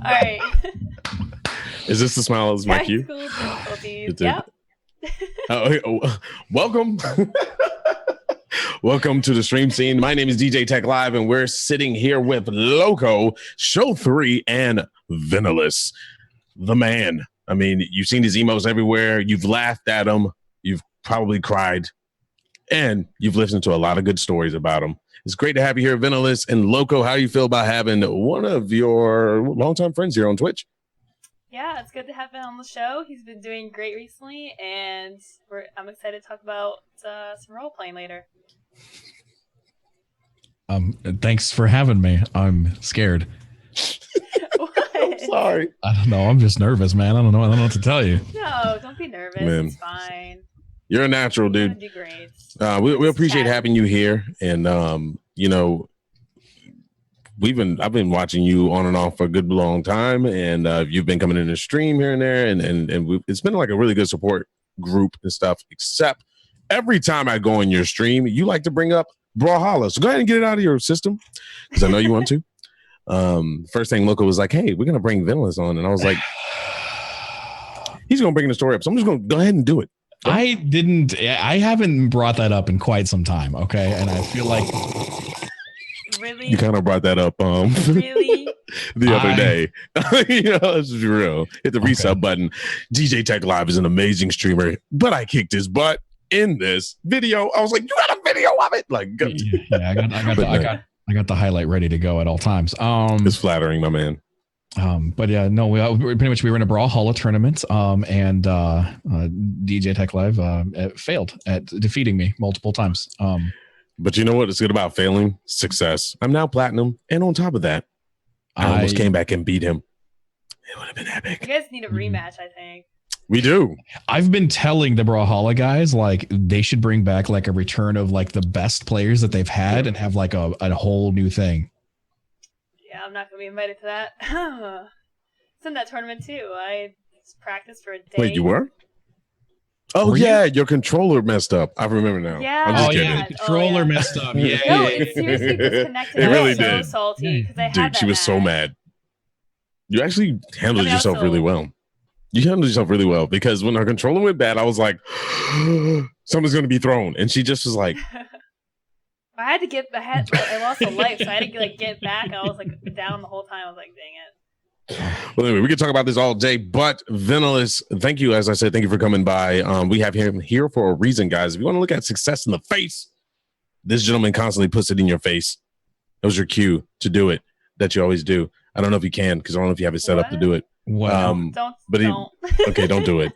right. Is this the smile as my cue? Technical difficulties. Yep. Welcome. Welcome to the stream scene. My name is DJ Tech Live, and we're sitting here with Loco, Show 3, and Venalis, the man. I mean, you've seen his emos everywhere. You've laughed at him. You've probably cried. And you've listened to a lot of good stories about him. It's great to have you here, Venalis. And Loco, how do you feel about having one of your longtime friends here on Twitch? Yeah, it's good to have him on the show. He's been doing great recently, and I'm excited to talk about some role-playing later. Thanks for having me. I'm scared. I'm sorry. I don't know. I'm just nervous, man. I don't know what to tell you. No, don't be nervous. Man. It's fine. You're a natural, dude. You're gonna do great. We appreciate having you here, and you know, I've been watching you on and off for a good long time, and you've been coming in the stream here and there, and it's been like a really good support group and stuff. Except every time I go on your stream, you like to bring up Brawlhalla. So go ahead and get it out of your system because I know you want to. First thing Loco was like, "Hey, we're gonna bring Venalis on," and I was like, "He's gonna bring the story up, so I'm just gonna go ahead and do it." I haven't brought that up in quite some time. Okay. And I feel like Really? You kind of brought that up Really? the other day. You know, this is real. Hit the resub button. DJ Tech Live is an amazing streamer, but I kicked his butt in this video. I was like, you got a video of it? Like, yeah, I got the highlight ready to go at all times. It's flattering, my man. But yeah, no, we were in a Brawlhalla tournament, and DJ Tech Live failed at defeating me multiple times. But you know what is good about failing? Success. I'm now platinum, and on top of that, I almost came back and beat him. It would have been epic. You guys need a rematch, I think. We do. I've been telling the Brawlhalla guys like they should bring back like a return of like the best players that they've had and have like a whole new thing. Yeah, I'm not gonna be invited to that. It's in that tournament too. I practiced for a day. Wait, you were? Oh, yeah, your controller messed up. I remember now. Yeah. I'm just kidding. Yeah, the controller messed up. Yeah. No, it seriously disconnected. It really I was so did. salty because I had Dude, that she was so mad. You actually handled yourself also, really well. You handled yourself really well because when her controller went bad, I was like, something's going to be thrown. And she just was like, I lost a life, so I had to like get back. I was like down the whole time. I was like, dang it. Well, anyway, we could talk about this all day, but Venalis, thank you. As I said, thank you for coming by. We have him here for a reason, guys. If you want to look at success in the face, this gentleman constantly puts it in your face. That was your cue to do it that you always do. I don't know if you can because I don't know if you have it set up to do it. Wow. Don't. Okay, don't do it.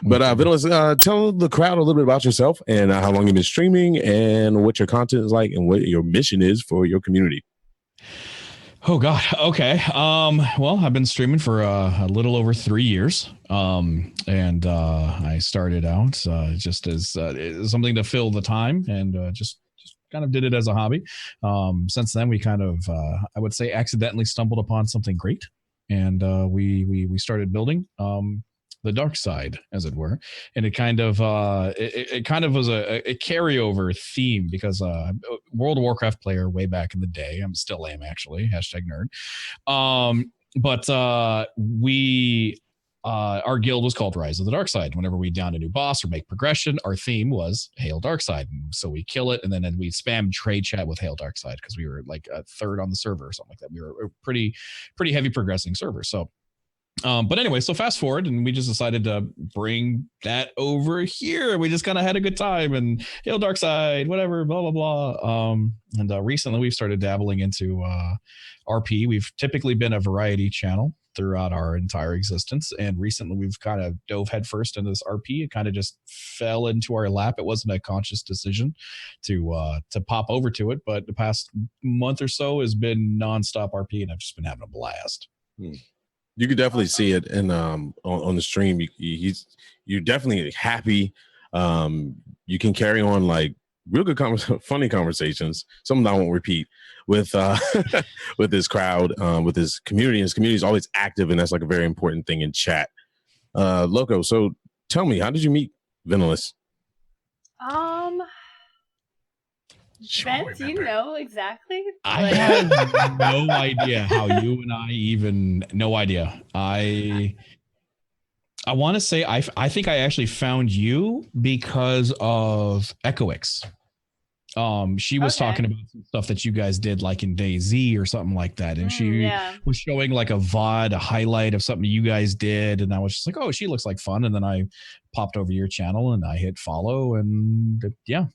But Venalis, tell the crowd a little bit about yourself and how long you've been streaming and what your content is like and what your mission is for your community. Oh God. Okay. Well, I've been streaming for a little over 3 years. And I started out just as something to fill the time and just kind of did it as a hobby. Since then, we kind of I would say accidentally stumbled upon something great, and we started building the dark side, as it were, and it kind of was a carryover theme because World of Warcraft player way back in the day. I'm still am actually #nerd. But we our guild was called Rise of the Dark Side. Whenever we downed a new boss or make progression, our theme was Hail Dark Side. And so we kill it, and then we spam trade chat with Hail Dark Side because we were like a third on the server or something like that. We were a pretty heavy progressing server. So. But anyway, so fast forward, and we just decided to bring that over here. We just kind of had a good time, and Hail Dark Side, whatever, blah blah blah. And recently we've started dabbling into RP. We've typically been a variety channel throughout our entire existence, and recently we've kind of dove headfirst into this RP. It kind of just fell into our lap. It wasn't a conscious decision to pop over to it, but the past month or so has been nonstop RP, and I've just been having a blast. You could definitely see it in on the stream. You're definitely happy. You can carry on like real good funny conversations. Something I won't repeat with with this crowd, with his community. His community is always active, and that's like a very important thing in chat. Loco, so tell me, how did you meet Venalis? Ben, do you know exactly? I have no idea how you and I even. No idea. I want to say I think I actually found you because of Echoix. She was talking about some stuff that you guys did like in DayZ or something like that, and she was showing like a VOD, a highlight of something you guys did, and I was just like, oh, she looks like fun, and then I popped over your channel and I hit follow, and yeah.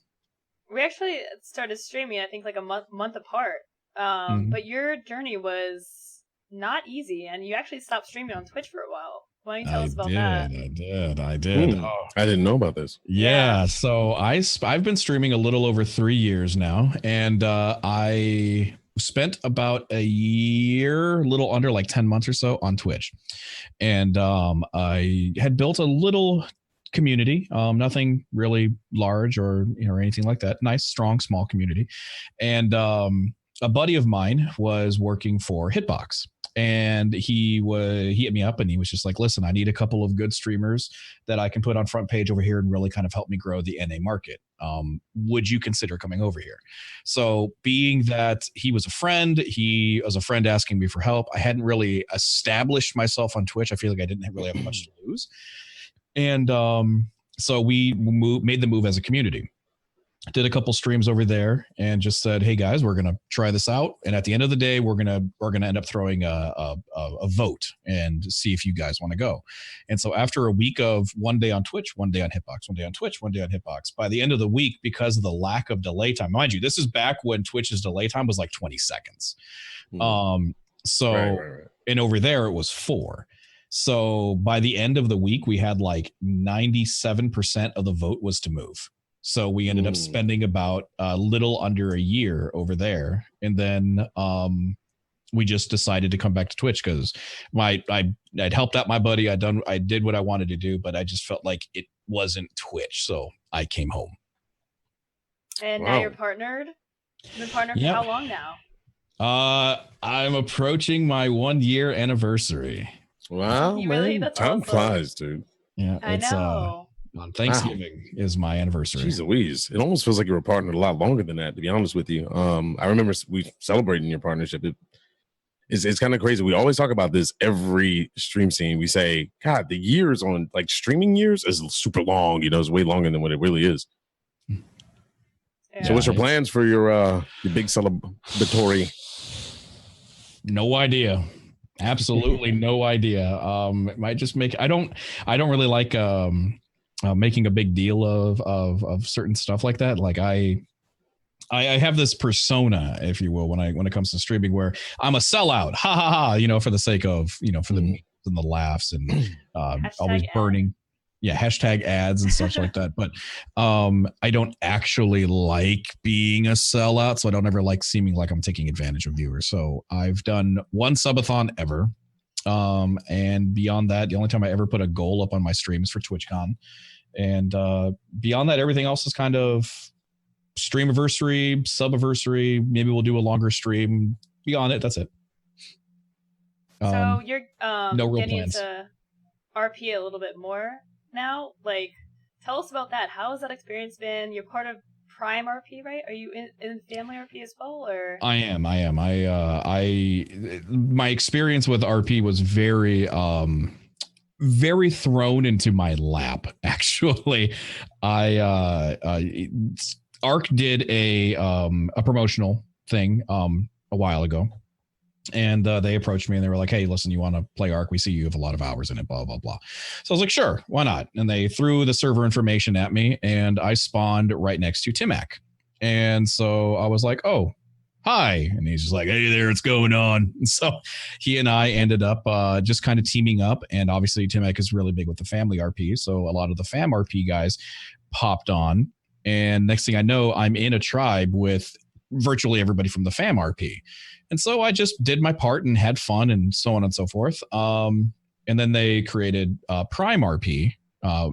We actually started streaming, I think, like a month apart. But your journey was not easy, and you actually stopped streaming on Twitch for a while. Why don't you tell us about that? I did. Oh. I didn't know about this. Yeah. So I've been streaming a little over 3 years now, and I spent about a year, a little under like 10 months or so on Twitch. And I had built a little community, nothing really large or anything like that. Nice, strong, small community. And a buddy of mine was working for Hitbox, and he hit me up and he was just like, listen, I need a couple of good streamers that I can put on front page over here and really kind of help me grow the NA market. Would you consider coming over here? So being that he was a friend asking me for help. I hadn't really established myself on Twitch. I feel like I didn't really have much to lose. And so we made the move as a community. Did a couple streams over there and just said, hey guys, we're gonna try this out, and at the end of the day we're gonna end up throwing a vote and see if you guys want to go. And so after a week of one day on Twitch, one day on Hitbox, one day on Twitch, one day on Hitbox, by the end of the week, because of the lack of delay time, mind you, this is back when Twitch's delay time was like 20 seconds. So right. And over there it was 4. So by the end of the week we had like 97% of the vote was to move. So we ended up spending about a little under a year over there. And then we just decided to come back to Twitch because I'd helped out my buddy. I did what I wanted to do, but I just felt like it wasn't Twitch. So I came home. And now you're partnered? You've been partnered for how long now? I'm approaching my 1-year anniversary. Wow, man. Time flies, dude. Yeah, I know. On Thanksgiving is my anniversary. Jeez Louise. It almost feels like you were partnered a lot longer than that, to be honest with you. I remember we celebrating your partnership. It's kind of crazy. We always talk about this every stream scene. We say, God, the years on like streaming years is super long. It's way longer than what it really is. Yeah. So what's your plans for your big celebratory? No idea. Absolutely no idea. It might just make I don't really like making a big deal of certain stuff like that. Like I have this persona, if you will, when it comes to streaming, where I'm a sellout, ha ha ha, for the sake of, for the memes and the laughs and always burning, hashtag ads and such like that. But I don't actually like being a sellout, so I don't ever like seeming like I'm taking advantage of viewers. So I've done one subathon ever. And beyond that, the only time I ever put a goal up on my streams for TwitchCon. And beyond that, everything else is kind of streamiversary, subiversary. Maybe we'll do a longer stream. Beyond it, that's it. So you're no real getting plans. into RP a little bit more now. Like, tell us about that. How has that experience been? You're part of Prime RP, right? Are you in Family RP as well, or? I am. My experience with RP was very thrown into my lap. Actually, Arc did a promotional thing a while ago, and they approached me and they were like, "Hey, listen, you want to play Arc? We see you have a lot of hours in it, blah blah blah." So I was like, "Sure, why not?" And they threw the server information at me, and I spawned right next to Timac, and so I was like, "Oh, hi," and he's just like, "Hey there, what's going on?" And so he and I ended up just kind of teaming up, and obviously Timac is really big with the family RP, so a lot of the fam RP guys popped on, and next thing I know, I'm in a tribe with virtually everybody from the fam RP. And so I just did my part and had fun and so on and so forth. And then they created Prime RP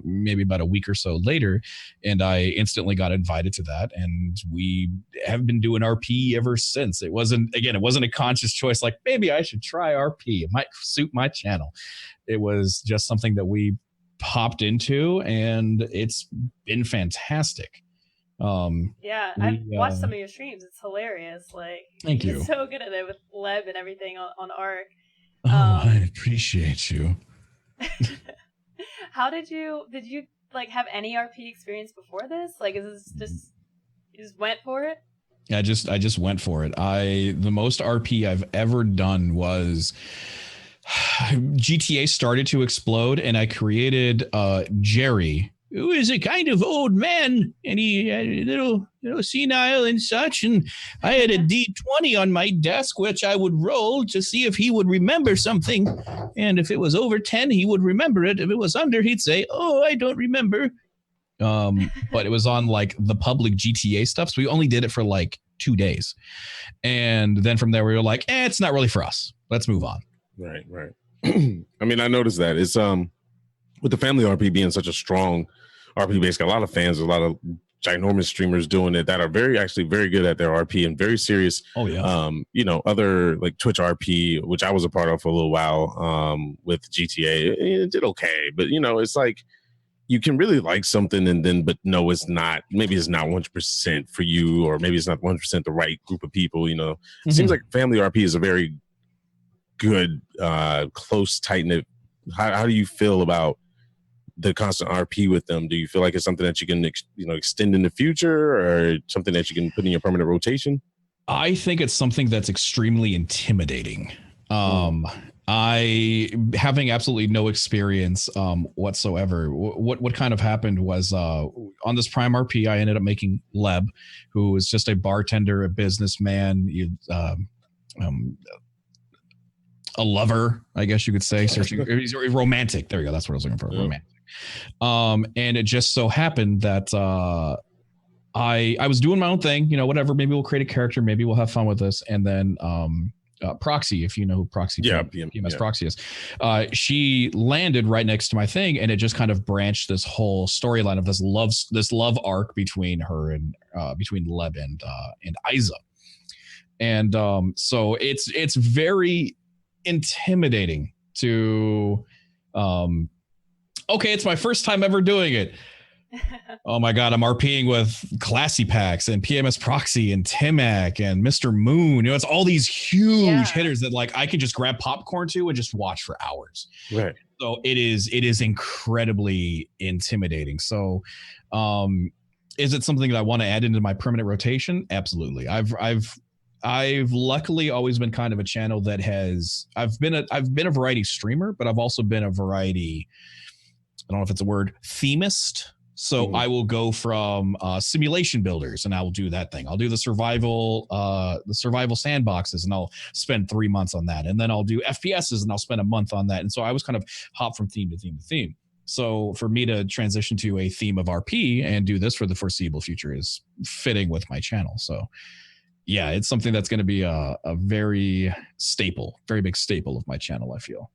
maybe about a week or so later, and I instantly got invited to that. And we have been doing RP ever since. It wasn't a conscious choice like, maybe I should try RP. It might suit my channel. It was just something that we popped into, and it's been fantastic. Yeah, I've watched some of your streams. It's hilarious. Like, thank you. You're so good at it with Leb and everything on Arc. Oh, I appreciate you. How did you like have any RP experience before this? Like, is this just you just went for it? I just went for it. The most RP I've ever done was GTA started to explode, and I created Jerry, who is a kind of old man, and he had a little senile and such. And I had a D20 on my desk, which I would roll to see if he would remember something. And if it was over 10, he would remember it. If it was under, he'd say, "Oh, I don't remember." But it was on like the public GTA stuff, so we only did it for like 2 days, and then from there we were like, it's not really for us. Let's move on. Right. I mean, I noticed that it's with the family RP being such a strong RP base, got a lot of fans, a lot of ginormous streamers doing it that are actually very good at their RP and very serious. Oh yeah. Other like Twitch RP, which I was a part of for a little while, with GTA, it did okay, but it's like you can really like something and then, but no, it's not. Maybe it's not 100% for you, or maybe it's not 100% the right group of people. It seems like family RP is a very good, close, tight knit. How do you feel about the constant RP with them? Do you feel like it's something that you can, extend in the future, or something that you can put in your permanent rotation? I think it's something that's extremely intimidating. I, having absolutely no experience whatsoever, what kind of happened was on this Prime RP, I ended up making Leb, who was just a bartender, a businessman, a lover, I guess you could say, searching. He's romantic. There we go. That's what I was looking for. Yeah. Romantic. And it just so happened that I was doing my own thing, whatever. Maybe we'll create a character. Maybe we'll have fun with this. And then Proxy, if you know who Proxy, PMS Proxy is, she landed right next to my thing, and it just kind of branched this whole storyline of this love arc between her and between Leb and Isa. And so it's very intimidating to it's my first time ever doing it. Oh my god, I'm RPing with Classy Packs and PMS Proxy and Timac and Mr. Moon. It's all these huge hitters that like I can just grab popcorn to and just watch for hours. Right. So it is incredibly intimidating. So is it something that I want to add into my permanent rotation? Absolutely. I've luckily always been kind of a channel that I've been a variety streamer, but I've also been a variety, I don't know if it's a word, themist. So I will go from simulation builders, and I will do that thing. I'll do the survival sandboxes, and I'll spend 3 months on that. And then I'll do FPSs, and I'll spend a month on that. And so I was kind of hop from theme to theme to theme. So for me to transition to a theme of RP and do this for the foreseeable future is fitting with my channel. So yeah, it's something that's going to be a very big staple of my channel, I feel.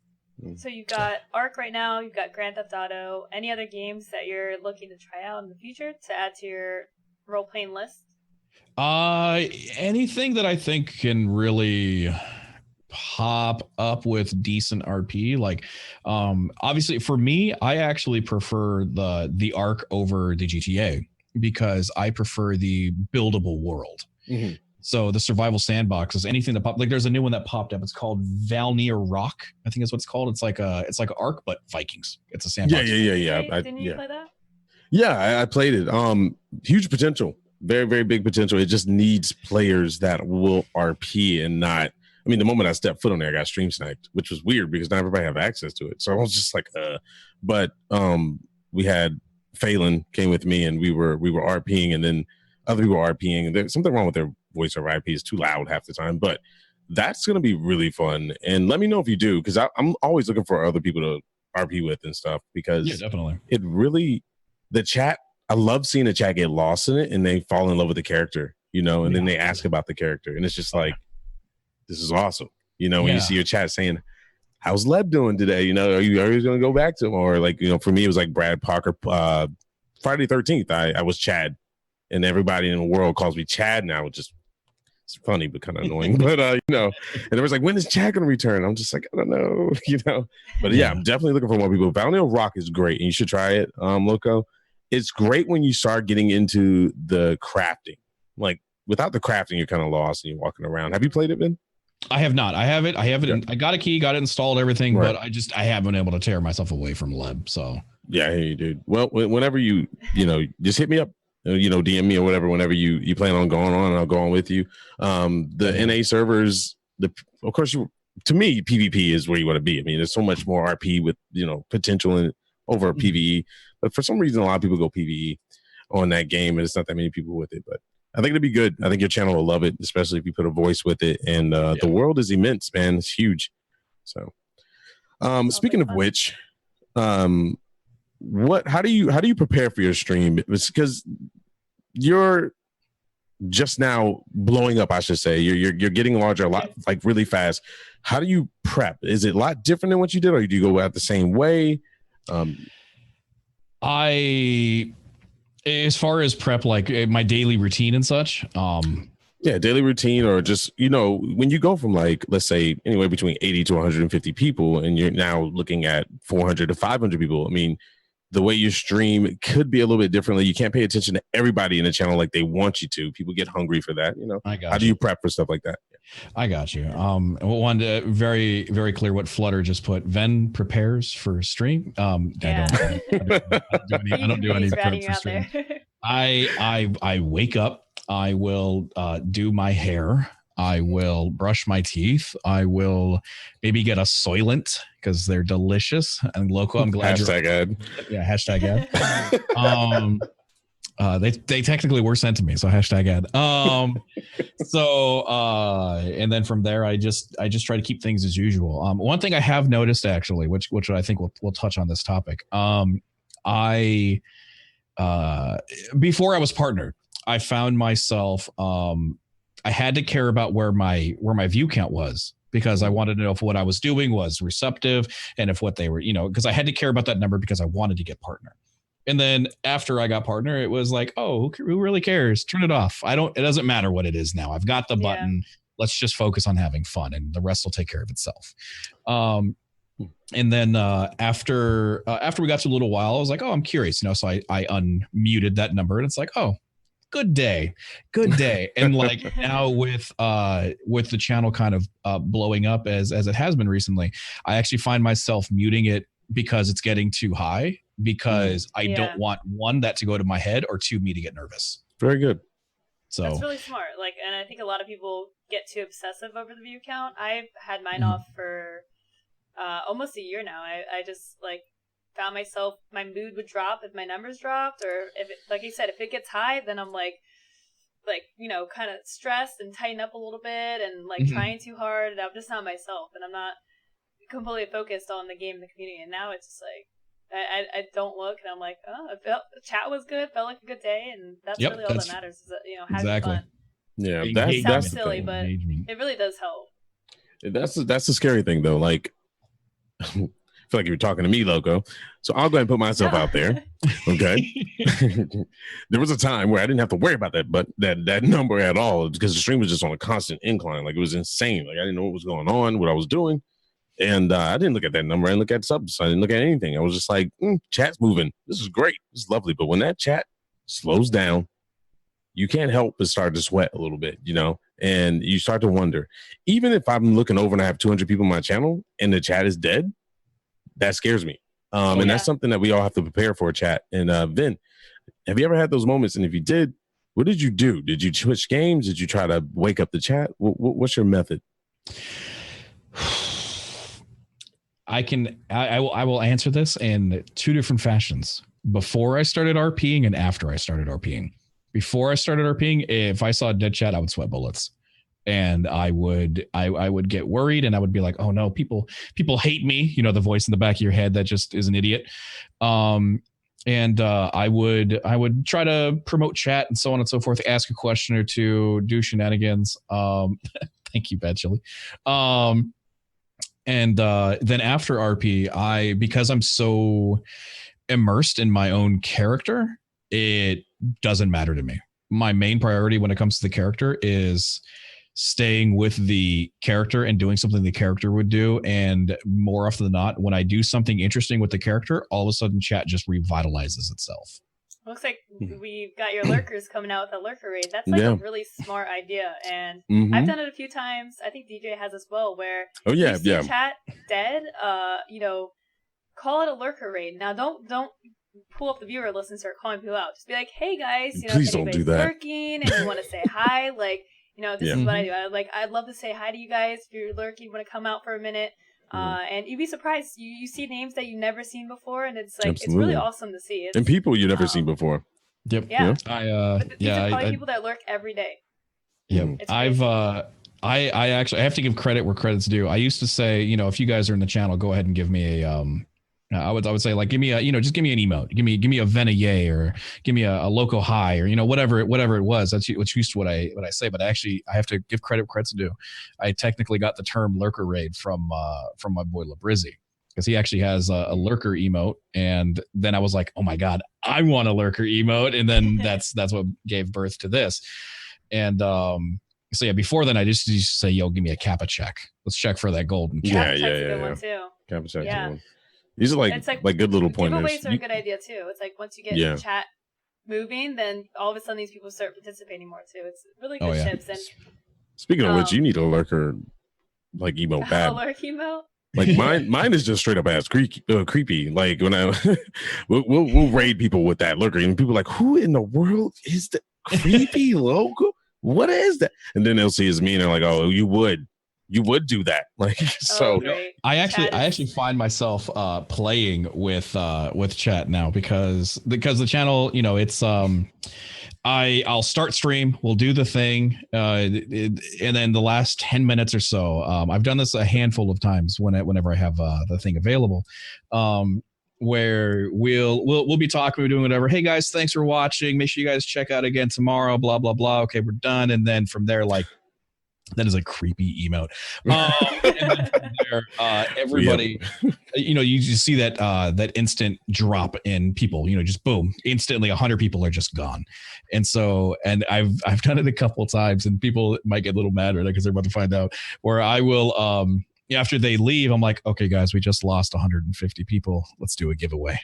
So you've got Arc right now, you've got Grand Theft Auto. Any other games that you're looking to try out in the future to add to your role-playing list? Anything that I think can really pop up with decent RP. Like, obviously for me, I actually prefer the Arc over the GTA because I prefer the buildable world. Mm-hmm. So the survival sandboxes, anything that like there's a new one that popped up. It's called Valnir Rock, I think is what it's called. It's like Ark, but Vikings. It's a sandbox. Yeah. Didn't you play that? Yeah, I played it. Huge potential, very, very big potential. It just needs players that will RP and not. I mean, the moment I stepped foot on there, I got stream sniped, which was weird because not everybody have access to it. So I was just like, But we had Phelan came with me, and we were RPing, and then other people were RPing. There's something wrong with their voice over IP is too loud half the time, but that's going to be really fun. And let me know if you do, because I'm always looking for other people to RP with and stuff, because definitely. It really, the chat, I love seeing the chat get lost in it and they fall in love with the character, and then they ask about the character. And it's just like, this is awesome. When you see your chat saying, how's Leb doing today? Are you going to go back to him? Or like, for me, it was like Brad Parker, Friday 13th, I was Chad, and everybody in the world calls me Chad now, which is it's funny, but kind of annoying. But, and it was like, when is Chad going to return? I'm just like, I don't know, But yeah, I'm definitely looking for more people. Valnir Rock is great, and you should try it, Loco. it's great when you start getting into the crafting. Like without the crafting, you're kind of lost and you're walking around. Have you played it, Ben? I have not. I have it. I have it. Okay. I got a key, got it installed, everything, Right. but I haven't been able to tear myself away from Leb. So yeah, I hear you, dude. Well, whenever you just hit me up, DM me or whatever. Whenever you plan on going on, I'll go on with you. The NA servers, of course, to me, PvP is where you want to be. I mean, there's so much more RP with potential in over PvE, but for some reason, a lot of people go PvE on that game, and it's not that many people with it. But I think it'll be good. I think your channel will love it, especially if you put a voice with it. And the world is immense, man. It's huge. So, speaking of which, how do you prepare for your stream? It's because you're just now blowing up, I should say. You're getting larger a lot, like really fast. How do you prep? Is it a lot different than what you did, or do you go out the same way? As far as prep, like my daily routine and such, daily routine, or just when you go from, like, let's say anywhere between 80 to 150 people, and you're now looking at 400 to 500 people. I mean, the way you stream could be a little bit differently. You can't pay attention to everybody in the channel like they want you to. People get hungry for that. How do you prep for stuff like that? I got you. One very, very clear what Flutter just put. Ven prepares for stream. I don't do any prep for stream. I wake up. I will do my hair. I will brush my teeth. I will maybe get a Soylent because they're delicious and local. I'm glad hashtag ad. Yeah, hashtag ad. They technically were sent to me, so hashtag ad. And then from there, I just try to keep things as usual. One thing I have noticed, actually, which I think we'll touch on this topic. Before I was partnered, I found myself I had to care about where my view count was, because I wanted to know if what I was doing was receptive, and if what they were, because I had to care about that number because I wanted to get partner. And then after I got partner, it was like, oh, who really cares? Turn it off. It doesn't matter what it is now. I've got the button. Let's just focus on having fun, and the rest will take care of itself. And then after we got to a little while, I was like, oh, I'm curious, so I unmuted that number, and it's like, oh, good day. And like now with the channel kind of blowing up as it has been recently, I actually find myself muting it because it's getting too high, because I don't want, one, that to go to my head, or two, me to get nervous. Very good. So that's really smart. Like, and I think a lot of people get too obsessive over the view count. I've had mine off for almost a year now. I just found myself, my mood would drop if my numbers dropped, or if it, like you said, if it gets high, then I'm kind of stressed and tighten up a little bit, and trying too hard, and I'm just not myself, and I'm not completely focused on the game and the community. And now it's just I don't look, and I'm like, oh, the chat was good, felt like a good day, and that's really all that matters, is that, having fun. Yeah, it sounds silly, but it really does help. That's the scary thing, though. Like, I feel like you were talking to me, Loco. So I'll go ahead and put myself out there. Okay. There was a time where I didn't have to worry about that number at all, because the stream was just on a constant incline. Like, it was insane. Like, I didn't know what was going on, what I was doing. And I didn't look at that number. I didn't look at subs. I didn't look at anything. I was just like, chat's moving. This is great. This is lovely. But when that chat slows down, you can't help but start to sweat a little bit, and you start to wonder. Even if I'm looking over and I have 200 people on my channel and the chat is dead, that scares me. And that's something that we all have to prepare for, chat. And Vin, have you ever had those moments? And if you did, what did you do? Did you switch games? Did you try to wake up the chat? What's your method? I will answer this in two different fashions. Before I started RPing and after I started RPing. Before I started RPing, if I saw a dead chat, I would sweat bullets. And I would get worried, and I would be like, oh no, people hate me, the voice in the back of your head that just is an idiot. And I would try to promote chat and so on and so forth, ask a question or two, do shenanigans. Thank you, Bad Chili. And then after RP, because I'm so immersed in my own character, it doesn't matter to me. My main priority when it comes to the character is staying with the character and doing something the character would do. And more often than not, when I do something interesting with the character, all of a sudden chat just revitalizes itself. Looks like we've got your lurkers coming out with a lurker raid. That's like a really smart idea, and I've done it a few times. I think DJ has as well, where you see chat dead. Call it a lurker raid. Now, don't pull up the viewer list and start calling people out. Just be like, hey guys, please don't do that. Lurking and you want to say hi, like, this is what I do. I'd love to say hi to you guys if you're lurking. You want to come out for a minute. And you'd be surprised. You see names that you've never seen before, and it's like it's really awesome to see. And people you've never seen before. Yep. Yeah. These are probably people that lurk every day. Yep. I actually have to give credit where credit's due. I used to say, if you guys are in the channel, go ahead and give me a I would say, like, give me a, just give me an emote, give me a Venalis, or give me a loco hi, or whatever it was. That's used to what I say. But actually, I have to give credit where credit's due. I technically got the term lurker raid from my boy Labrizzi, because he actually has a lurker emote, and then I was like, oh my god, I want a lurker emote, and then that's what gave birth to this. And so yeah, before then I just used to say, yo, give me a Kappa check. Let's check for that golden. Yeah. Kappa check. Yeah. These are like good little pointers. Giveaways are a good idea too. It's like once you get chat moving, then all of a sudden these people start participating more too. It's really good tips. And speaking of which, you need a lurker like emote bad. A lurk emote. Like mine is just straight up ass creepy. Like when I we'll raid people with that lurker, and people are like, who in the world is the creepy logo? What is that? And then they'll see it's me, and they're like, oh, you would do that. Like, so I actually find myself playing with chat now because the channel, it's I'll start stream, we'll do the thing, and then the last 10 minutes or so, I've done this a handful of times whenever I have the thing available, where we'll be talking, we're doing whatever. Hey guys, thanks for watching. Make sure you guys check out again tomorrow. Blah blah blah. Okay, we're done. And then from there, like, that is a creepy emote. And then from there, everybody, you just see that instant drop in people. Just boom, instantly 100 people are just gone. And so, and I've done it a couple of times, and people might get a little mad right now because they're about to find out. Where I will, after they leave, I'm like, okay, guys, we just lost 150 people. Let's do a giveaway.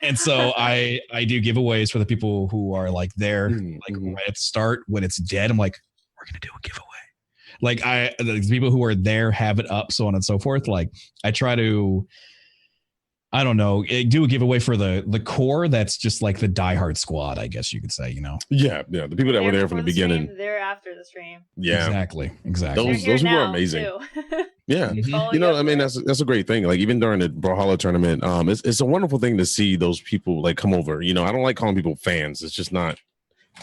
And so I do giveaways for the people who are like there, like right at the start when it's dead. I'm like, we're gonna do a giveaway. Like the people who are there have it up, so on and so forth. Like I try to, I don't know, do a giveaway for the core. That's just like the diehard squad, I guess you could say. Yeah, the people that were there from the beginning. Stream, they're after the stream. Yeah, exactly. Those people are amazing. Yeah, I mean that's a great thing. Like even during the Brawlhalla tournament, it's a wonderful thing to see those people like come over. I don't like calling people fans. It's just not.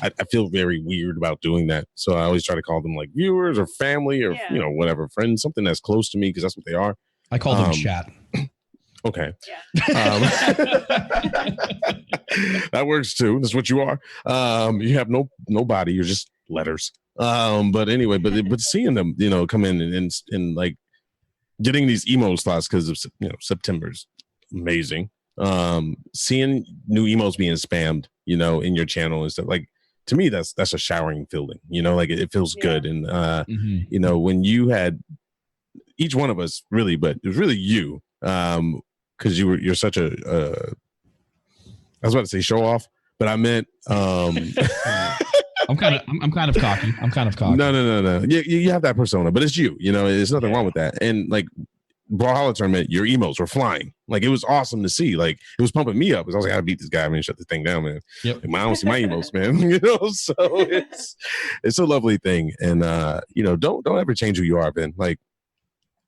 I feel very weird about doing that. So I always try to call them like viewers or family or, whatever, friends, something that's close to me, because that's what they are. I call them chat. Okay. Yeah. That works too. That's what you are. You have no body. You're just letters. But anyway, but seeing them, come in and like getting these emo slots because of, September's amazing. Seeing new emos being spammed, in your channel and stuff, like, to me, that's a showering feeling, like it feels good. And, when you had each one of us really, but it was really you, because you're such a, I was about to say show off, but I meant, I'm kind of cocky. No. You have that persona, but it's you, there's nothing wrong with that. And like Brawlhalla tournament, your emotes were flying. Like it was awesome to see. Like it was pumping me up because I was like, I gotta beat this guy. I mean, shut this thing down, man. Yep. Like, I don't see my emotes, man. So it's a lovely thing. And don't ever change who you are, Ben. Like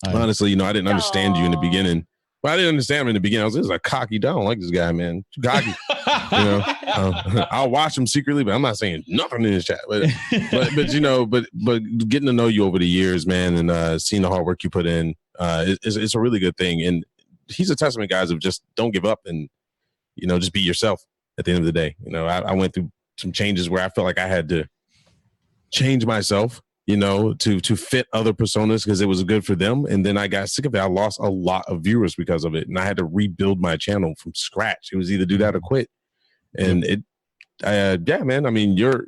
honestly, I didn't understand you in the beginning. Well, I didn't understand him in the beginning. I was a cocky. I don't like this guy, man. Too cocky. I'll watch him secretly, but I'm not saying nothing in his chat. But getting to know you over the years, man, and seeing the hard work you put in, it's a really good thing. And he's a testament, guys, of just don't give up and just be yourself at the end of the day. I went through some changes where I felt like I had to change myself, to fit other personas because it was good for them. And then I got sick of it. I lost a lot of viewers because of it. And I had to rebuild my channel from scratch. It was either do that or quit. And man, I mean, you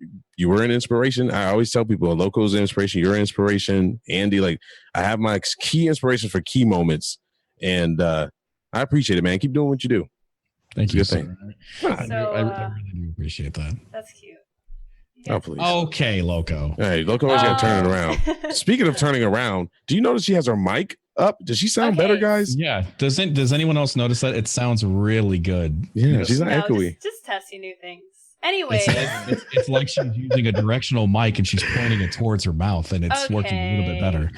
were an inspiration. I always tell people, Loco's an inspiration. You're an inspiration. Andy, like I have my key inspirations for key moments. And I appreciate it, man. Keep doing what you do. Thank you, Good sir. thing. I So, really do appreciate that. That's cute. Oh, please. Okay, Loco. Hey, Loco always got to turn it around. Speaking of turning around, do you notice she has her mic up? Does she sound better, guys? Yeah. Does anyone else notice that? It sounds really good. Yeah, she's not echoey. Just testing new things. Anyway, it's like she's using a directional mic and she's pointing it towards her mouth, and it's working a little bit better.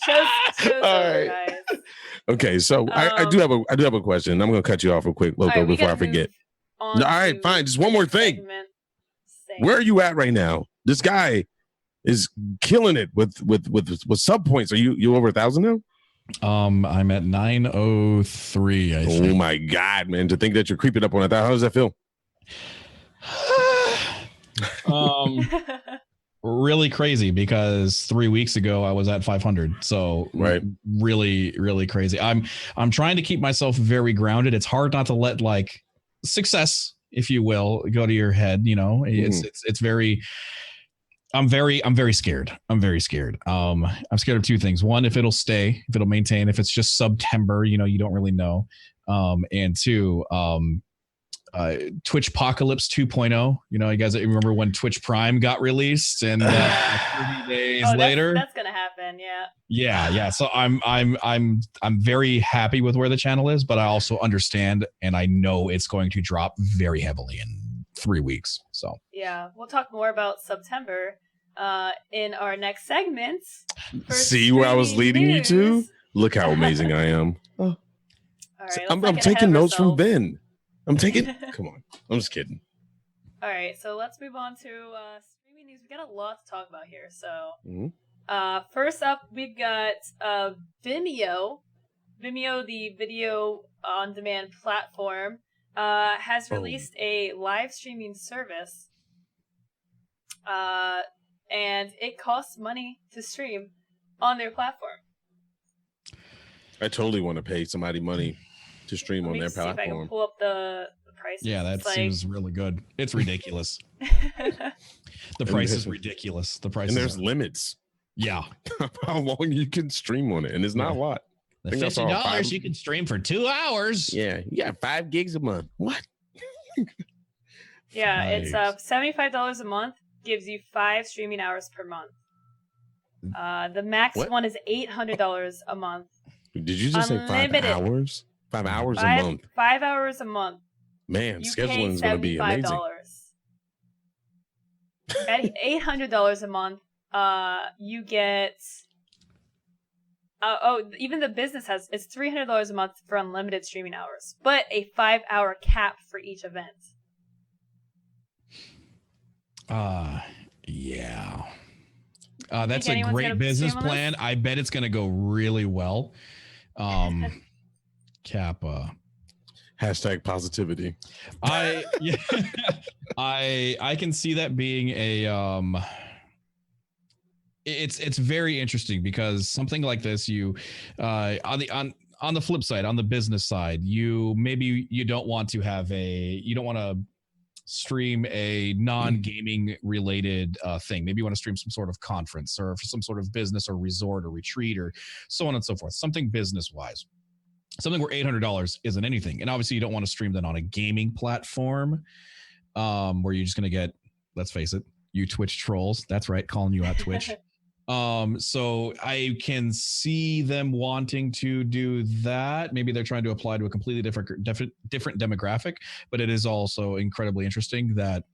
Show's over, guys. Okay, so I do have a question. I'm going to cut you off real quick, Loco, before I forget. All right, fine. Just one more thing. Where are you at right now? This guy is killing it with sub points. Are you over 1,000 now? I'm at 903. I think. Oh my God, man! To think that you're creeping up on 1,000. How does that feel? Really crazy, because 3 weeks ago I was at 500. So really, really crazy. I'm trying to keep myself very grounded. It's hard not to let like success, if you will, go to your head. You know, it's very. I'm very scared. I'm scared of two things. One, if it'll stay, if it'll maintain, if it's just September, you know, you don't really know. And two, Twitch Apocalypse 2.0. You know, you guys remember when Twitch Prime got released, and 30 days later, that's gonna happen. Yeah. Yeah. So I'm very happy with where the channel is, but I also understand, and I know it's going to drop very heavily in 3 weeks. So yeah, we'll talk more about September in our next segment. See where I was leading you to? Look how amazing I am. All right, I'm taking notes from Ben. Come on. I'm just kidding. All right, so let's move on to streaming news. We got a lot to talk about here. So first up, we've got Vimeo. Vimeo, the video on demand platform, has released a live streaming service, and it costs money to stream on their platform. I totally want to pay somebody money to stream on their platform. If I can pull up the price. Yeah, that seems really good. It's ridiculous. The price is ridiculous. The price, and there's limits. Yeah, how long you can stream on it, and it's not a lot. The $50 you can stream for 2 hours. Yeah, you got 5 gigs a month. What? Yeah, it's $75 a month. Gives you 5 streaming hours per month. The max one is $800 a month. Did you just say 5 hours? 5 hours a month. 5 hours a month. Man, scheduling is going to be amazing. At $800 a month, you get. Even the business it's $300 a month for unlimited streaming hours, but a 5-hour cap for each event. Yeah. That's a great business plan. I bet it's going to go really well. Kappa. Hashtag positivity. I can see that being a it's very interesting, because something like this, you on the flip side, on the business side, you don't want to stream a non-gaming related thing. Maybe you want to stream some sort of conference or some sort of business or resort or retreat or so on and so forth. Something business wise. Something where $800 isn't anything. And obviously you don't want to stream that on a gaming platform where you're just going to get, let's face it, you Twitch trolls. That's right, calling you out Twitch. So I can see them wanting to do that. Maybe they're trying to apply to a completely different demographic, but it is also incredibly interesting that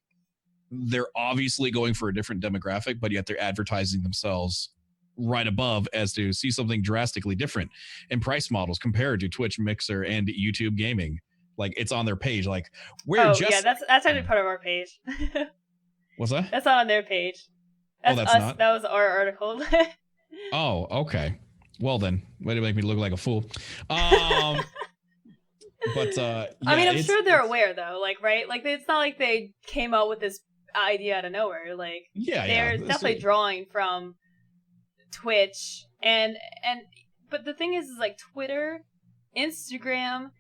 they're obviously going for a different demographic, but yet they're advertising themselves right above as to see something drastically different in price models compared to Twitch, Mixer, and YouTube gaming. Like, it's on their page. Like, that's actually part of our page. What's that? That's not on their page. That's us. Not? That was our article. Oh, okay. Well then, way to make me look like a fool. Yeah, I mean, I'm sure they're aware though. Like, right? Like, it's not like they came out with this idea out of nowhere. Like, they're definitely drawing from Twitch but the thing is like Twitter, Instagram,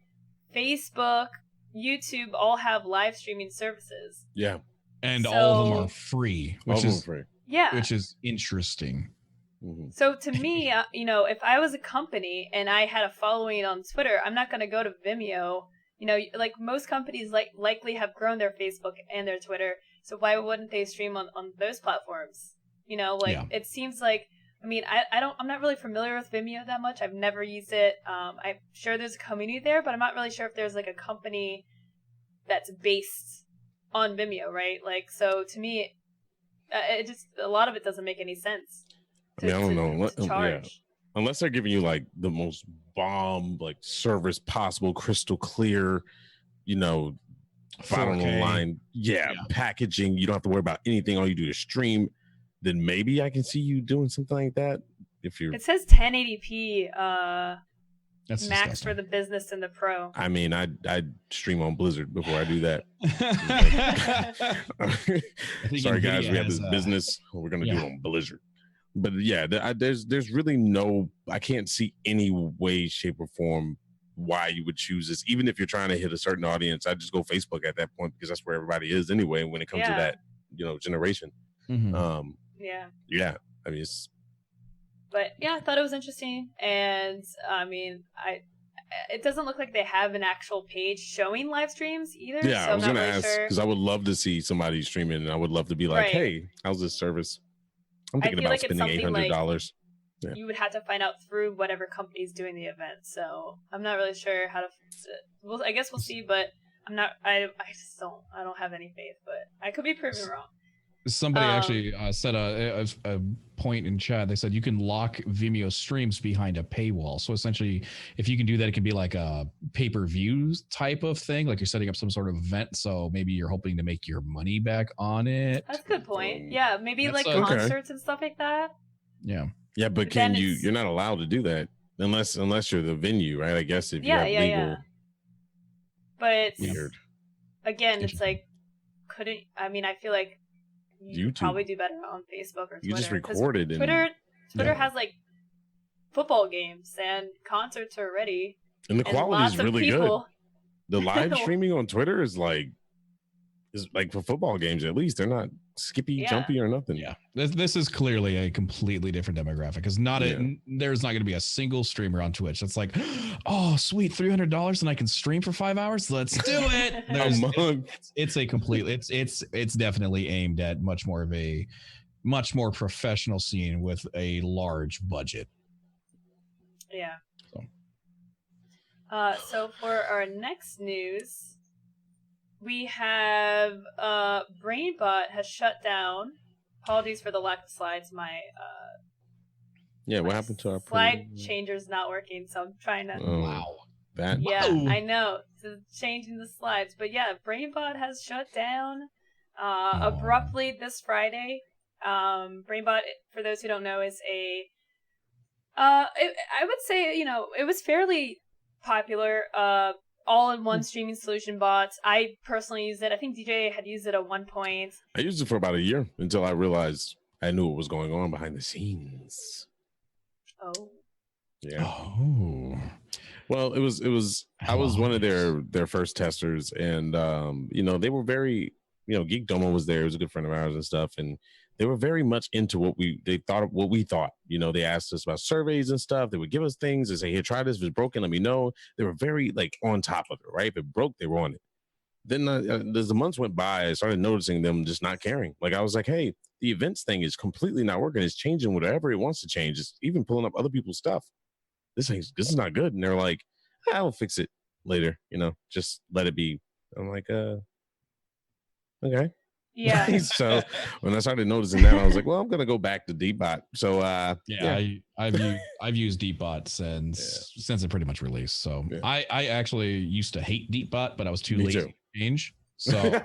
Facebook, YouTube all have live streaming services. Yeah. And all of them are free, which is interesting. Mm-hmm. So to me, if I was a company and I had a following on Twitter, I'm not going to go to Vimeo You know, like most companies likely have grown their Facebook and their Twitter, so why wouldn't they stream on those platforms? You know, like it seems like, I mean, I'm not really familiar with Vimeo that much. I've never used it. I'm sure there's a community there, but I'm not really sure if there's like a company that's based on Vimeo, right? Like, so to me, it just, a lot of it doesn't make any sense. I mean, I don't know. To charge. Unless they're giving you like the most bomb like service possible, crystal clear, you know, bottom line, packaging. You don't have to worry about anything. All you do is stream. Then maybe I can see you doing something like that. If you're, it says 1080p that's max disgusting. for the business and the pro. I mean, I'd stream on Blizzard before I do that. Sorry guys, we have this business. We're gonna do it on Blizzard. But yeah, there's really no, I can't see any way, shape, or form why you would choose this. Even if you're trying to hit a certain audience, I just go Facebook at that point because that's where everybody is anyway. When it comes to that, you know, generation. Mm-hmm. Yeah. I mean, but yeah, I thought it was interesting, and I mean, it doesn't look like they have an actual page showing live streams either. Yeah, so I was I'm gonna not really ask because I would love to see somebody streaming, and I would love to be like, hey, how's this service? I'm thinking about spending $800. Like you would have to find out through whatever company's doing the event. So I'm not really sure how to. Well, I guess we'll see, but I'm not. I just don't. I don't have any faith, but I could be proven wrong. Somebody actually said a point in chat. They said you can lock Vimeo streams behind a paywall. So essentially, if you can do that, it can be like a pay-per-view type of thing. Like you're setting up some sort of event. So maybe you're hoping to make your money back on it. That's a good point. Yeah, maybe like concerts and stuff like that. Yeah. Yeah, but can you? You're not allowed to do that unless you're the venue, right? I guess if you have legal. Yeah. But it's weird. Again, it's like I mean, I feel like you probably do better on Facebook or Twitter. You just recorded it. Twitter has like football games and concerts already, and the quality is really good. The live streaming on Twitter is like for football games at least. They're not skippy, jumpy, or nothing. Yeah, this is clearly a completely different demographic. Because there's not going to be a single streamer on Twitch that's like, oh, sweet, $300 and I can stream for 5 hours. Let's do it. It's a completely. It's definitely aimed at much more professional scene with a large budget. Yeah. So for our next news. We have BrainBot has shut down. Apologies for the lack of slides. My what happened to our slide changer's not working, so I'm trying to. Oh, wow, that. Yeah, I know. So changing the slides, but yeah, BrainBot has shut down abruptly this Friday. BrainBot, for those who don't know, is I would say, you know, it was fairly popular. All-in-one streaming solution bots. I personally used it. I think DJ had used it at one point. I used it for about a year until I realized I knew what was going on behind the scenes. Oh. Yeah. Oh. Well, it was. I was one of their first testers, and you know, they were very, you know, Geek Domo was there. He was a good friend of ours and stuff, and they were very much into what we thought. You know, they asked us about surveys and stuff. They would give us things and say, "Here, try this. If it's broken, let me know." They were very like on top of it, right? If it broke, they were on it. Then as the months went by, I started noticing them just not caring. Like I was like, "Hey, the events thing is completely not working. It's changing whatever it wants to change. It's even pulling up other people's stuff. This is not good." And they're like, "I'll fix it later. You know, just let it be." I'm like, okay. Yeah. So when I started noticing that, I was like, well, I'm gonna go back to Deepbot. So I've used Deepbot since it pretty much released. So I actually used to hate Deepbot, but I was too lazy to change. So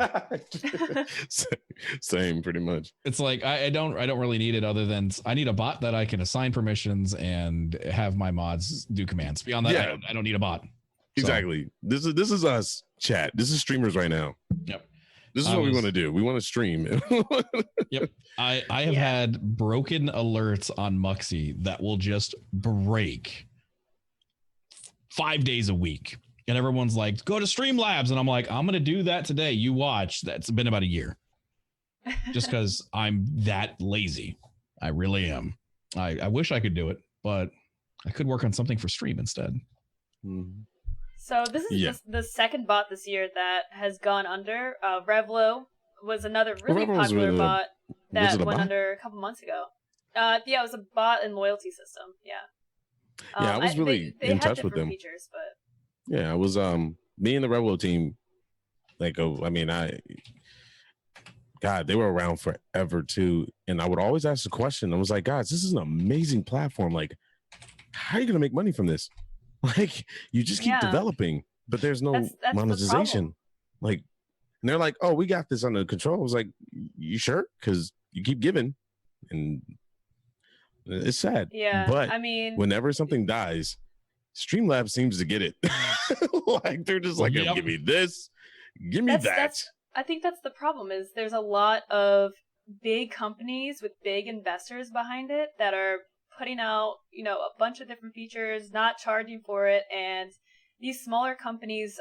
same, pretty much. It's like I don't really need it other than I need a bot that I can assign permissions and have my mods do commands. Beyond that, I don't need a bot. Exactly. So. This is us, chat. This is streamers right now. Yep. This is what we want to do. We want to stream. Yep. I have had broken alerts on Muxy that will just break 5 days a week. And everyone's like, go to Streamlabs. And I'm like, I'm going to do that today. You watch. That's been about a year. Just because I'm that lazy. I really am. I wish I could do it, but I could work on something for stream instead. Mm-hmm. So this is just the second bot this year that has gone under. Revlo was another really Revlo was popular really bot was that it a went bot? under a couple months ago. Yeah, it was a bot and loyalty system. Yeah. Yeah, I was really they in had touch with different them. features, but Yeah, I was me and the Revlo team. Like, God, they were around forever too. And I would always ask the question. I was like, guys, this is an amazing platform. Like, how are you gonna make money from this? Like, you just keep developing, but there's no that's monetization. Like, and they're like, oh, we got this under control. I was like, you sure? Because you keep giving, and it's sad. Yeah, but I mean, whenever something dies, Streamlabs seems to get it. Like, they're just like, give me this, give me that. I think that's the problem. Is there's a lot of big companies with big investors behind it that are putting out, a bunch of different features, not charging for it, and these smaller companies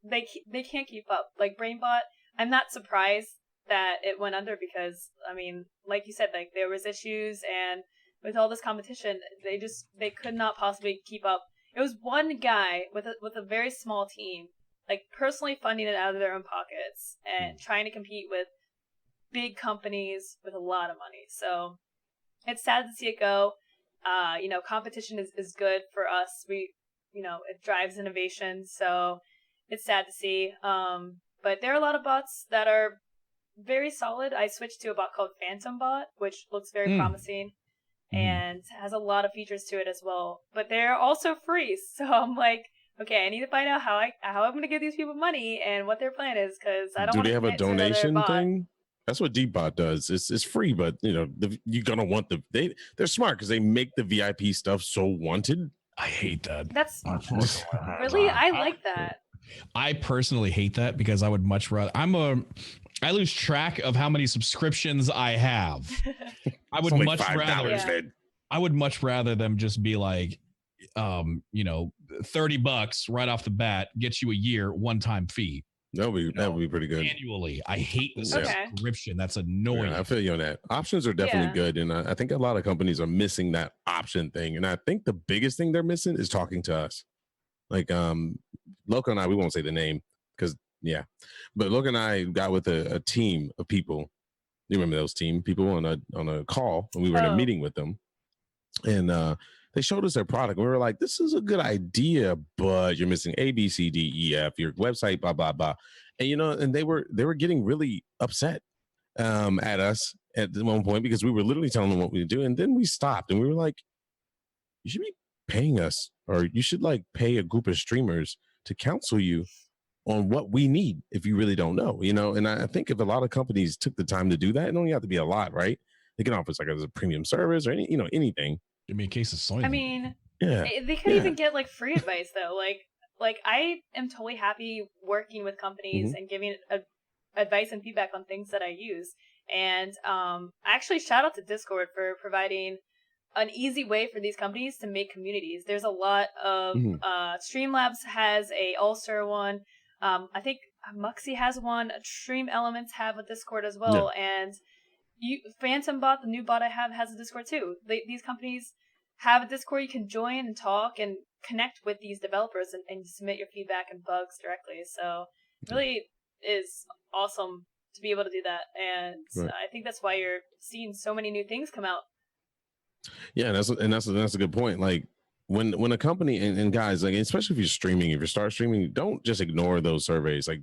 they can't keep up. Like BrainBot, I'm not surprised that it went under because, I mean, like you said, like there was issues, and with all this competition, they could not possibly keep up. It was one guy with a very small team, like personally funding it out of their own pockets and trying to compete with big companies with a lot of money. So it's sad to see it go. Competition is good for us. It drives innovation. So it's sad to see. But there are a lot of bots that are very solid. I switched to a bot called Phantom Bot, which looks very promising and has a lot of features to it as well. But they're also free. So I'm like, okay, I need to find out how I'm going to give these people money and what their plan is, because I don't want to have a commit to another donation bot. thing? That's what Deepbot does. It's free, but you're gonna want they're smart because they make the VIP stuff so wanted. I hate that. That's really, I like that. I personally hate that because I would much rather. I lose track of how many subscriptions I have. I would much rather. Yeah. I would much rather them just be like, $30 right off the bat gets you a year one-time fee. That would be pretty good. Annually. I hate the subscription. That's annoying. Yeah, I feel you on that. Options are definitely good. And I think a lot of companies are missing that option thing. And I think the biggest thing they're missing is talking to us. Like Loco and I, we won't say the name because but Loco and I got with a team of people. You remember those team people on a call when we were in a meeting with them. And they showed us their product. And we were like, this is a good idea, but you're missing A, B, C, D, E, F, your website, blah, blah, blah. And, and they were getting really upset at us at one point because we were literally telling them what we do. And then we stopped and we were like, you should be paying us, or you should like pay a group of streamers to counsel you on what we need if you really don't know, And I think if a lot of companies took the time to do that, it don't have to be a lot, right? They can offer like a premium service or anything. Give me a case of soy. I mean, they could even get like free advice though. Like I am totally happy working with companies and giving advice and feedback on things that I use. And actually, shout out to Discord for providing an easy way for these companies to make communities. There's a lot of Streamlabs has a All-Star one. I think Muxy has one. Stream Elements have a Discord as well, and Phantom Bot, the new bot I have, has a Discord too. These companies have a Discord you can join and talk and connect with these developers and submit your feedback and bugs directly. So it really is awesome to be able to do that. And I think that's why you're seeing so many new things come out. Yeah, that's a good point. Like when a company and guys, like especially if you start streaming, don't just ignore those surveys. Like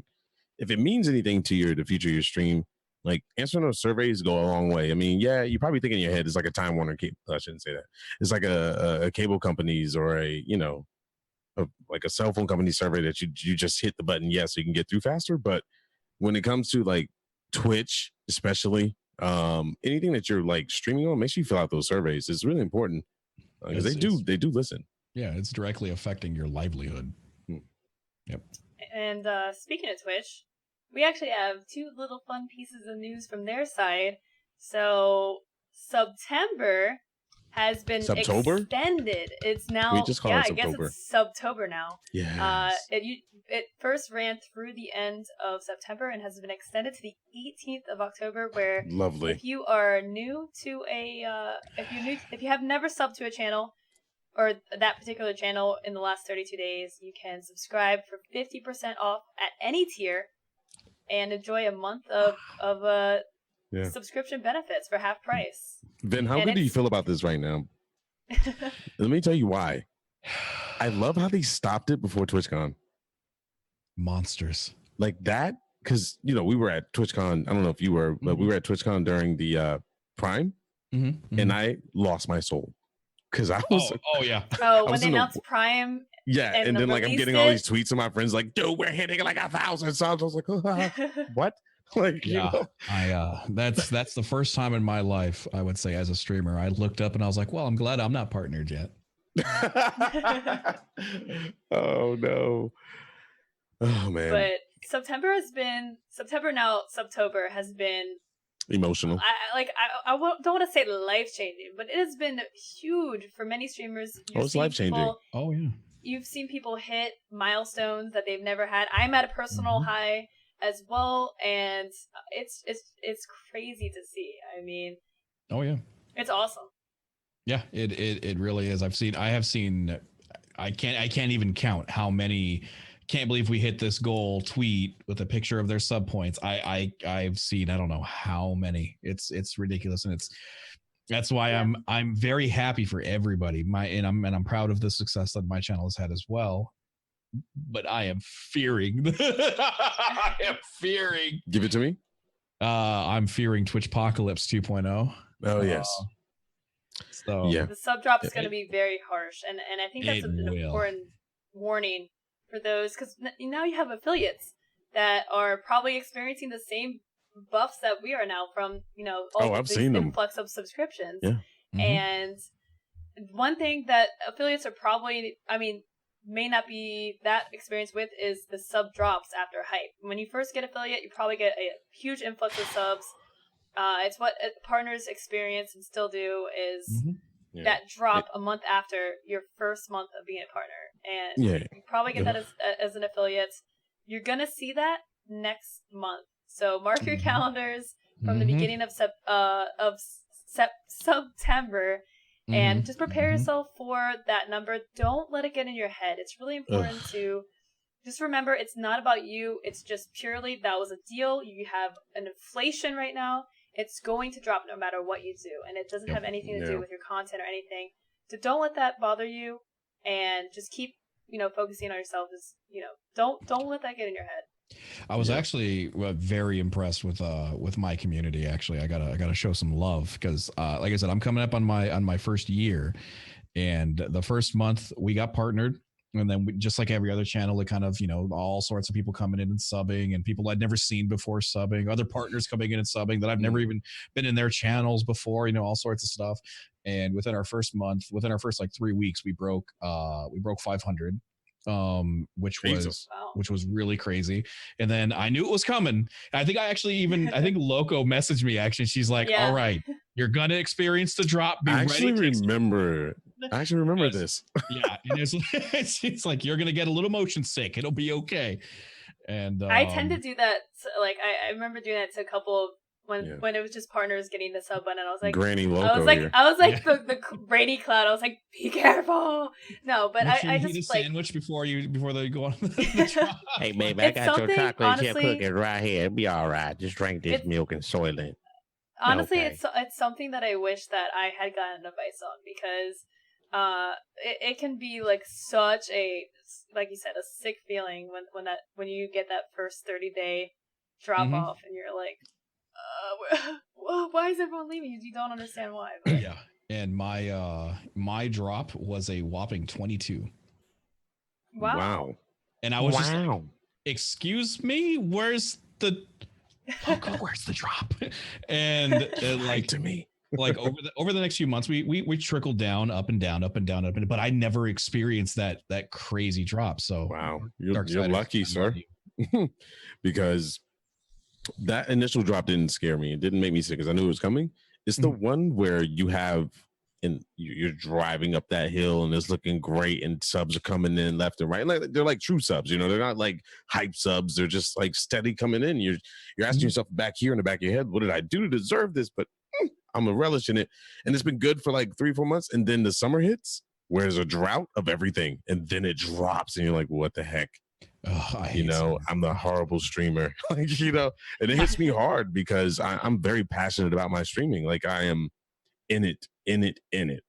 if it means anything to the future of your stream, like answering those surveys go a long way. I mean, you probably think in your head it's like a Time Warner cable. I shouldn't say that. It's like a cable company's or like a cell phone company survey that you just hit the button yes so you can get through faster. But when it comes to like Twitch, especially anything that you're like streaming on, make sure you fill out those surveys. It's really important because they do listen. Yeah, it's directly affecting your livelihood. Yep. And speaking of Twitch, we actually have two little fun pieces of news from their side. So September has been extended. It's now we just call it I guess it's Subtober now. Yeah. It first ran through the end of September and has been extended to the 18th of October. Where lovely. If you are new to if you have never subbed to a channel, or that particular channel in the last 32 days, you can subscribe for 50% off at any tier and enjoy a month of subscription benefits for half price. Vin, how good do you feel about this right now? Let me tell you why. I love how they stopped it before TwitchCon. Monsters. Like that, because, you know, we were at TwitchCon. I don't know if you were, but we were at TwitchCon during the Prime, and I lost my soul. Because I was... when they announced Prime... Yeah, and then, like, I'm getting all these tweets from my friends like, dude, we're hitting like 1,000 subs. I was like, what? Like, yeah, you know? That's the first time in my life, I would say, as a streamer, I looked up and I was like, well, I'm glad I'm not partnered yet. Oh no. Oh man. But September has been Subtober has been emotional. I don't want to say life changing, but it has been huge for many streamers. It's life changing. Oh yeah. You've seen people hit milestones that they've never had. I'm at a personal high as well, and it's crazy to see. I mean, oh yeah, it's awesome. Yeah, it really is. I can't even count how many. Can't believe we hit this goal tweet with a picture of their sub points. I've seen, I don't know how many. It's ridiculous, and that's why I'm very happy for everybody. I'm proud of the success that my channel has had as well. But I am fearing. I am fearing. Give it to me. I'm fearing Twitchpocalypse 2.0. Oh yes. So yeah, the sub drop is going to be very harsh, and I think that's an important warning for those, because now you have affiliates that are probably experiencing the same buffs that we are now from, you know, I've seen them influx of subscriptions. Yeah. And one thing that affiliates are probably, may not be that experienced with is the sub drops after hype. When you first get affiliate, you probably get a huge influx of subs. It's what partners experience and still do is that drop a month after your first month of being a partner. And you probably get that as an affiliate. You're going to see that next month. So mark your calendars from the beginning of September and just prepare yourself for that number. Don't let it get in your head. It's really important to just remember it's not about you. It's just purely that was a deal. You have an inflation right now. It's going to drop no matter what you do. And it doesn't have anything to do with your content or anything. So don't let that bother you, and just keep, focusing on yourself. Just, don't let that get in your head. I was actually very impressed with my community. Actually, I gotta show some love because, like I said, I'm coming up on my first year, and the first month we got partnered, and then just like every other channel, it kind of all sorts of people coming in and subbing, and people I'd never seen before subbing, other partners coming in and subbing that I've never even been in their channels before, all sorts of stuff. And within our first like 3 weeks, we broke 500. Which was really crazy. And then I knew it was coming. I think I think Loco messaged me actually. She's like, all right, you're gonna experience the drop. I actually remember this. Yeah. And it's like, you're gonna get a little motion sick. It'll be okay. And I tend to do that. Like I remember doing that to a couple of when it was just partners getting the sub button. I was like, Granny Loco. I was like the rainy cloud. I was like, be careful. No, but I just eat a sandwich before they go on the drop. Hey babe, I got your chocolate chip cookies right here. It'll be all right. Just drink this milk and soil it. Honestly, it's something that I wish that I had gotten advice on, because it can be like such a, like you said, a sick feeling when you get that first 30-day drop off and you're like, why is everyone leaving? You don't understand why. But. Yeah, and my drop was a whopping 22. Wow. And I was just like, excuse me, where's the drop? And like to me, like over the next few months, we trickled down, up and down, but I never experienced that crazy drop. So wow, you're lucky, sir, because that initial drop didn't scare me. It didn't make me sick because I knew it was coming. It's the one where you're driving up that hill and it's looking great and subs are coming in left and right. Like they're like true subs, they're not like hype subs. They're just like steady coming in. You're asking yourself back here in the back of your head, what did I do to deserve this? But I'm a relish in it. And it's been good for like 3-4 months. And then the summer hits where there's a drought of everything, and then it drops, and you're like, what the heck? I'm the horrible streamer, and it hits me hard because I'm very passionate about my streaming. Like I am in it.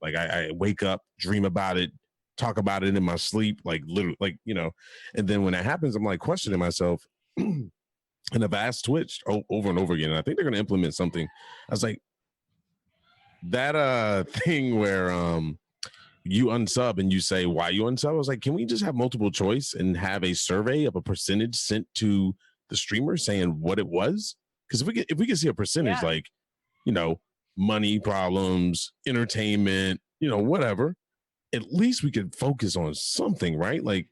Like I wake up, dream about it, talk about it in my sleep, like literally, like, and then when that happens, I'm like questioning myself. And I've asked Twitch over and over again, and I think they're going to implement something. I was like, that thing where you unsub and you say why you unsub. I was like, can we just have multiple choice and have a survey of a percentage sent to the streamer saying what it was? Because if we can see a percentage, like, money problems, entertainment, whatever, at least we could focus on something, right? Like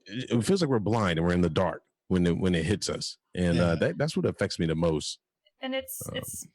it feels like we're blind and we're in the dark when it hits us, and that's what affects me the most. And it's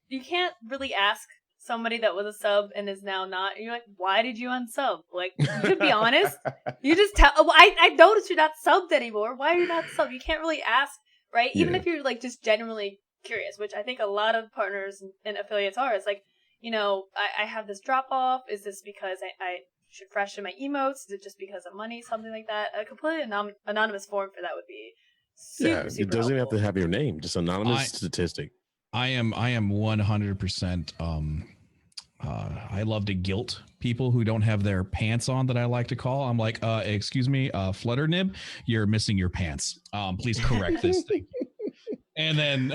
you can't really ask somebody that was a sub and is now not. You're like, why did you unsub? Like, you could be honest. You just tell. I noticed you're not subbed anymore. Why are you not subbed? You can't really ask, right? Even if you're like just genuinely curious, which I think a lot of partners and affiliates are. It's like, I have this drop off. Is this because I should freshen my emotes? Is it just because of money? Something like that. A completely anonymous form for that would be super, super it doesn't helpful. have to have your name, just anonymous statistic. I am 100%. I love to guilt people who don't have their pants on, that I like to call. I'm like, excuse me, flutter nib, you're missing your pants. Please correct this thing. And then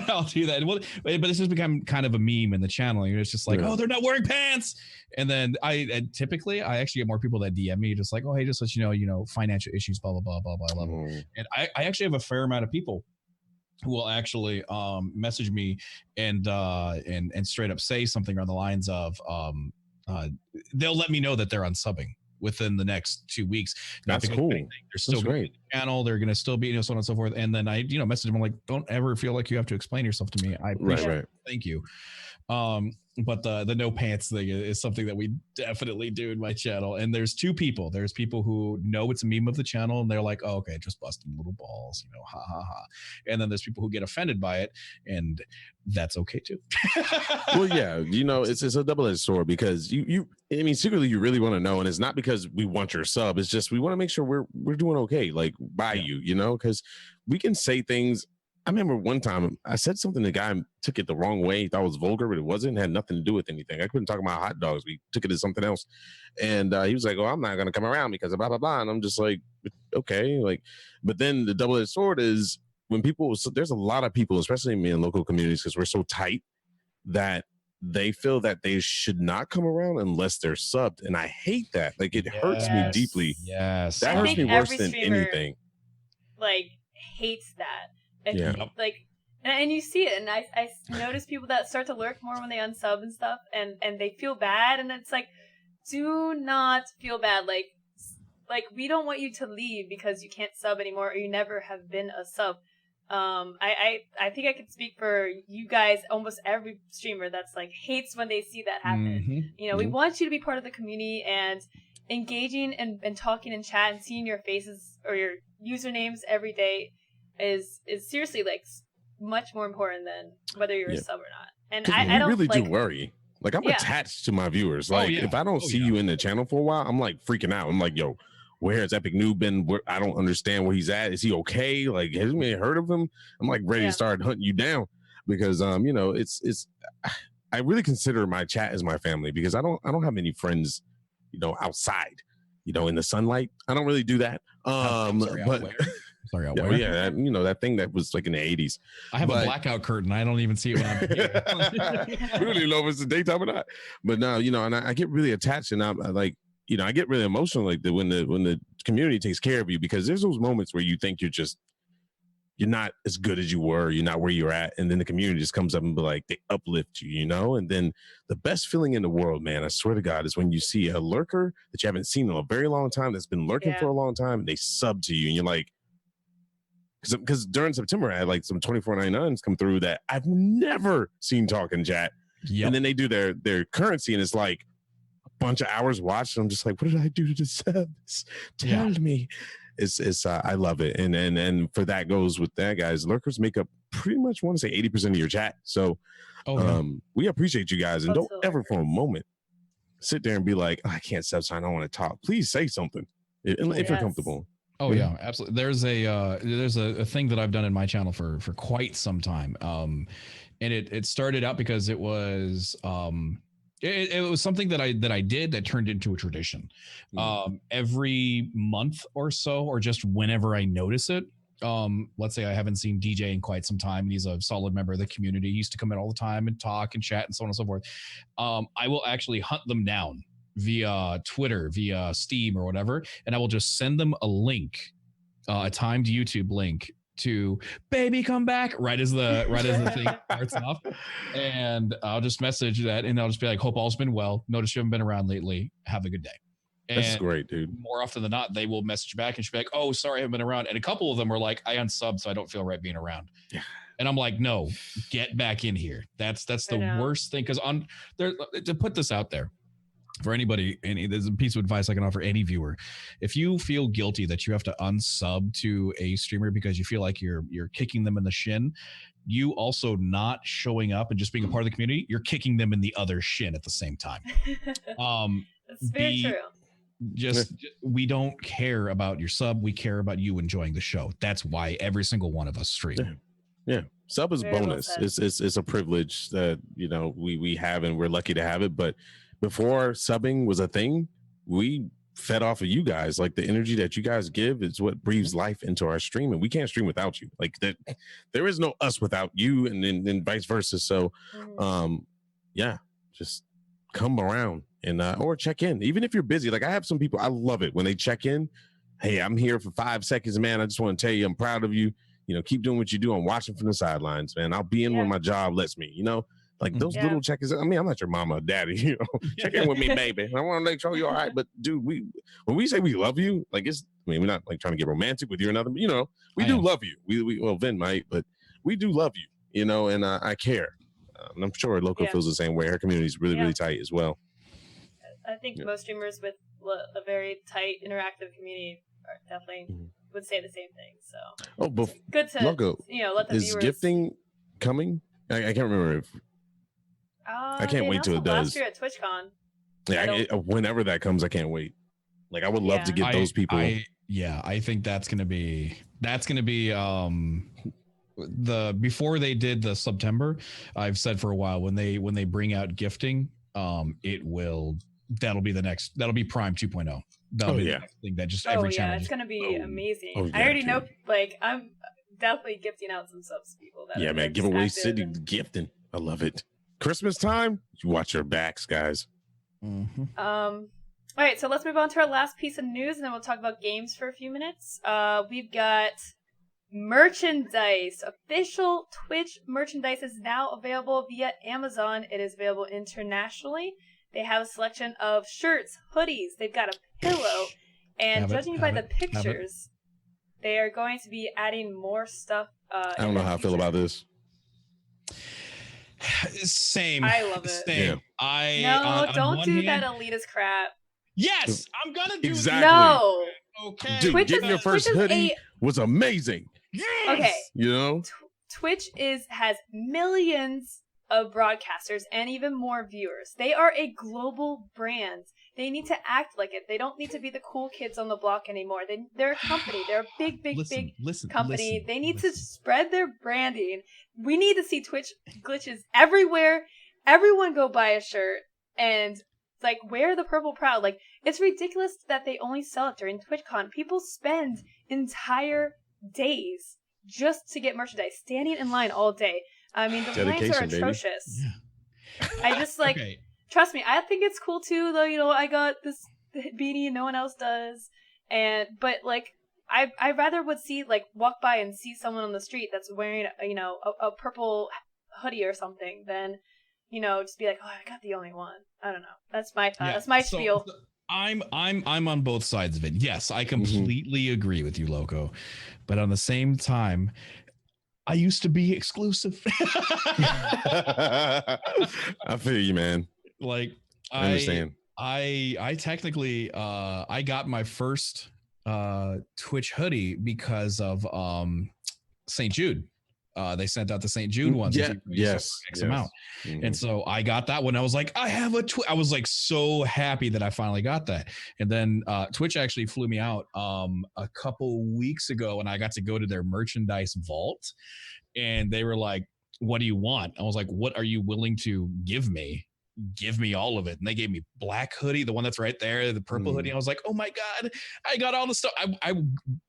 I'll do that. Well, but this has become kind of a meme in the channel. It's just like, oh, they're not wearing pants. And then typically I actually get more people that DM me just like, oh, hey, just let you know, financial issues, blah, blah, blah, blah, blah, blah. And I actually have a fair amount of people who will actually message me and straight up say something on the lines of they'll let me know that they're unsubbing within the next 2 weeks. That's cool. They're still going to the channel. They're going to still be, so on and so forth. And then I, message them. I'm like, don't ever feel like you have to explain yourself to me. I appreciate it. Thank you. But the no pants thing is something that we definitely do in my channel. And there's two people. There's people who know it's a meme of the channel and they're like, oh, okay, just busting little balls, ha ha ha. And then there's people who get offended by it, and that's okay too. Well, yeah, it's a double-edged sword because secretly you really want to know, and it's not because we want your sub. It's just we want to make sure we're doing okay, like by you, because we can say things. I remember one time I said something, the guy took it the wrong way. He thought it was vulgar, but it wasn't. It had nothing to do with anything. I couldn't talk about hot dogs. We took it as something else. And he was like, oh, I'm not going to come around because of blah, blah, blah. And I'm just like, okay. Like, but then the double-edged sword is when there's a lot of people, especially in local communities, because we're so tight, that they feel that they should not come around unless they're subbed. And I hate that. Like, it hurts me deeply. Yes. That hurts me worse than anything. Like, hates that. And you see it, and I notice people that start to lurk more when they unsub and stuff, and they feel bad, and it's like, do not feel bad. Like we don't want you to leave because you can't sub anymore or you never have been a sub. I think I could speak for you guys, almost every streamer that's like hates when they see that happen. Mm-hmm. We want you to be part of the community, and engaging and talking in chat and seeing your faces or your usernames every day is seriously like much more important than whether you're a sub or not. And I don't really do worry. Like, I'm attached to my viewers. Like, if I don't see you in the channel for a while, I'm like freaking out. I'm like, yo, where has Epic Noob been? I don't understand where he's at. Is he okay? Like, has anybody heard of him? I'm like ready to start hunting you down because it's I really consider my chat as my family because I don't have any friends, outside, in the sunlight. I don't really do that. Sorry, out where? Yeah, that thing that was like in the 80s. I have a blackout curtain. I don't even see it when I'm here. We don't even know if it's the daytime or not. But now, and I get really attached, and I'm like, I get really emotional like when the community takes care of you, because there's those moments where you think you're not as good as you were, you're not where you're at, and then the community just comes up and be like, they uplift you, and then the best feeling in the world, man, I swear to God, is when you see a lurker that you haven't seen in a very long time, that's been lurking for a long time, and they sub to you, and you're like, because during September I had like some 24.99s come through that I've never seen talk in chat. And then they do their currency, and it's like a bunch of hours watched, and I'm just like, what did I do to deserve this? Tell me. It's I love it, and for that goes with that, guys. Lurkers make up pretty much, want to say 80% of your chat, so we appreciate you guys, and don't ever for a moment sit there and be like, I can't sub sign. I don't want to talk. Please say something if you're comfortable. Oh yeah, absolutely. There's a thing that I've done in my channel for quite some time. And it started out because it was it was something that I did that turned into a tradition. Every month or so, or just whenever I notice it. Let's say I haven't seen DJ in quite some time, and he's a solid member of the community. He used to come in all the time and talk and chat and so on and so forth. I will actually hunt them down via Twitter, via Steam or whatever, and I will just send them a link, a timed YouTube link to "Baby Come Back" right as the thing starts off, and I'll just message that, and I'll just be like, "Hope all's been well. Notice you haven't been around lately. Have a good day." And that's great, dude. More often than not, they will message back and she'll be like, "Oh, sorry, I haven't been around." And a couple of them were like, "I unsubbed, so I don't feel right being around." Yeah. And I'm like, "No, get back in here." That's the worst thing, because on there, to put this out there for anybody, there's a piece of advice I can offer any viewer. If you feel guilty that you have to unsub to a streamer because you feel like you're kicking them in the shin, you also not showing up and just being a part of the community, you're kicking them in the other shin at the same time. That's very true. Just we don't care about your sub, we care about you enjoying the show. That's why every single one of us stream. Yeah. Sub is very bonus. Well, it's a privilege that we have, and we're lucky to have it. But before subbing was a thing, we fed off of you guys. Like, the energy that you guys give is what breathes life into our stream, and we can't stream without you. Like, that, there is no us without you, and then vice versa. So yeah, just come around and or check in, even if you're busy. Like, I have some people, I love it when they check in. Hey, I'm here for 5 seconds, man. I just want to tell you I'm proud of you. Keep doing what you do. I'm watching from the sidelines, man. I'll be in when my job lets me, like those little check-ins. I mean, I'm not your mama or daddy, check in with me, baby. I want to make sure you're all right. But dude, when we say we love you, like, we're not like trying to get romantic with you or nothing, but we do love you. Well, Vin might, but we do love you, and I care. And I'm sure Loco feels the same way. Her community is really, really tight as well. I think most streamers with a very tight, interactive community are definitely would say the same thing. So it's good to Loco, let the is viewers. Gifting coming? I can't remember if. I can't wait till it does. Last year at TwitchCon. Yeah, whenever that comes, I can't wait. Like, I would love to get those people. I think that's gonna be before they did the September. I've said for a while, when they bring out gifting, that'll be Prime 2.0. That'll be the next thing that just every channel. It's gonna be amazing. I already know. Like, I'm definitely gifting out some subs to people. Man, giveaway city gifting. I love it. Christmas time, you watch your backs, guys. All right, so let's move on to our last piece of news, and then we'll talk about games for a few minutes. We've got merchandise. Official Twitch merchandise is now available via Amazon. It is available internationally. They have a selection of shirts, hoodies. They've got a pillow, and judging by the pictures, they are going to be adding more stuff. I don't know how I feel about this. Same. I love it. Same. Yeah. Don't do that elitist crap. Yes, I'm gonna do exactly. No. Okay. Dude, getting your first hoodie was amazing. Yes. Okay. Twitch has millions of broadcasters and even more viewers. They are a global brand. They need to act like it. They don't need to be the cool kids on the block anymore. They're a company. They're a big company. They need to spread their branding. We need to see Twitch glitches everywhere. Everyone go buy a shirt and like wear the purple proud. Like, it's ridiculous that they only sell it during TwitchCon. People spend entire days just to get merchandise, standing in line all day. I mean, the lines are atrocious. Yeah. I just trust me, I think it's cool too, though. I got this beanie and no one else does. But I rather would walk by and see someone on the street that's wearing, a purple hoodie or something than, just be like, oh, I got the only one. I don't know. That's my thought. That's my spiel. I'm on both sides of it. Yes, I completely agree with you, Loco. But on the same time, I used to be exclusive. I feel you, man. Like, I understand. I technically I got my first Twitch hoodie because of St. Jude. They sent out the St. Jude ones. Yeah, yes, X amount. And so I got that one. I was like, I have a I was like so happy that I finally got that. And then Twitch actually flew me out a couple weeks ago, and I got to go to their merchandise vault, and they were like, what do you want? I was like, what are you willing to give me? Give me all of it. And they gave me black hoodie, the one that's right there, the purple hoodie. I was like, oh my God, I got all the stuff. I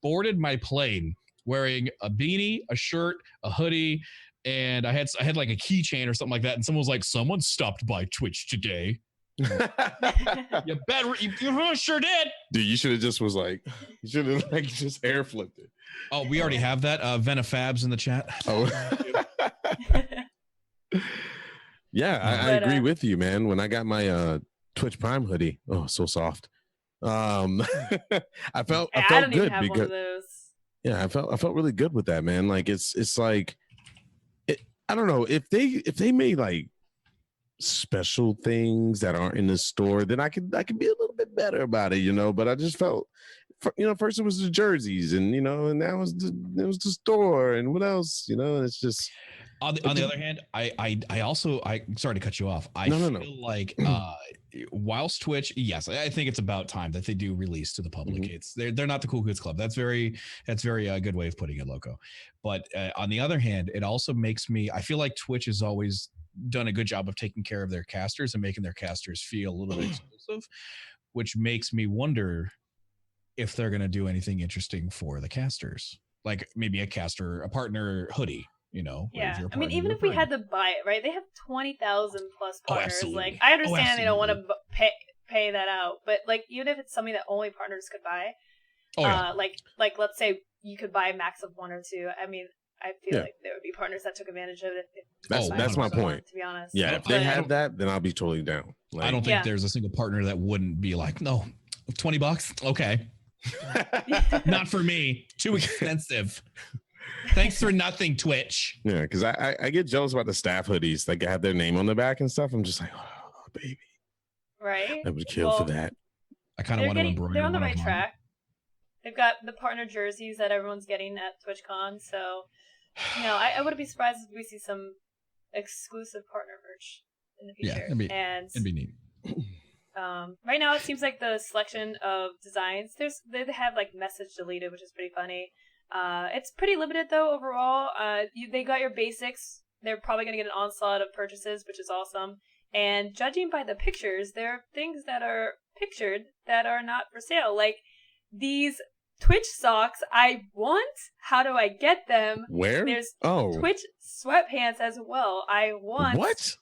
boarded my plane wearing a beanie, a shirt, a hoodie, and I had like a keychain or something like that. And someone was like, someone stopped by Twitch today. You better, you sure did. Dude, you should have just was like, you should have like just air flipped it. Oh, we already have that. Venafabs in the chat. Oh. Yeah, I agree with you, man. When I got my Twitch Prime hoodie, oh, so soft. I felt don't good even have because one of those. yeah, I felt really good with that, man. Like it's like I don't know if they made like special things that aren't in the store, then I could be a little bit better about it, you know. But I just felt, you know, first it was the jerseys, and you know, and now it was the store, and what else, you know. And it's just. On the other hand, I also sorry to cut you off. I feel like whilst Twitch, yes, I think it's about time that they do release to the public. It's they're not the Cool Kids Club. That's very good way of putting it, Loco. But on the other hand, it also makes me. I feel like Twitch has always done a good job of taking care of their casters and making their casters feel a little bit exclusive, which makes me wonder if they're going to do anything interesting for the casters, like maybe a partner hoodie. You know, yeah. I mean, even if we had to buy it, right? They have 20,000 plus partners. Like, I understand they don't want to pay that out, but like, even if it's something that only partners could buy, like let's say you could buy a max of 1 or 2. I mean, I feel like there would be partners that took advantage of it. That's my point. To be honest, yeah. If they have that, then I'll be totally down. Like, I don't think there's a single partner that wouldn't be like, no, $20, okay, not for me, too expensive. Thanks for nothing, Twitch. Yeah, because I get jealous about the staff hoodies. Like, have their name on the back and stuff. I'm just like, oh, baby. Right? I would kill for that. I kind of want to embroider. They're on the right track. They've got the partner jerseys that everyone's getting at TwitchCon. So, you know, I wouldn't be surprised if we see some exclusive partner merch in the future. Yeah, it'd be neat. Right now, it seems like the selection of designs, they have like message deleted, which is pretty funny. It's pretty limited though overall. They got your basics. They're probably going to get an onslaught of purchases, which is awesome. And judging by the pictures, there are things that are pictured that are not for sale. Like these Twitch socks I want. How do I get them? Where? There's Twitch sweatpants as well. I want. What?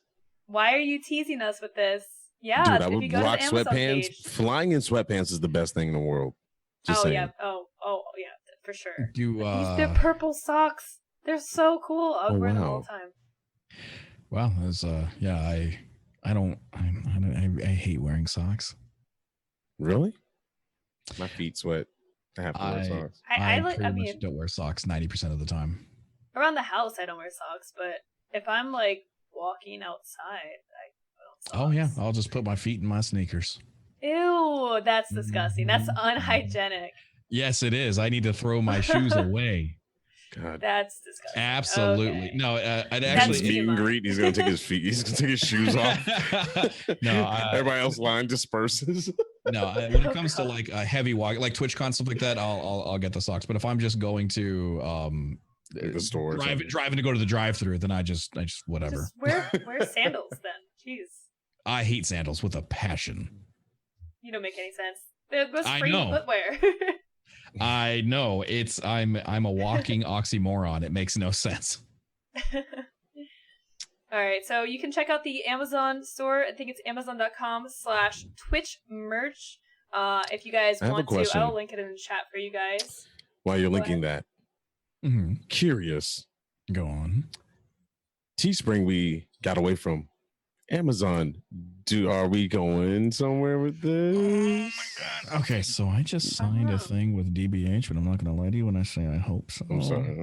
Why are you teasing us with this? Yeah, dude, I would rock sweatpants. Page. Flying in sweatpants is the best thing in the world. Just saying. Yeah. Oh yeah. For sure. The purple socks. They're so cool. I'll wear them all the time. Wow, that's I hate wearing socks. Really? My feet sweat. I have to wear socks. I don't wear socks 90% of the time. Around the house, I don't wear socks, but if I'm like walking outside, I put on socks. Oh yeah, I'll just put my feet in my sneakers. Ew, that's disgusting. That's unhygienic. Yes, it is. I need to throw my shoes away. God, that's disgusting. Absolutely. Okay. No, I'd actually meet and greet. He's gonna take his feet. He's gonna take his shoes off. No, everybody else line disperses. No, when it comes to like a heavy walk, like TwitchCon stuff like that, I'll get the socks. But if I'm just going to the store, driving to go to the drive-through, then I just whatever. Just wear sandals then. Jeez. I hate sandals with a passion. You don't make any sense. They're the most free footwear. I know I'm a walking oxymoron. It makes no sense. All right, so you can check out the Amazon store. I think it's amazon.com/Twitch merch. If you guys want to, I'll link it in the chat for you guys. While you're linking that, curious. Go on. Teespring, we got away from Amazon. Are we going somewhere with this? Oh my God. Okay, so I just signed a thing with DBH, but I'm not going to lie to you when I say I hope so. I'm sorry.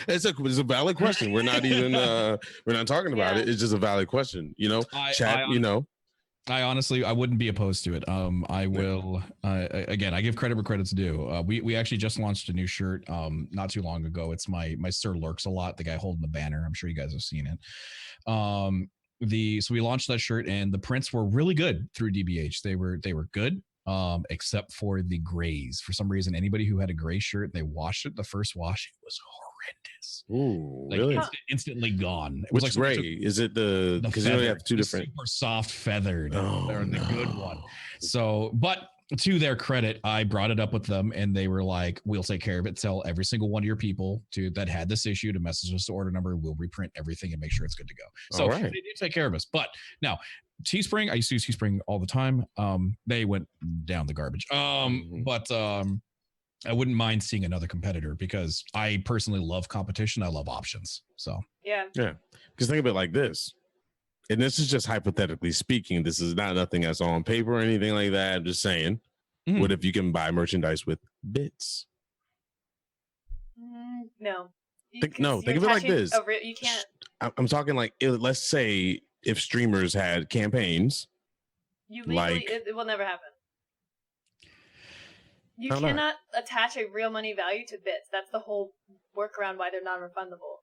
It's a valid question. We're not even we're not talking about it. It's just a valid question. You know, chat. You know, I wouldn't be opposed to it. I will. Again, I give credit where credit's due. We actually just launched a new shirt not too long ago. It's my Sir Lurks a lot, the guy holding the banner. I'm sure you guys have seen it. So we launched that shirt, and the prints were really good through DBH. They were good. Except for the grays. For some reason, anybody who had a gray shirt, they washed it. The first wash, it was horrendous. Ooh, like really? Instantly gone. It Which was gray? Is it the because you know you have two different super soft feathered. Oh, They're the no. good one. So, but to their credit, I brought it up with them, and they were like, "We'll take care of it. Tell every single one of your people that had this issue to message us the order number. We'll reprint everything and make sure it's good to go." So they did take care of us. But now Teespring, I used to use Teespring all the time. They went down the garbage. But I wouldn't mind seeing another competitor because I personally love competition. I love options. So yeah. Because think of it like this, and this is just hypothetically speaking. This is not nothing that's on paper or anything like that. I'm just saying, what if you can buy merchandise with bits? No. Think of it like this. You can't. I'm talking like, let's say if streamers had campaigns. You legally, it will never happen. You cannot attach a real money value to bits. That's the whole workaround why they're non-refundable.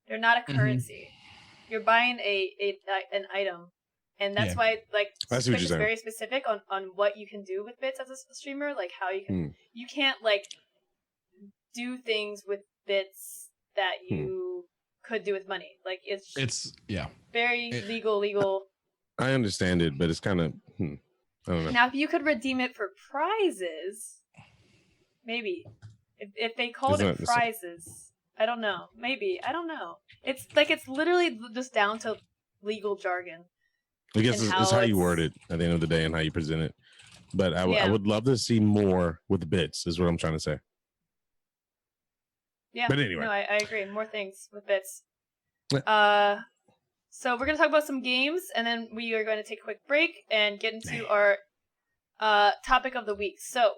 They're not a currency. You're buying an item, and that's why Twitch is very specific on what you can do with bits as a streamer. Like how you can you can't do things with bits that you could do with money. Like it's very legal. I understand it, but it's kind of I don't know. Now, if you could redeem it for prizes, maybe. If they called it prizes, I don't know. Maybe. I don't know. It's literally just down to legal jargon. I guess it's how you word it at the end of the day and how you present it. But I would love to see more with bits, is what I'm trying to say. Yeah. But anyway. No, I agree. More things with bits. So we're going to talk about some games, and then we are going to take a quick break and get into our topic of the week. So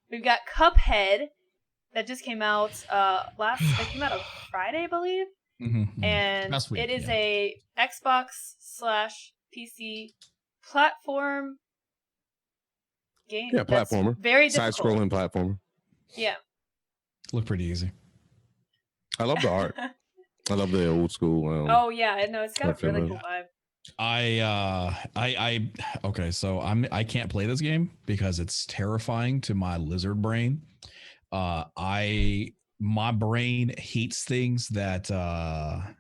we've got Cuphead that just came out it came out on Friday, I believe. And it is a Xbox/PC platform game. Yeah, platformer. Very difficult. Side-scrolling platformer. Yeah. Look pretty easy. I love the art. I love the old school. Oh yeah, no, it's got a really cool vibe. Okay, so I can't play this game because it's terrifying to my lizard brain. My brain hates things that are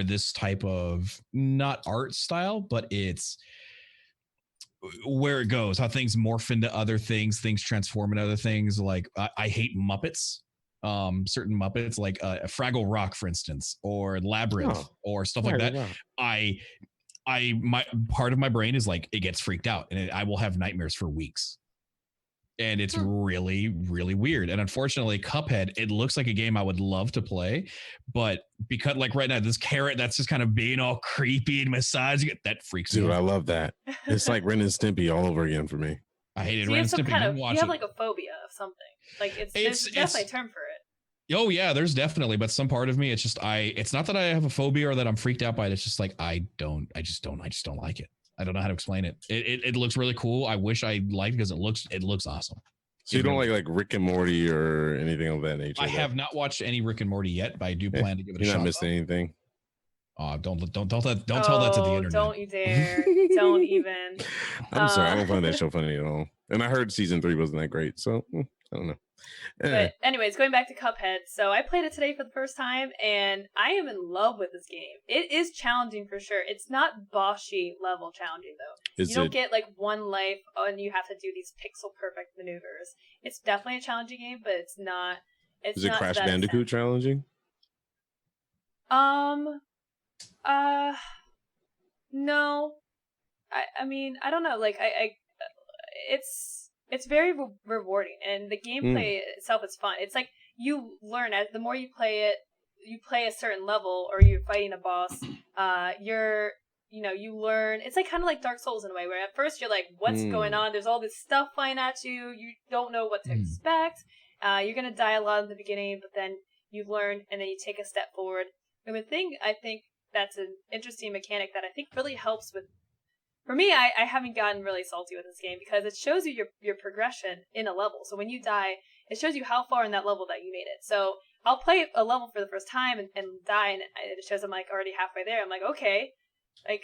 this type of not art style, but it's where it goes, how things morph into other things transform into other things. Like I hate Muppets. Certain Muppets like Fraggle Rock, for instance, or Labyrinth, or stuff like that. My part of my brain is like, it gets freaked out, and I will have nightmares for weeks. And it's really, really weird. And unfortunately, Cuphead, it looks like a game I would love to play, but because right now, this carrot that's just kind of being all creepy and massaging it, that freaks me out. Dude, I love that. It's like Ren and Stimpy all over again for me. I hated Ren and Stimpy. You have like a phobia of something. Like there's definitely a term for it. Oh yeah, there's definitely, but some part of me, it's just it's not that I have a phobia or that I'm freaked out by it. It's just like I just don't like it. I don't know how to explain it. It looks really cool. I wish I liked it because it looks awesome. So you don't like Rick and Morty or anything of that nature? I have not watched any Rick and Morty yet, but I do plan to give it a shot. You're not missing anything. Don't tell that to the internet. Don't you dare. Don't even. I'm sorry, I don't find that show funny at all. And I heard season 3 wasn't that great, so I don't know. But anyways, going back to Cuphead, so I played it today for the first time, and I am in love with this game. It is challenging for sure. It's not bossy level challenging though. You don't get like one life and you have to do these pixel perfect maneuvers. It's definitely a challenging game, but it's not. Is it Crash Bandicoot challenging? No. I mean, I don't know. Like it's very rewarding, and the gameplay itself is fun. It's like you learn as the more you play it, you play a certain level, or you're fighting a boss. You learn. It's like kind of like Dark Souls in a way, where at first you're like, "What's going on?" There's all this stuff flying at you. You don't know what to expect. You're gonna die a lot in the beginning, but then you learn, and then you take a step forward. And the thing I think that's an interesting mechanic that I think really helps with for me, I haven't gotten really salty with this game because it shows you your progression in a level. So when you die, it shows you how far in that level that you made it. So I'll play a level for the first time and die, and it shows I'm like already halfway there. I'm like, okay, like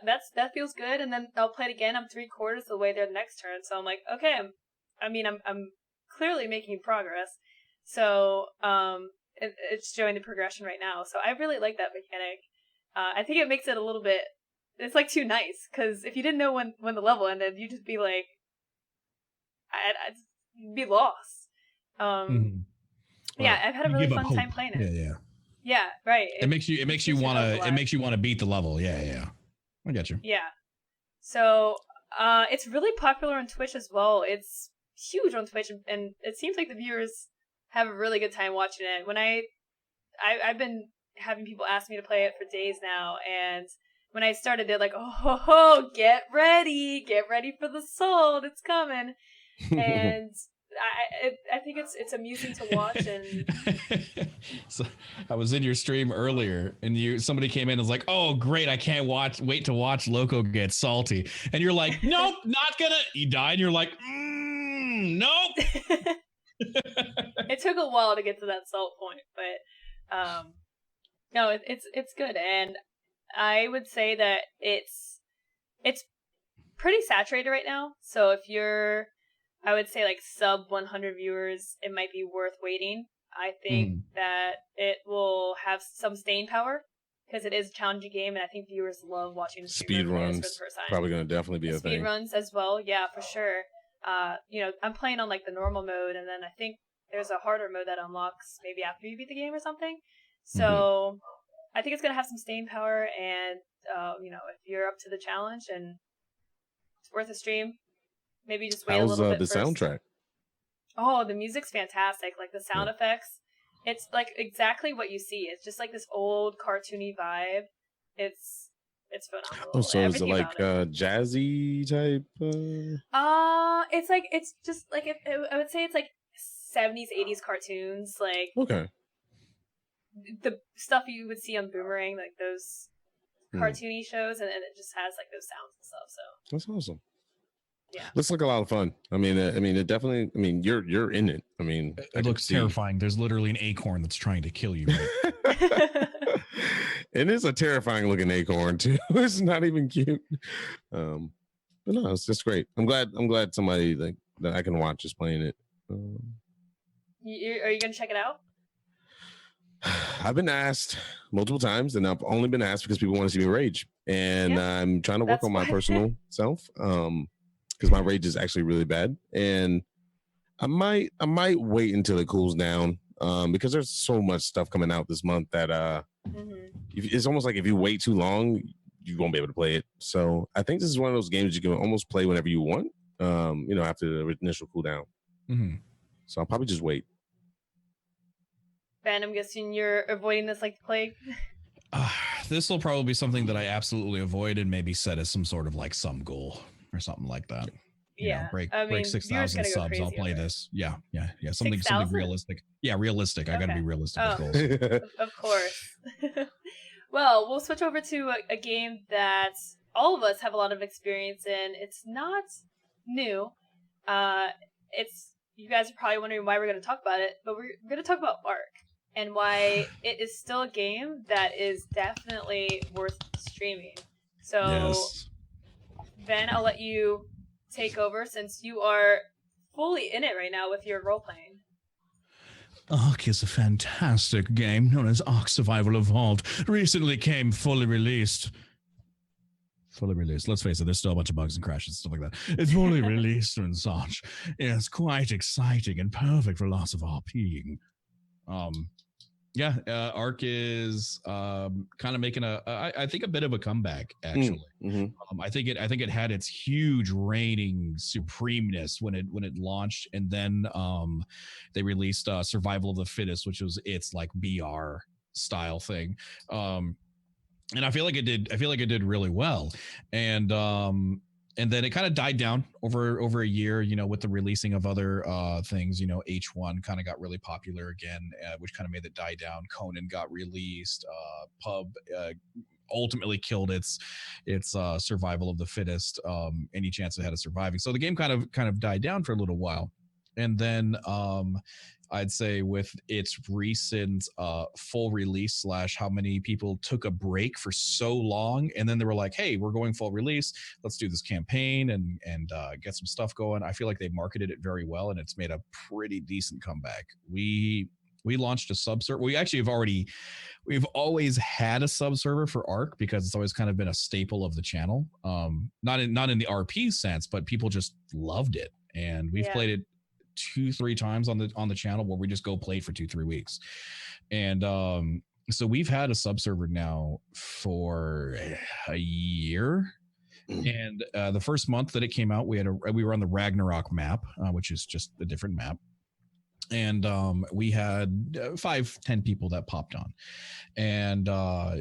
that feels good. And then I'll play it again. I'm 3/4 of the way there the next turn. So I'm like, okay, I'm clearly making progress. So it's showing the progression right now. So I really like that mechanic. I think it makes it a little bit. It's like too nice because if you didn't know when the level ended, you'd just be like, I'd be lost. Yeah, I've had a really fun time playing it. Yeah, right. It makes you want to beat the level. Yeah. I got you. Yeah. So it's really popular on Twitch as well. It's huge on Twitch, and it seems like the viewers have a really good time watching it. When I've been having people ask me to play it for days now, and when I started, they're like, "Oh, get ready for the soul, it's coming," and I think it's amusing to watch. And so I was in your stream earlier, and somebody came in and was like, "Oh, great! I can't wait to watch Loco get salty," and you're like, "Nope, not gonna." You died, and you're like, "Nope." It took a while to get to that salt point, but no, it's good, and I would say that it's pretty saturated right now. So if you're, I would say like sub 100 viewers, it might be worth waiting. I think that it will have some staying power because it is a challenging game, and I think viewers love watching speed runs for the first time. Probably going to definitely be a thing. Speed runs as well, yeah, for sure. I'm playing on like the normal mode, and then I think there's a harder mode that unlocks maybe after you beat the game or something. So I think it's gonna have some staying power, and if you're up to the challenge and it's worth a stream, maybe just wait a little bit. How's the soundtrack? Oh, the music's fantastic. Like the sound effects, it's like exactly what you see. It's just like this old cartoony vibe. It's phenomenal. Oh, so is it like jazzy type? It's just like I would say it's like 70s, 80s cartoons, like the stuff you would see on Boomerang, like those cartoony shows, and it just has like those sounds and stuff. So that's awesome. Yeah, looks like a lot of fun. I mean, it definitely. I mean, you're in it. I mean, it looks terrifying. There's literally an acorn that's trying to kill you. Right? It is a terrifying looking acorn too. It's not even cute. But no, it's just great. I'm glad somebody like that I can watch is playing it. Are you gonna check it out? I've been asked multiple times, and I've only been asked because people want to see me rage, and I'm trying to work on my personal self. Because my rage is actually really bad, and I might wait until it cools down. Because there's so much stuff coming out this month that it's almost like if you wait too long, you won't be able to play it. So I think this is one of those games you can almost play whenever you want. After the initial cooldown. So I'll probably just wait. Ben, I'm guessing you're avoiding this like the plague. This will probably be something that I absolutely avoid and maybe set as some sort of like some goal or something like that. Break 6,000 subs. I'll play this. Yeah. Something realistic. Yeah, realistic. I got to be realistic with goals. Of course. Well, we'll switch over to a game that all of us have a lot of experience in. It's not new. You guys are probably wondering why we're going to talk about it, but we're going to talk about Ark and why it is still a game that is definitely worth streaming. So, Ben, I'll let you take over since you are fully in it right now with your role-playing. Ark is a fantastic game known as Ark Survival Evolved. Recently came fully released. Let's face it, there's still a bunch of bugs and crashes and stuff like that. It's fully released and such. It's quite exciting and perfect for lots of RPing. Ark is kind of making I think a bit of a comeback actually. I think it had its huge reigning supremeness when it launched, and then they released Survival of the Fittest, which was its like BR style thing. And I feel like it did really well. And then it kind of died down over a year, with the releasing of other things. H1 kind of got really popular again, which kind of made it die down. Conan got released. Pub ultimately killed its survival of the fittest, any chance it had of surviving. So the game kind of died down for a little while, and then I'd say with its recent full release slash how many people took a break for so long, and then they were like, hey, we're going full release, let's do this campaign and get some stuff going. I feel like they marketed it very well, and it's made a pretty decent comeback. We launched a sub server. We've always had a sub server for Ark because it's always kind of been a staple of the channel. Not in the RP sense, but people just loved it, and we've played it 2-3 times on the channel where we just go play for 2-3 weeks. And so we've had a sub server now for a year. And the first month that it came out, we were on the Ragnarok map, which is just a different map. And we had 5-10 people that popped on. And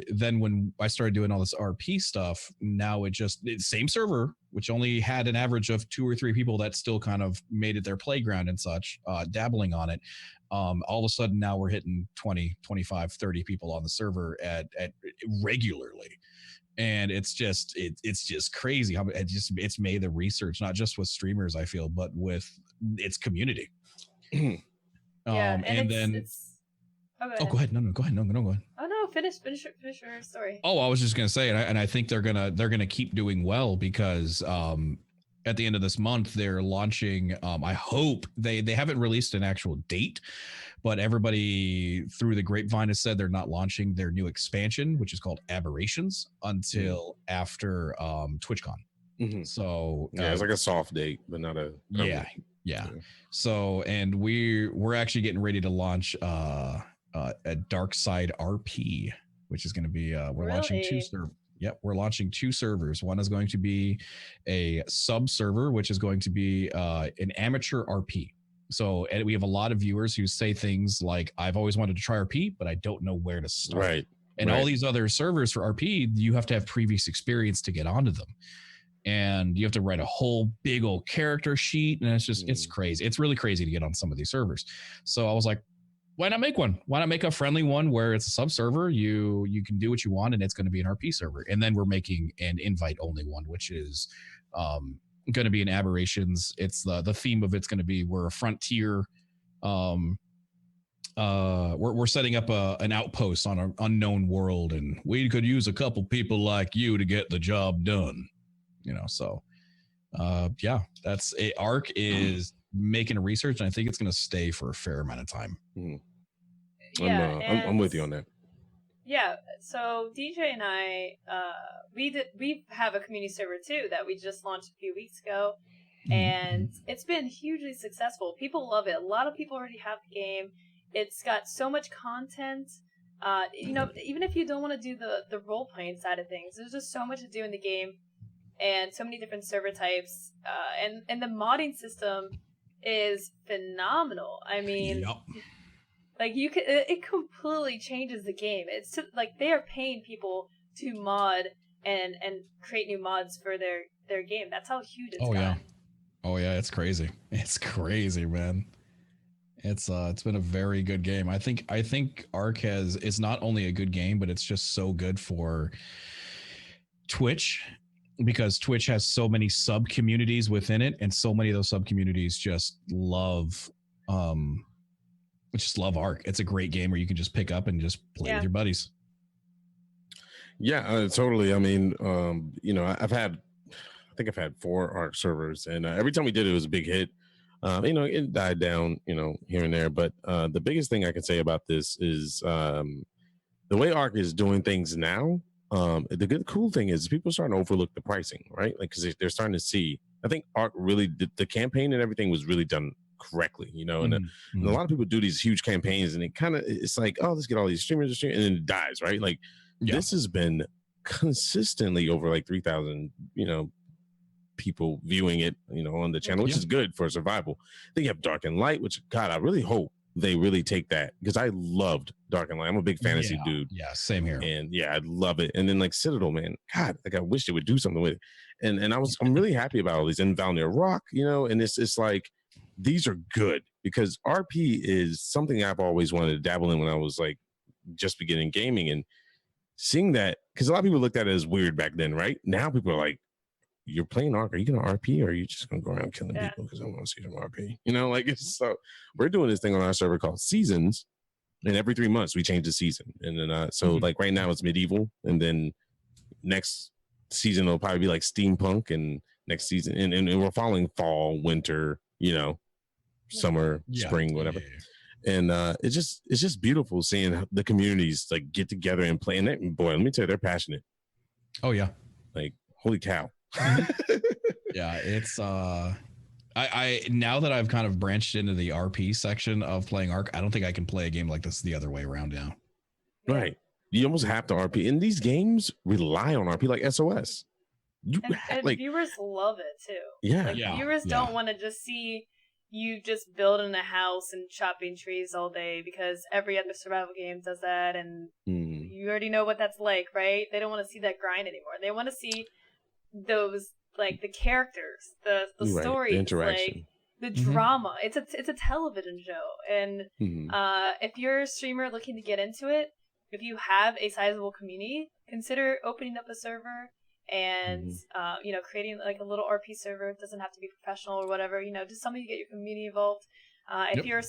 then when I started doing all this RP stuff, now it's same server, which only had an average of 2 or 3 people that still kind of made it their playground and such, dabbling on it. All of a sudden now we're hitting 20, 25, 30 people on the server at regularly. And it's just crazy how it's made the research, not just with streamers, I feel, but with its community. Yeah, and then go ahead. No, go ahead. No, go ahead. Oh no, finish your story. Oh, I was just gonna say, and I think they're gonna keep doing well because at the end of this month they're launching. I hope they haven't released an actual date, but everybody through the grapevine has said they're not launching their new expansion, which is called Aberrations, until after TwitchCon. Mm-hmm. So it's like a soft date, but not a yeah. So, and we're actually getting ready to launch a Dark Side RP, which is going to be we're launching 2 servers. Yep, we're launching 2 servers. One is going to be a sub server, which is going to be an amateur RP. So, and we have a lot of viewers who say things like, "I've always wanted to try RP, but I don't know where to start." Right. And all these other servers for RP, you have to have previous experience to get onto them. And you have to write a whole big old character sheet. And it's just, it's crazy. It's really crazy to get on some of these servers. So I was like, why not make one? Why not make a friendly one where it's a sub server? You can do what you want and it's going to be an RP server. And then we're making an invite only one, which is going to be an Aberrations. It's the theme of it's going to be, we're a frontier. We're setting up an outpost on an unknown world, and we could use a couple people like you to get the job done. So that's it. Ark is making a research, and I think it's going to stay for a fair amount of time. I'm with you on that. Yeah. So DJ and I, we have a community server too that we just launched a few weeks ago, and it's been hugely successful. People love it. A lot of people already have the game. It's got so much content. Even if you don't want to do the role playing side of things, there's just so much to do in the game. And so many different server types, and the modding system is phenomenal. I mean, like it completely changes the game. It's like they are paying people to mod and create new mods for their game. That's how huge it's gotten. Oh yeah, it's crazy. It's crazy, man. It's been a very good game. I think Ark is not only a good game, but it's just so good for Twitch. Because Twitch has so many sub communities within it, and so many of those sub communities just love Ark. It's a great game where you can just pick up and just play with your buddies. Yeah, totally. I mean, I've had 4 Ark servers, and every time we did it was a big hit. It died down, here and there. But the biggest thing I can say about this is the way Ark is doing things now. The cool thing is people are starting to overlook the pricing, right? Like, because they're starting to see. I think Ark really did, the campaign and everything was really done correctly, and a lot of people do these huge campaigns, and it's like, oh, let's get all these streamers, and then it dies, right? Like, this has been consistently over like 3,000, people viewing it, on the channel, which is good for survival. Then you have Dark and Light, which, God, I really hope they really take that, because I loved Dark and Light. I'm a big fantasy dude. Yeah, same here. And I love it. And then like Citadel, man, God, like I wish they would do something with it. And I'm really happy about all these. And Valnir Rock, and it's like, these are good, because RP is something I've always wanted to dabble in when I was like just beginning gaming, and seeing that because a lot of people looked at it as weird back then, right? Now people are like, you're playing Ark. Are you going to RP or are you just going to go around killing people because I want to see some RP? You know, like it's so we're doing this thing on our server called Seasons, and every 3 months we change the season. And then so like right now it's medieval, and then next season it'll probably be like steampunk, and next season and we're following fall, winter, you know, summer, spring, whatever. And it's just beautiful seeing the communities like get together and play. And boy, let me tell you, they're passionate. Oh yeah, like holy cow. Yeah, it's I now that I've kind of branched into the RP section of playing Ark, I don't think I can play a game like this the other way around now. Right. You almost have to RP. And these games rely on RP, like SOS. And like viewers love it too. Yeah. Like viewers don't want to just see you just building a house and chopping trees all day, because every other survival game does that, and you already know what that's like, right? They don't want to see that grind anymore. They want to see those, like, the characters, the stories, the interaction, like the drama. It's a television show, and if you're a streamer looking to get into it, if you have a sizable community, consider opening up a server and you know, creating like a little RP server. It doesn't have to be professional or whatever, you know, just something to get your community involved. If you're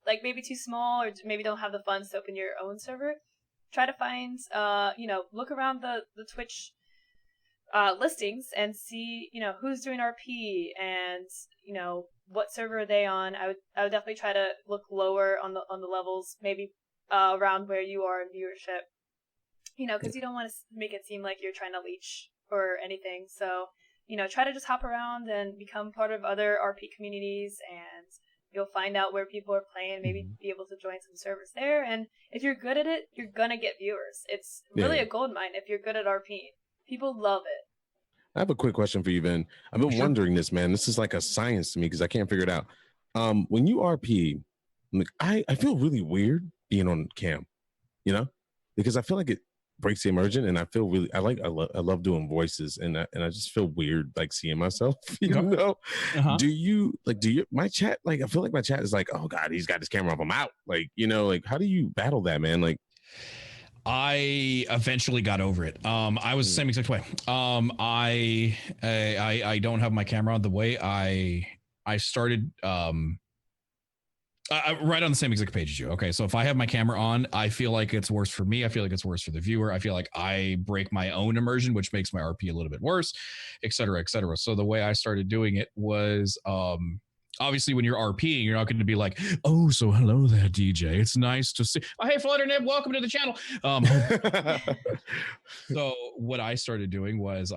like maybe too small or maybe don't have the funds to open your own server, try to find you know, look around the Twitch listings and see, you know, who's doing RP and, you know, what server are they on. I would definitely try to look lower on the levels, maybe around where you are in viewership, you know, because you don't want to make it seem like you're trying to leech or anything. So, you know, try to just hop around and become part of other RP communities, and you'll find out where people are playing, maybe be able to join some servers there. And if you're good at it, you're gonna get viewers. It's really a gold mine if you're good at RP. People love it. I have a quick question for you, Ben. I've been wondering this, man. This is like a science to me because I can't figure it out. When you RP, like, I feel really weird being on cam, you know, because I feel like it breaks the immersion, and I feel really I love doing voices, and I just feel weird like seeing myself, you know. Do you my chat, like I feel like my chat is like, oh god, he's got his camera off, I'm out, like, you know, like how do you battle that, man? Like I eventually got over it. I was the same exact way. I don't have my camera on. The way I started right on the same exact page as you. Okay, so if I have my camera on, I feel like it's worse for me. I feel like it's worse for the viewer. I feel like I break my own immersion, which makes my RP a little bit worse, et cetera, et cetera. So the way I started doing it was, obviously when you're RPing, you're not going to be like, oh, so hello there, DJ. It's nice to see. Oh, hey, Flutternib, welcome to the channel. So what I started doing was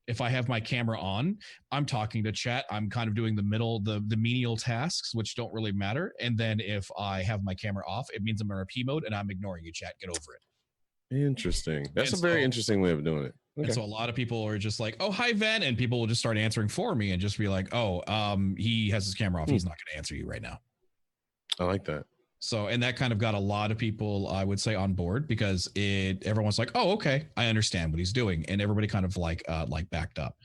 if I have my camera on, I'm talking to chat. I'm kind of doing the menial tasks, which don't really matter. And then if I have my camera off, it means I'm in RP mode and I'm ignoring you, chat. Get over it. Interesting. That's a very interesting way of doing it. Okay. And so a lot of people are just like, oh, hi, Ven. And people will just start answering for me and just be like, oh, he has his camera off. He's not going to answer you right now. I like that. So, and that kind of got a lot of people, I would say, on board, because everyone's like, oh, okay, I understand what he's doing. And everybody kind of like backed up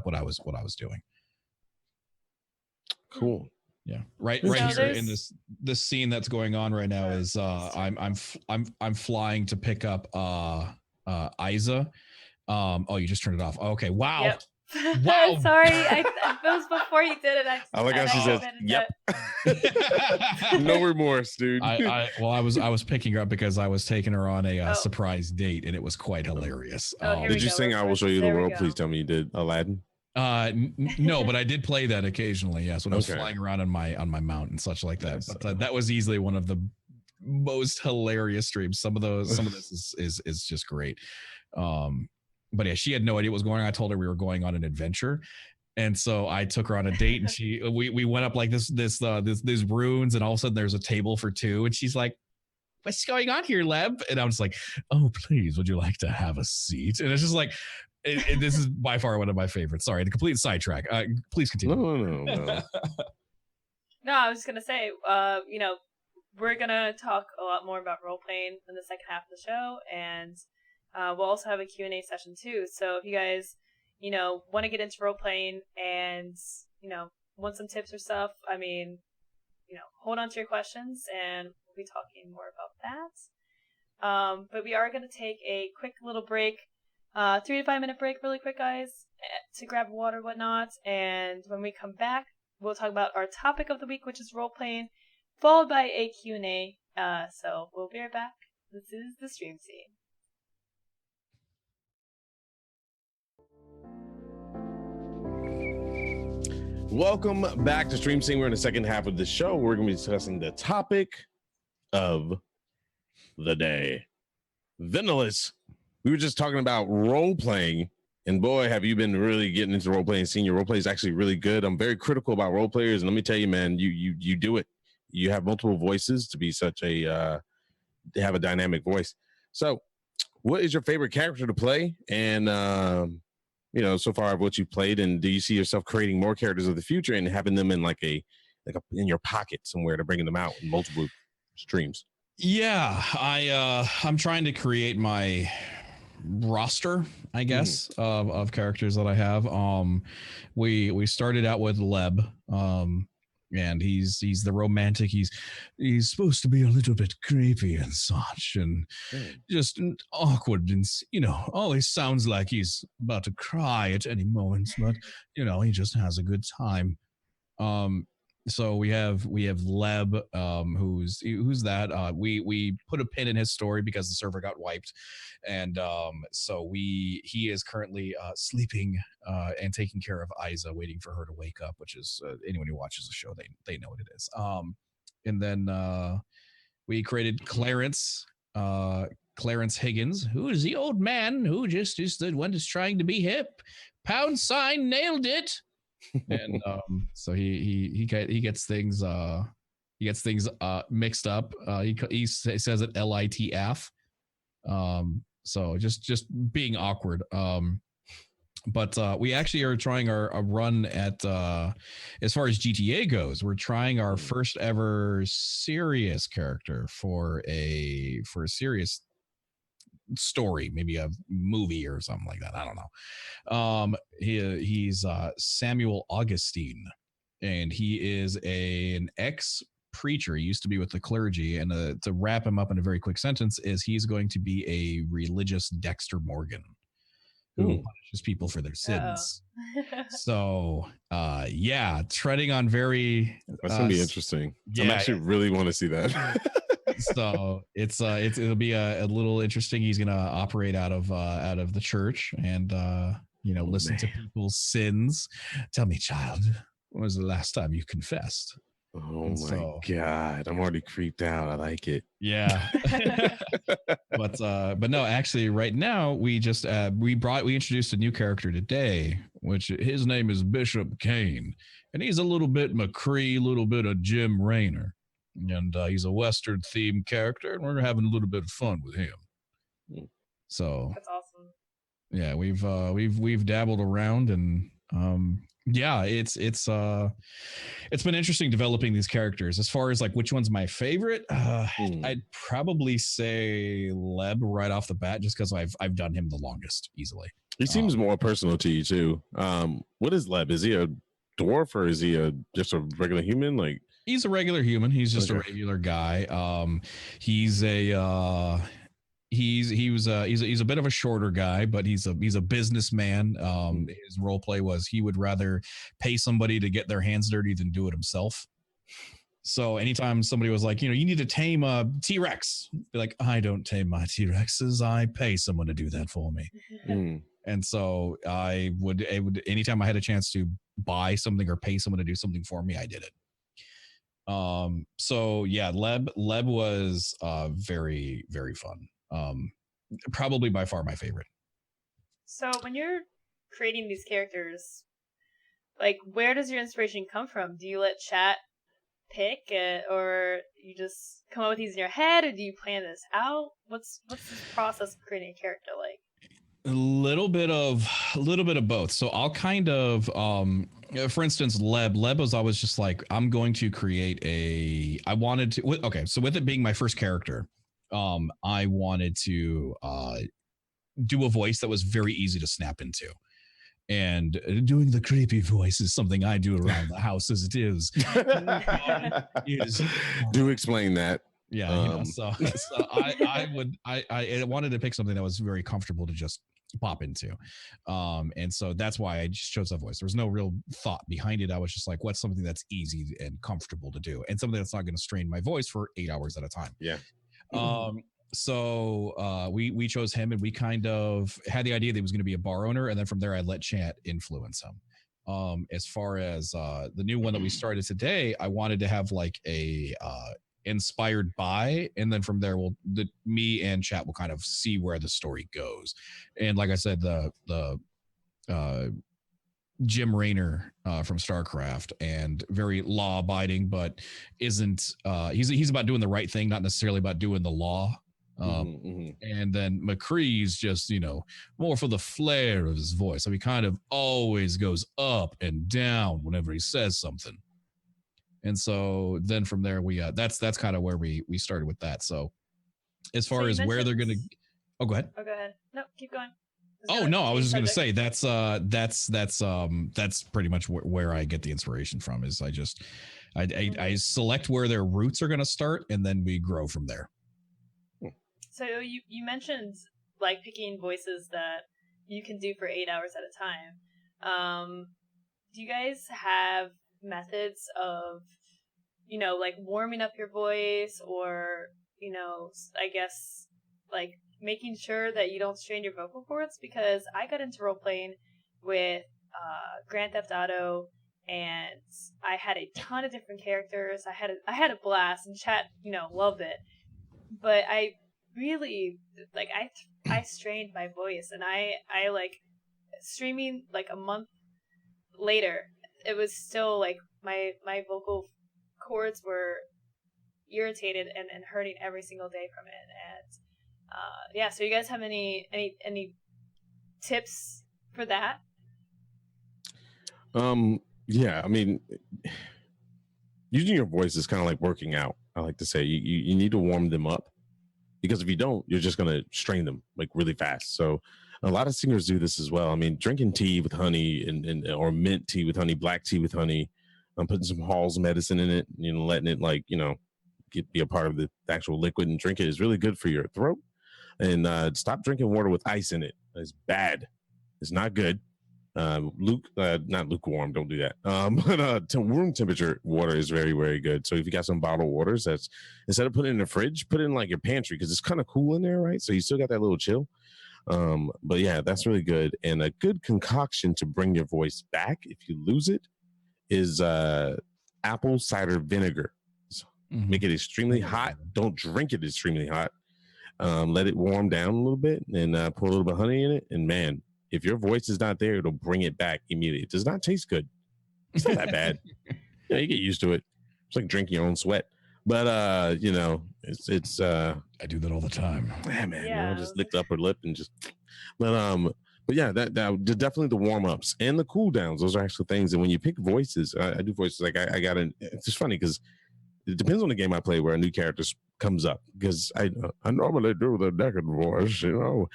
what I was doing. Cool. Yeah. Right here in this scene that's going on right now is I'm flying to pick up Isa. Oh, you just turned it off. Okay. Wow. Yep. Wow. Sorry. It was before you did it. I like how she says, yep. No remorse, dude. I was picking her up because I was taking her on a surprise date, and it was quite hilarious. Did you sing I Will Show You the World? Please tell me you did Aladdin. No, but I did play that occasionally. Yes, when I was flying around on my mount and such like that. But that was easily one of the most hilarious streams. Some of this is just great. But yeah, she had no idea what was going on. I told her we were going on an adventure, and so I took her on a date, and we went up like these ruins, and all of a sudden there's a table for two, and she's like, "What's going on here, Leb?" And I was like, "Oh, please, would you like to have a seat?" And it's just like, this is by far one of my favorites. Sorry, the complete sidetrack. Please continue. No. No, I was just gonna say, you know, we're gonna talk a lot more about role playing in the second half of the show, and we'll also have a Q&A session too. So if you guys, you know, want to get into role playing and, you know, want some tips or stuff, I mean, you know, hold on to your questions and we'll be talking more about But we are going to take a quick little break, 3 to 5 minute break, really quick, guys, to grab water, whatnot. And when we come back, we'll talk about our topic of the week, which is role playing, followed by a Q&A. So we'll be right back. This is the stream scene. Welcome back to Stream Scene. We're in the second half of the show. We're going to be discussing the topic of the day. Venalis. We were just talking about role playing, and boy, have you been really getting into role playing. Seeing your role play is actually really good. I'm very critical about role players, and let me tell you, man, you do it. You have multiple voices to be such a to have a dynamic voice. So, what is your favorite character to play? And so far of what you've played, and do you see yourself creating more characters of the future and having them in like a in your pocket somewhere to bringing them out in multiple streams? Yeah, I'm trying to create my roster, I guess, of characters that I have. We started out with Leb, and he's the romantic. He's supposed to be a little bit creepy and such, and just awkward, and always sounds like he's about to cry at any moment, but he just has a good time. So we have Leb, who's that. We put a pin in his story because the server got wiped, and so he is currently sleeping and taking care of Isa, waiting for her to wake up, which is anyone who watches the show, they know what it is. And then we created Clarence Higgins, who is the old man who just is the one that's trying to be hip. # nailed it. And so he gets things mixed up. He says it LITF. So just being awkward. But we actually are trying a run at as far as GTA goes. We're trying our first ever serious character for a serious story, maybe a movie or something like that. I don't know. He's Samuel Augustine, and he is an ex-preacher. He used to be with the clergy, and to wrap him up in a very quick sentence is he's going to be a religious Dexter Morgan who punishes people for their sins. So treading on very that's gonna be interesting. I actually really want to see that. So it'll be a little interesting. He's gonna operate out of the church and listen to people's sins. Tell me, child, when was the last time you confessed? Oh my God, I'm already creeped out. I like it. Yeah. but no, actually right now we just we introduced a new character today, which his name is Bishop Kane, and he's a little bit McCree, a little bit of Jim Raynor. And he's a Western themed character, and we're having a little bit of fun with him. So that's awesome. Yeah, we've dabbled around, and it's been interesting developing these characters. As far as like which one's my favorite, I'd probably say Leb right off the bat, just because I've done him the longest, easily. He seems more personal to you too. What is Leb? Is he a dwarf, or is he just a regular human? Like, he's a regular human. He's just a regular guy. He's a bit of a shorter guy, but he's a businessman. His role play was he would rather pay somebody to get their hands dirty than do it himself. So anytime somebody was like, you need to tame a T-Rex, be like, I don't tame my T-Rexes. I pay someone to do that for me. And so I would anytime I had a chance to buy something or pay someone to do something for me, I did it. So yeah, Leb was very, very fun. Probably by far my favorite. So when you're creating these characters, like, where does your inspiration come from? Do you let chat pick it, or you just come up with these in your head, or do you plan this out? What's the process of creating a character like? A little bit of both. So I'll kind of for instance, Leb was always just like, I'm going to create so with it being my first character, I wanted to do a voice that was very easy to snap into. And doing the creepy voice is something I do around the house as it is. Do explain that. Yeah, so I wanted to pick something that was very comfortable to just pop into. And so that's why I just chose that voice. There was no real thought behind it. I was just like, what's something that's easy and comfortable to do and something that's not going to strain my voice for 8 hours at a time. Yeah. So we chose him, and we kind of had the idea that he was going to be a bar owner, and then from there I let chat influence him. As far as the new one that we started today, I wanted to have like a inspired by, and then from there me and chat will kind of see where the story goes. And like I said, the Jim Raynor from StarCraft, and very law abiding, but isn't he's about doing the right thing, not necessarily about doing the law. And then McCree's just, more for the flair of his voice. So he kind of always goes up and down whenever he says something. And so then from there, we that's kind of where we started with that. So as far as where they're going to, go ahead. Oh, go ahead. No, keep going. Oh no, I was just going to say that's pretty much where I get the inspiration from. Is I select where their roots are going to start, and then we grow from there. So you mentioned like picking voices that you can do for 8 hours at a time. Do you guys have methods of, like warming up your voice, or, I guess like making sure that you don't strain your vocal cords? Because I got into role playing with Grand Theft Auto, and I had a ton of different characters. I had a blast, and chat, loved it. But I really like I strained my voice, and I like streaming like a month later, it was still like my vocal cords were irritated and hurting every single day from it. And so you guys have any tips for that? Yeah, I mean, using your voice is kind of like working out. I like to say you need to warm them up, because if you don't, you're just going to strain them like really fast. So a lot of singers do this as well. I mean, drinking tea with honey and or mint tea with honey, black tea with honey, putting some Hall's medicine in it, letting it like, be a part of the actual liquid and drink it is really good for your throat. And stop drinking water with ice in it. It's bad. It's not good. Not lukewarm, don't do that. But room temperature water is very, very good. So if you got some bottled waters, that's, instead of putting it in the fridge, put it in like your pantry, because it's kind of cool in there, right? So you still got that little chill. But yeah, that's really good. And a good concoction to bring your voice back if you lose it is apple cider vinegar. So make it extremely hot. Don't drink it extremely hot. Let it warm down a little bit, and pour a little bit of honey in it. And man, if your voice is not there, it'll bring it back immediately. It does not taste good. It's not that bad. You get used to it. It's like drinking your own sweat. But it's I do that all the time. Man, just lick the upper lip and just. But yeah, that definitely the warm ups and the cool downs. Those are actual things. And when you pick voices, I do voices like I got an. It's just funny because it depends on the game I play where a new character comes up, because I normally do the Deckard voice, or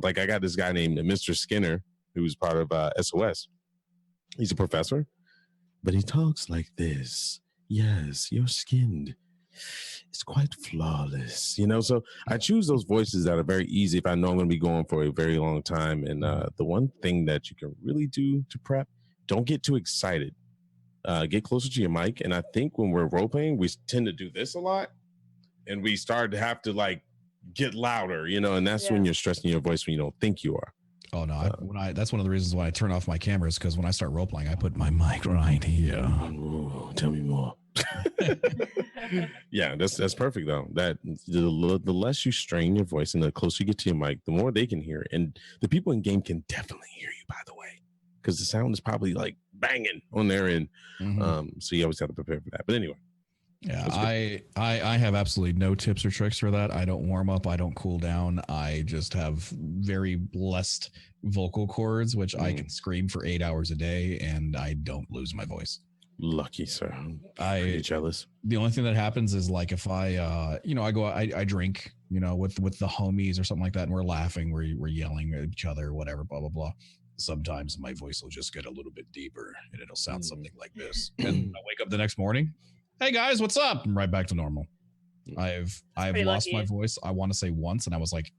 like I got this guy named Mr. Skinner, who's part of SOS. He's a professor, but he talks like this. Yes, your skin is quite flawless, So I choose those voices that are very easy if I know I'm going to be going for a very long time. And the one thing that you can really do to prep, don't get too excited. Get closer to your mic. And I think when we're role playing, we tend to do this a lot, and we start to have to like get louder, and that's when you're stressing your voice when you don't think you are. Oh no! That's one of the reasons why I turn off my cameras, because when I start role playing, I put my mic right here. Ooh, tell me more. Yeah, that's perfect though. That the less you strain your voice and the closer you get to your mic, the more they can hear it. And the people in game can definitely hear you, by the way, because the sound is probably like banging on their end. So you always have to prepare for that. But anyway. Yeah, I have absolutely no tips or tricks for that. I don't warm up. I don't cool down. I just have very blessed vocal cords, which I can scream for 8 hours a day, and I don't lose my voice. Lucky, sir. I'm pretty jealous. The only thing that happens is like if I, I go, I drink, with the homies or something like that, and we're laughing, we're yelling at each other, whatever, blah blah blah. Sometimes my voice will just get a little bit deeper, and it'll sound something like this. And I wake up the next morning. Hey guys, what's up? I'm right back to normal. I've pretty lost lucky. my voice. I want to say once, and I was like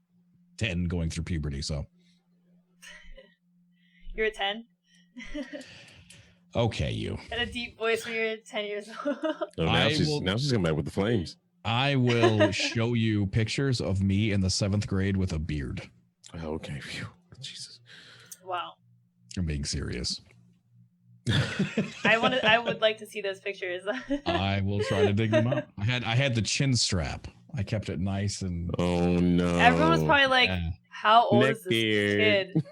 10 going through puberty. So You're a 10. okay, you Had a deep voice when you're 10 years old. Oh, now she's coming back with the flames. I will show you pictures of me in the 7th grade with a beard. Oh, okay. Phew. Jesus. Wow. I'm being serious. I would like to see those pictures. I will try to dig them up. I had the chin strap. I kept it nice and. Oh no! Everyone was probably like, "How old is this kid?"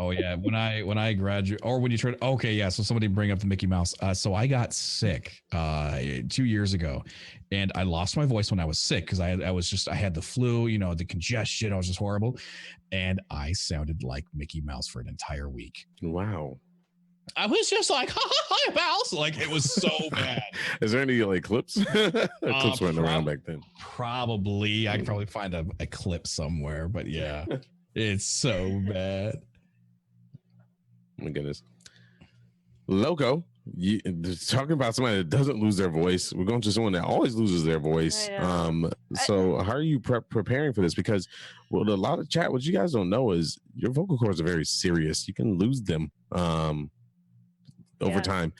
Oh yeah, when I graduated, or when you tried. Okay, yeah. So somebody bring up the Mickey Mouse. So I got sick 2 years ago, and I lost my voice when I was sick because I had the flu, the congestion. I was just horrible, and I sounded like Mickey Mouse for an entire week. Wow. I was just like, hi, Mouse. Like, it was so bad. Is there any like clips? Clips running around back then. Probably. I could probably find a clip somewhere, but yeah, it's so bad. Oh my goodness. Loco, talking about somebody that doesn't lose their voice. We're going to someone that always loses their voice. So how are you preparing for this? Because a lot of chat, what you guys don't know is your vocal cords are very serious. You can lose them over time,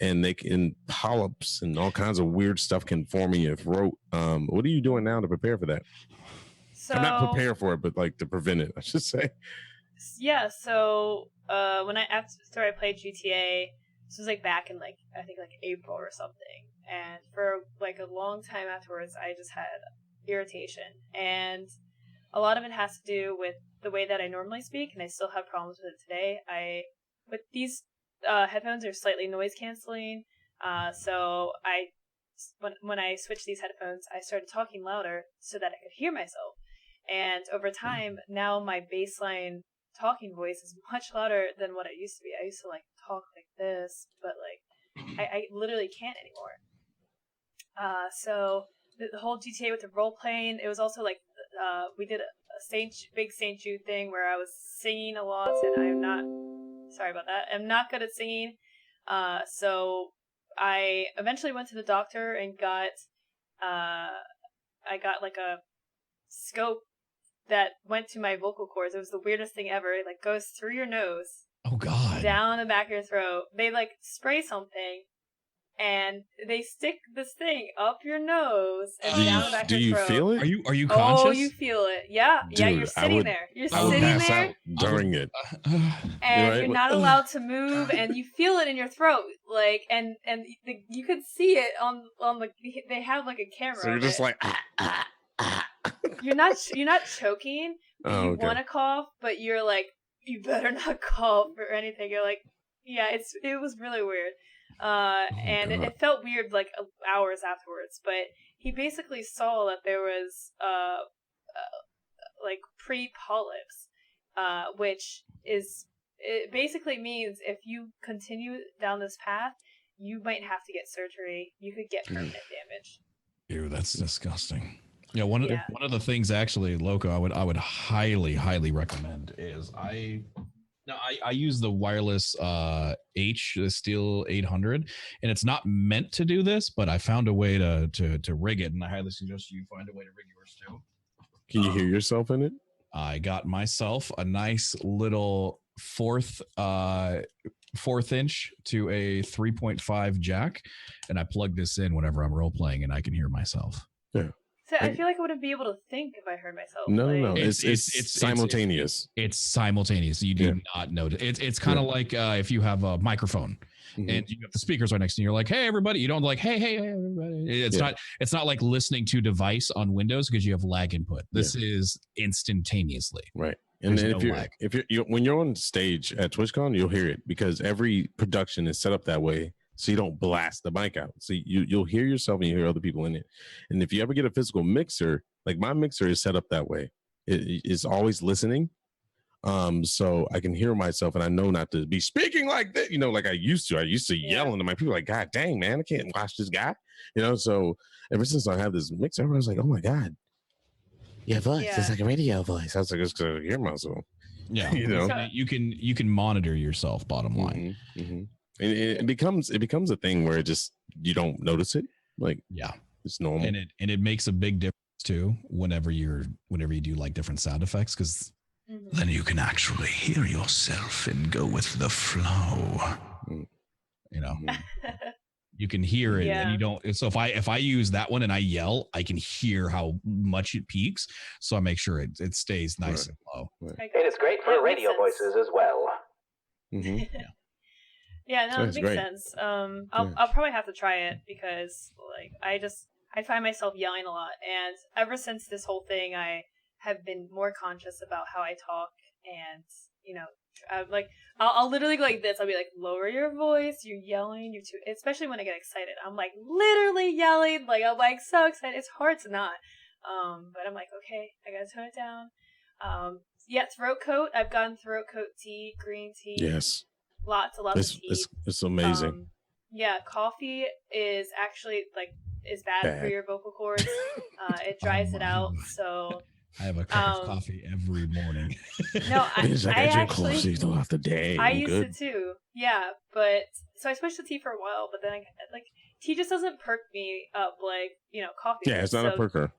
and they can polyps and all kinds of weird stuff can form in your throat. What are you doing now to prepare for that? So I'm not preparing for it, but like to prevent it, I should say. Yeah. So after I played GTA, this was like back in like I think like April or something, and for like a long time afterwards, I just had irritation, and a lot of it has to do with the way that I normally speak, and I still have problems with it today. But these headphones are slightly noise canceling, so when I switched these headphones, I started talking louder so that I could hear myself, and over time, now my baseline talking voice is much louder than what it used to be. I used to like talk like this, but like I literally can't anymore. So the whole GTA with the role playing, it was also like we did a big Saint Jude thing where I was singing a lot, and I'm not sorry about that. I'm not good at singing. So I eventually went to the doctor and got I got like a scope that went to my vocal cords. It was the weirdest thing ever. It like goes through your nose. Oh God. Down the back of your throat. They like spray something and they stick this thing up your nose and down the back of your throat. Do you feel it? Are you conscious? Oh, you feel it. Yeah. Dude, yeah, you're sitting there. You're sitting there. During it. And you're not allowed to move, and you feel it in your throat. Like and you could see it on the they have like a camera. So you're just like You're not choking. Oh, you want to cough, but you're like, you better not cough or anything. You're like, yeah, it was really weird. And it felt weird like hours afterwards. But he basically saw that there was like pre-polyps, which it basically means if you continue down this path, you might have to get surgery. You could get permanent damage. Ew, that's disgusting. Yeah, one of the things actually, Loco, I would highly recommend is I use the wireless the Steel 800, and it's not meant to do this, but I found a way to rig it, and I highly suggest you find a way to rig yours too. Can you hear yourself in it? I got myself a nice little fourth inch to a 3.5 jack, and I plug this in whenever I'm role playing, and I can hear myself. Yeah. So I feel like I wouldn't be able to think if I heard myself. No. It's simultaneous. It's simultaneous. You do not notice. It's kind of like if you have a microphone and you have the speakers right next to you. You're like, hey everybody. You don't like, hey everybody. It's not like listening to device on Windows because you have lag input. This is instantaneously. Right. And then if you're when you're on stage at TwitchCon, you'll hear it because every production is set up that way. So you don't blast the mic out. So you'll hear yourself and you hear other people in it. And if you ever get a physical mixer, like my mixer is set up that way. It's always listening. So I can hear myself and I know not to be speaking like that, like I used to. I used to yell into my people like, God dang, man, I can't watch this guy. So ever since I have this mixer, everyone's like, oh my God, your voice is like a radio voice. I was like, it's because I hear myself. Yeah. You can monitor yourself, bottom line. And it becomes a thing where you don't notice it. Like, It's normal. And it makes a big difference too whenever you do like different sound effects, because then you can actually hear yourself and go with the flow. You know, you can hear it, and you don't. So if I use that one and I yell, I can hear how much it peaks. So I make sure it stays nice and low. And it's great for radio voices as well. Yeah, no, that makes sense. I'll probably have to try it because like I find myself yelling a lot, and ever since this whole thing, I have been more conscious about how I talk, and you know, I'll literally go like this. I'll be like, lower your voice, you're yelling, you're too. Especially when I get excited, I'm like literally yelling, like I'm like so excited. It's hard to not, but I'm like, okay, I gotta tone it down. Throat coat. I've gotten throat coat tea, green tea. Yes. Lots of tea. It's amazing. Coffee is actually is bad for your vocal cords. It dries it out. So I have a cup of coffee every morning. No, I drink coffee throughout the day. I used to too. Yeah, but so I switched to tea for a while, but then tea just doesn't perk me up like coffee. Yeah, it's not a perker.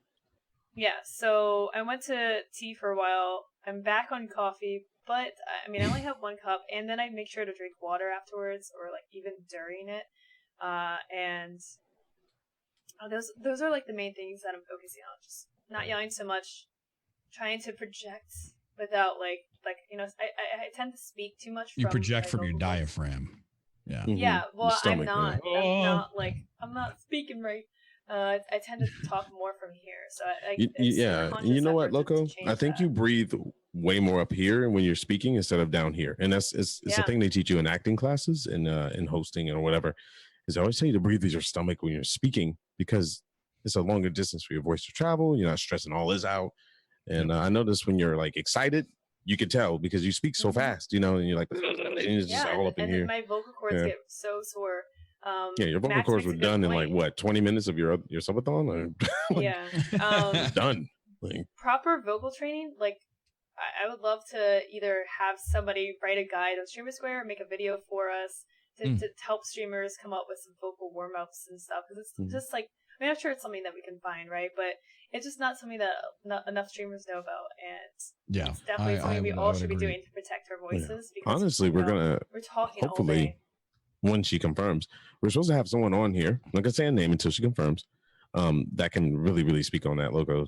Yeah, so I went to tea for a while. I'm back on coffee. But, I mean, I only have 1 cup, and then I make sure to drink water afterwards, or, even during it. Those are, the main things that I'm focusing on. Just not yelling so much, trying to project without, I tend to speak too much. You project from your diaphragm. Yeah. Yeah, well, I'm not. I'm not speaking right. I tend to talk more from here. So, you know what, Loco? I think you breathe way more up here when you're speaking instead of down here, and it's a thing they teach you in acting classes and in hosting or whatever. Is they always tell you to breathe with your stomach when you're speaking because it's a longer distance for your voice to travel. You're not stressing all this out. And I notice when you're excited, you can tell because you speak so fast, and you're like, and it's just all up in here. My vocal cords get so sore. Your vocal cords were done in 20 minutes of your subathon. Done. Proper vocal training, I would love to either have somebody write a guide on Streamer Square or make a video for us to help streamers come up with some vocal warm-ups and stuff. Because it's just I'm sure it's something that we can find, right? But it's just not something that not enough streamers know about. And it's definitely something we all should be doing to protect our voices. Yeah. Because, honestly, we're talking hopefully, all day. When she confirms, we're supposed to have someone on here. I'm not going to say a name until she confirms. That can really, really speak on that, Logo.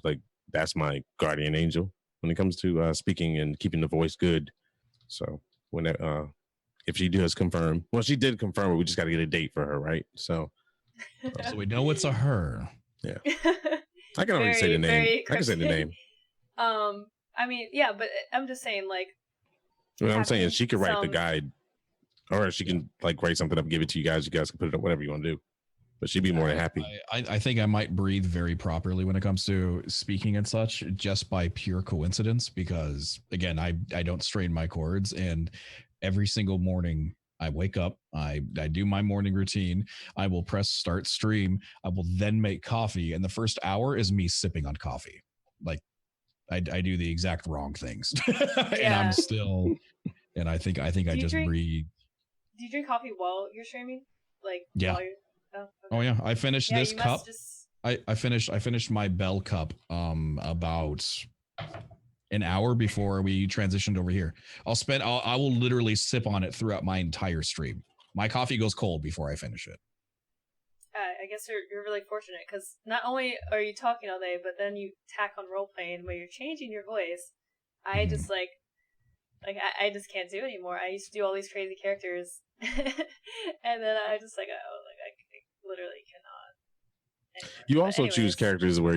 That's my guardian angel when it comes to speaking and keeping the voice good. So when if she does confirm, well, she did confirm it. We just got to get a date for her, right? So we know it's a her. Yeah, I can already say the name. I can say the name. I mean, yeah, but I'm just saying, what I'm saying, she could write the guide, or she can write something up, and give it to you guys. You guys can put it up, whatever you want to do. But she'd be more than happy. I think I might breathe very properly when it comes to speaking and such, just by pure coincidence, because again, I don't strain my cords, and every single morning I wake up, I do my morning routine. I will press start stream. I will then make coffee, and the first hour is me sipping on coffee. I do the exact wrong things, and I'm still. And I think I just breathe. Do you drink coffee while you're streaming? Yeah. While you're, Oh yeah, I finished this cup. I finished my Bell cup about an hour before we transitioned over here. I will literally sip on it throughout my entire stream. My coffee goes cold before I finish it. I guess you're really fortunate because not only are you talking all day, but then you tack on role playing where you're changing your voice. I just I just can't do it anymore. I used to do all these crazy characters, and then I just I literally cannot. Anymore. You also choose characters where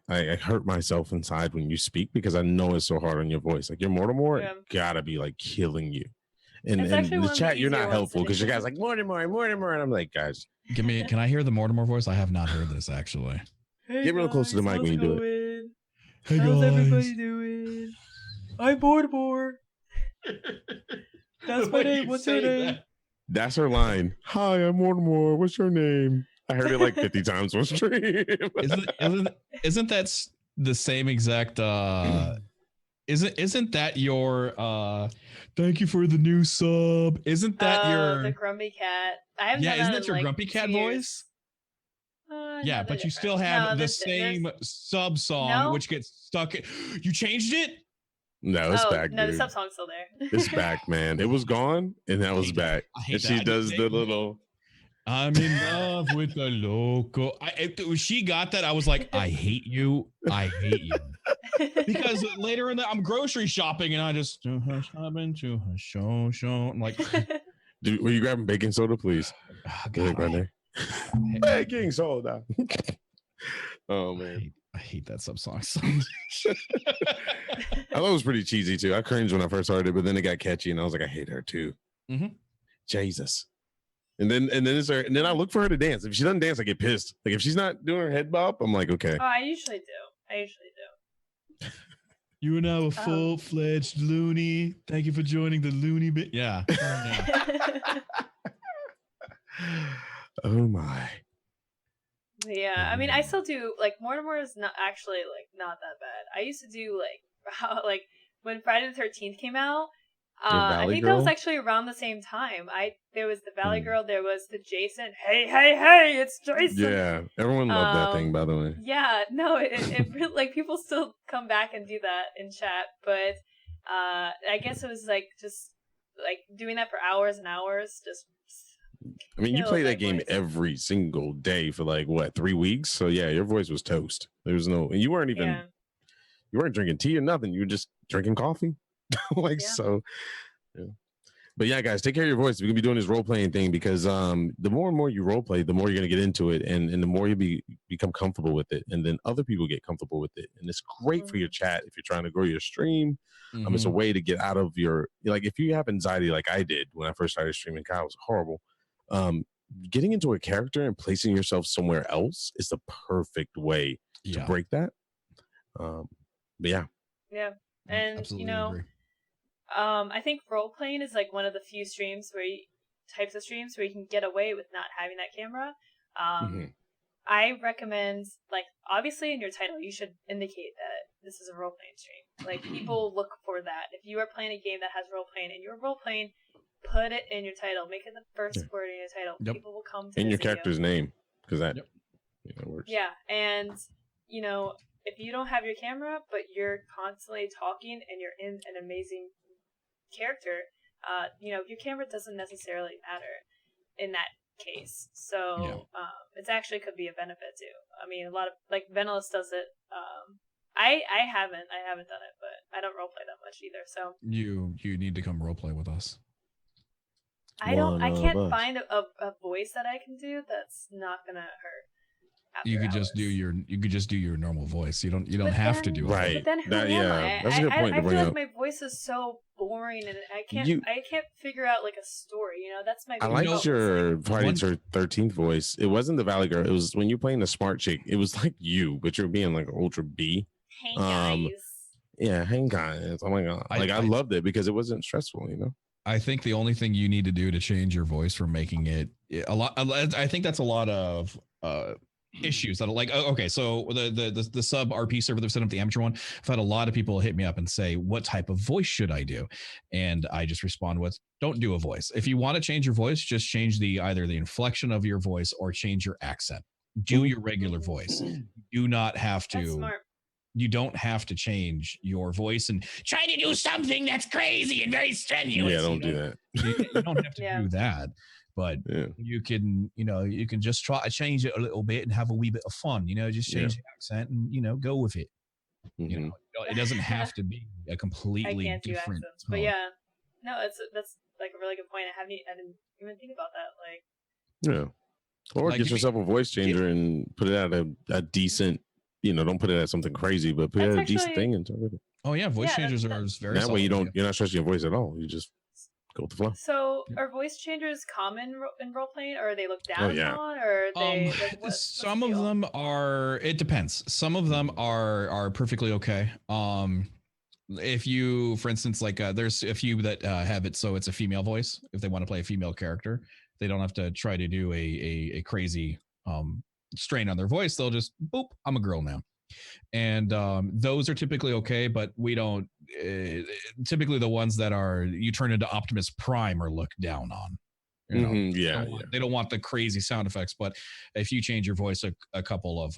I hurt myself inside when you speak because I know it's so hard on your voice. Your Mortimer gotta be killing you. And in the chat, you're not helpful because you guys Mortimer, and I'm like, guys, can I hear the Mortimer voice? I have not heard this actually. Hey get real close to the mic when you do it. Hey how's guys. everybody doing? I'm Mortimer. That's my name. What's your name? That's her line. Hi, I'm Mortimer. What's your name? I heard it 50 times on stream. Isn't that the same exact? Isn't that your? Thank you for the new sub. Isn't that your the Grumpy Cat? I haven't. Isn't that your Grumpy Cat voice? Yeah, no, but you different. still have the there's- same sub song, No. which gets stuck. You changed it? No, it's back, no, the dude. sub song's still there. It's back, man. It was gone, and that was back. I hate And she that. does the little. I'm in love with the loco. When she got that, I was like, I hate you. I hate you. Because later in the, I'm grocery shopping and I just to her shopping to her show. I'm like, Dude, were you grabbing baking soda, please? oh, God, right there. Baking soda. Oh man, I hate that sub song. I thought it was pretty cheesy too. I cringed when I first heard it, but then it got catchy, and I was like, I hate her too. Mm-hmm. Jesus. And then I look for her to dance. If she doesn't dance, I get pissed. Like if she's not doing her head bop, I'm like, okay. Oh, I usually do. You are now a full-fledged loony. Thank you for joining the loony bit. Yeah. Oh my. Yeah, I mean, I still do, like, Mortimer is not actually, like, not that bad. I used to do, like when Friday the 13th came out, I think that was actually around the same time. There was the Valley Girl, there was the Jason, hey, it's Jason! Yeah, everyone loved that thing, by the way. Yeah, no, it really, like, people still come back and do that in chat, but, I guess it was, like, just, like, doing that for hours and hours, just... I mean, you play that game every single day for like what, 3 weeks? So yeah, your voice was toast. There was no, and you weren't even, you weren't drinking tea or nothing. You were just drinking coffee, so. Yeah. But yeah, guys, take care of your voice. We're gonna be doing this role playing thing because the more and more you role play, the more you're gonna get into it, and the more you become comfortable with it, and then other people get comfortable with it, and it's great for your chat if you're trying to grow your stream. It's a way to get out of your, like, if you have anxiety like I did when I first started streaming, God, it was horrible. Getting into a character and placing yourself somewhere else is the perfect way to break that. But yeah, and absolutely you know, agree. I think role playing is like one of the few types of streams where you can get away with not having that camera. I recommend, like, obviously in your title you should indicate that this is a role playing stream. Like, people look for that. If you are playing a game that has role playing and you're role playing, put it in your title. Make it the first word in your title. People will come to in your video. character's name, because that works. Yeah, and you know, if you don't have your camera, but you're constantly talking and you're in an amazing character, you know, your camera doesn't necessarily matter in that case. So it actually could be a benefit too. I mean, a lot of, like, Venalis does it. I haven't done it, but I don't roleplay that much either. So you need to come roleplay with us. I can't find a voice that I can do that's not gonna hurt. You could just do your normal voice. You don't have to do it. Right. But then who am I? That's a good point I to bring feel like up. my voice is so boring, and I can't figure out like a story. You know, that's my. I liked your Friday the 13th voice. It wasn't the Valley Girl. It was when you're playing the smart chick. It was like you, but you're being like ultra B. Hey guys. Yeah, hey guys. Oh my god. I loved it because it wasn't stressful. You know. I think the only thing you need to do to change your voice from making it a lot, I think that's a lot of issues that are like, okay, so the sub RP server that set up the amateur one, I've had a lot of people hit me up and say, what type of voice should I do? And I just respond with, don't do a voice. If you want to change your voice, just change either the inflection of your voice or change your accent. Do your regular voice. You do not have to. That's smart. You don't have to change your voice and try to do something that's crazy and very strenuous. Yeah, don't do that. You don't have to do that, but you can just try to change it a little bit and have a wee bit of fun. Just change the accent and go with it. It doesn't have to be a completely different. Accents, but yeah, no, that's like a really good point. I didn't even think about that. Like, or get yourself a voice changer and put it at a decent. Don't put it at something crazy, but put it at a decent thing and talk with it. Oh yeah, voice changers are very. That way you're not stressing your voice at all. You just go with the flow. So are voice changers common in role playing, or are they looked down on, or are they? Some of them are. It depends. Some of them are perfectly okay. If you, for instance, like there's a few that have it so it's a female voice. If they want to play a female character, they don't have to try to do a crazy strain on their voice. They'll just boop, I'm a girl now. And those are typically okay, but we don't typically the ones that are you turn into Optimus Prime are looked down on. You know, Yeah, they don't want the crazy sound effects, but if you change your voice a couple of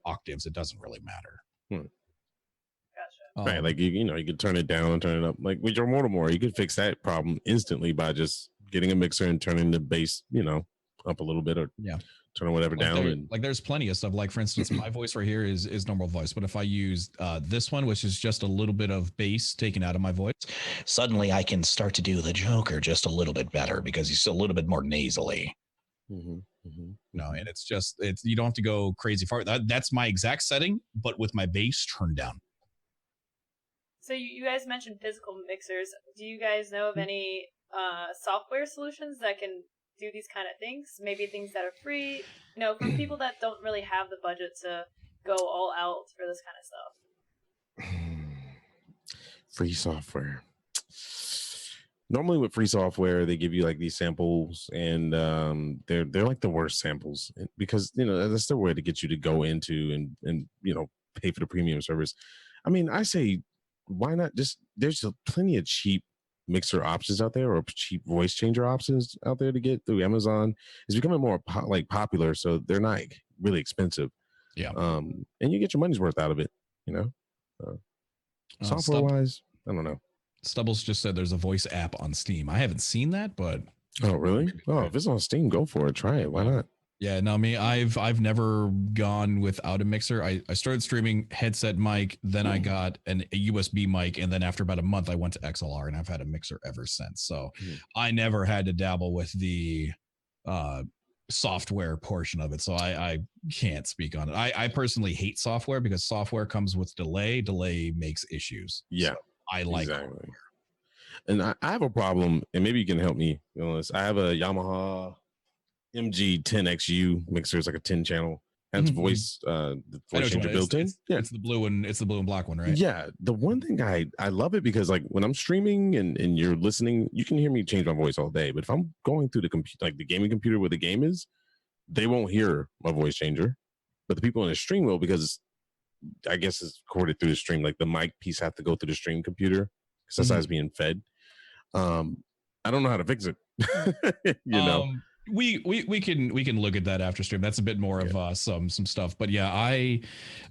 octaves, it doesn't really matter. Gotcha. Right, like you know, you could turn it down and turn it up. Like with your Mortimer, you could fix that problem instantly by just getting a mixer and turning the bass, you know, up a little bit, or turning whatever down. And like there's plenty of stuff. Like for instance, my voice right here is normal voice, but if I use this one, which is just a little bit of bass taken out of my voice, suddenly I can start to do the Joker just a little bit better because he's a little bit more nasally. No, and it's you don't have to go crazy far. That's my exact setting, but with my bass turned down. So you guys mentioned physical mixers. Do you guys know of any software solutions that can do these kind of things? Maybe things that are free, you know, for people that don't really have the budget to go all out for this kind of stuff. Free software. Normally with free software, they give you like these samples, and they're like the worst samples because, you know, that's the way to get you to go into and you know, pay for the premium service. I mean, I say, why not just, there's plenty of cheap mixer options out there, or cheap voice changer options out there to get through Amazon. It's becoming more popular, so they're not really expensive. And you get your money's worth out of it, you know. Software wise, I don't know. Stubbles just said there's a voice app on Steam. I haven't seen that, but oh really? Oh, if it's on Steam, go for it. Try it. Why not? Yeah, no, me, I've never gone without a mixer. I started streaming headset mic, then I got a USB mic, and then after about a month, I went to XLR, and I've had a mixer ever since. So I never had to dabble with the software portion of it. So I can't speak on it. I personally hate software because software comes with delay. Delay makes issues. Yeah, so I like exactly. And I have a problem, and maybe you can help me on this. I have a Yamaha MG10XU mixer. It's like a 10 channel. Has voice the voice changer built in. It's the blue and black one, right? Yeah. The one thing I love it because like when I'm streaming and you're listening, you can hear me change my voice all day. But if I'm going through the computer, like the gaming computer where the game is, they won't hear my voice changer. But the people in the stream will, because I guess it's recorded through the stream. Like the mic piece have to go through the stream computer because that's how it's being fed. I don't know how to fix it. you know. We can look at that after stream. That's a bit more of some stuff, but yeah, I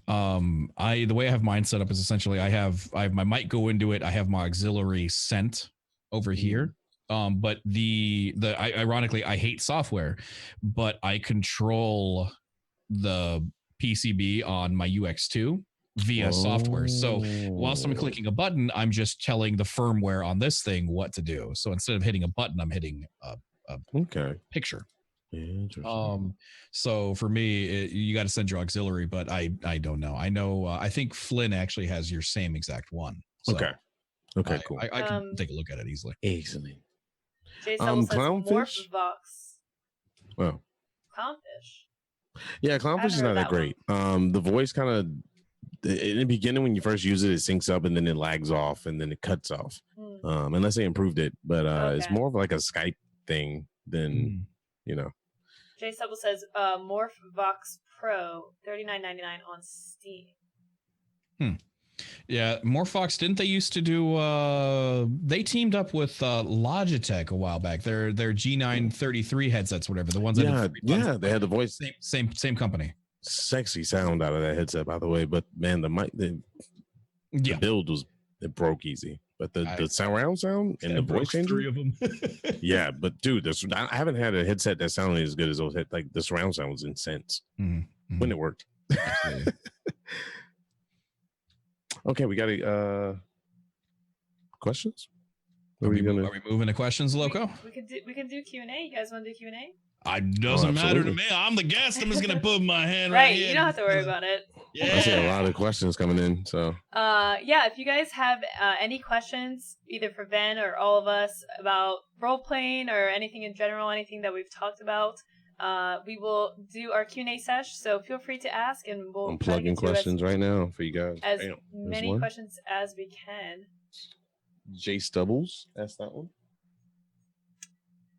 the way I have mine set up is essentially I have my mic go into it. I have my auxiliary sent over here. But ironically, I hate software, but I control the PCB on my UX2 via software. So whilst I'm clicking a button, I'm just telling the firmware on this thing what to do. So instead of hitting a button, I'm hitting a picture. Interesting. So for me, you got to send your auxiliary, but I don't know. I know I think Flynn actually has your same exact one. So okay, cool. I can take a look at it easily. Easily. Jason says Clownfish. Morphvox. Oh, Clownfish. Yeah, Clownfish is not that great. The voice kind of in the beginning when you first use it, it syncs up and then it lags off and then it cuts off. Unless they improved it, but it's more of like a Skype thing than you know. Jay Stubble says Morphvox Pro $39.99 on Steam. Yeah, Morphox, didn't they used to do they teamed up with Logitech a while back. Their G933 headsets, whatever, the ones that they had the voice, same company. Sexy sound out of that headset, by the way, but man, the mic the build it broke easy. But the surround sound and the voice changer, 3 of them. yeah, but dude, I haven't had a headset that sounded as good as those. Like the surround sound was intense when it worked. Okay, we got questions. Are we moving to questions, Loco? We can do Q&A. You guys want to do Q&A? It doesn't matter to me. I'm the guest. I'm just gonna put my hand right here. You don't have to worry about it. Yeah. I see a lot of questions coming in. So if you guys have any questions, either for Ben or all of us about role playing or anything in general, anything that we've talked about, we will do our Q&A sesh. So feel free to ask, and I'm plugging questions right now for you guys. As many questions as we can. Jay Stubbles asked that one.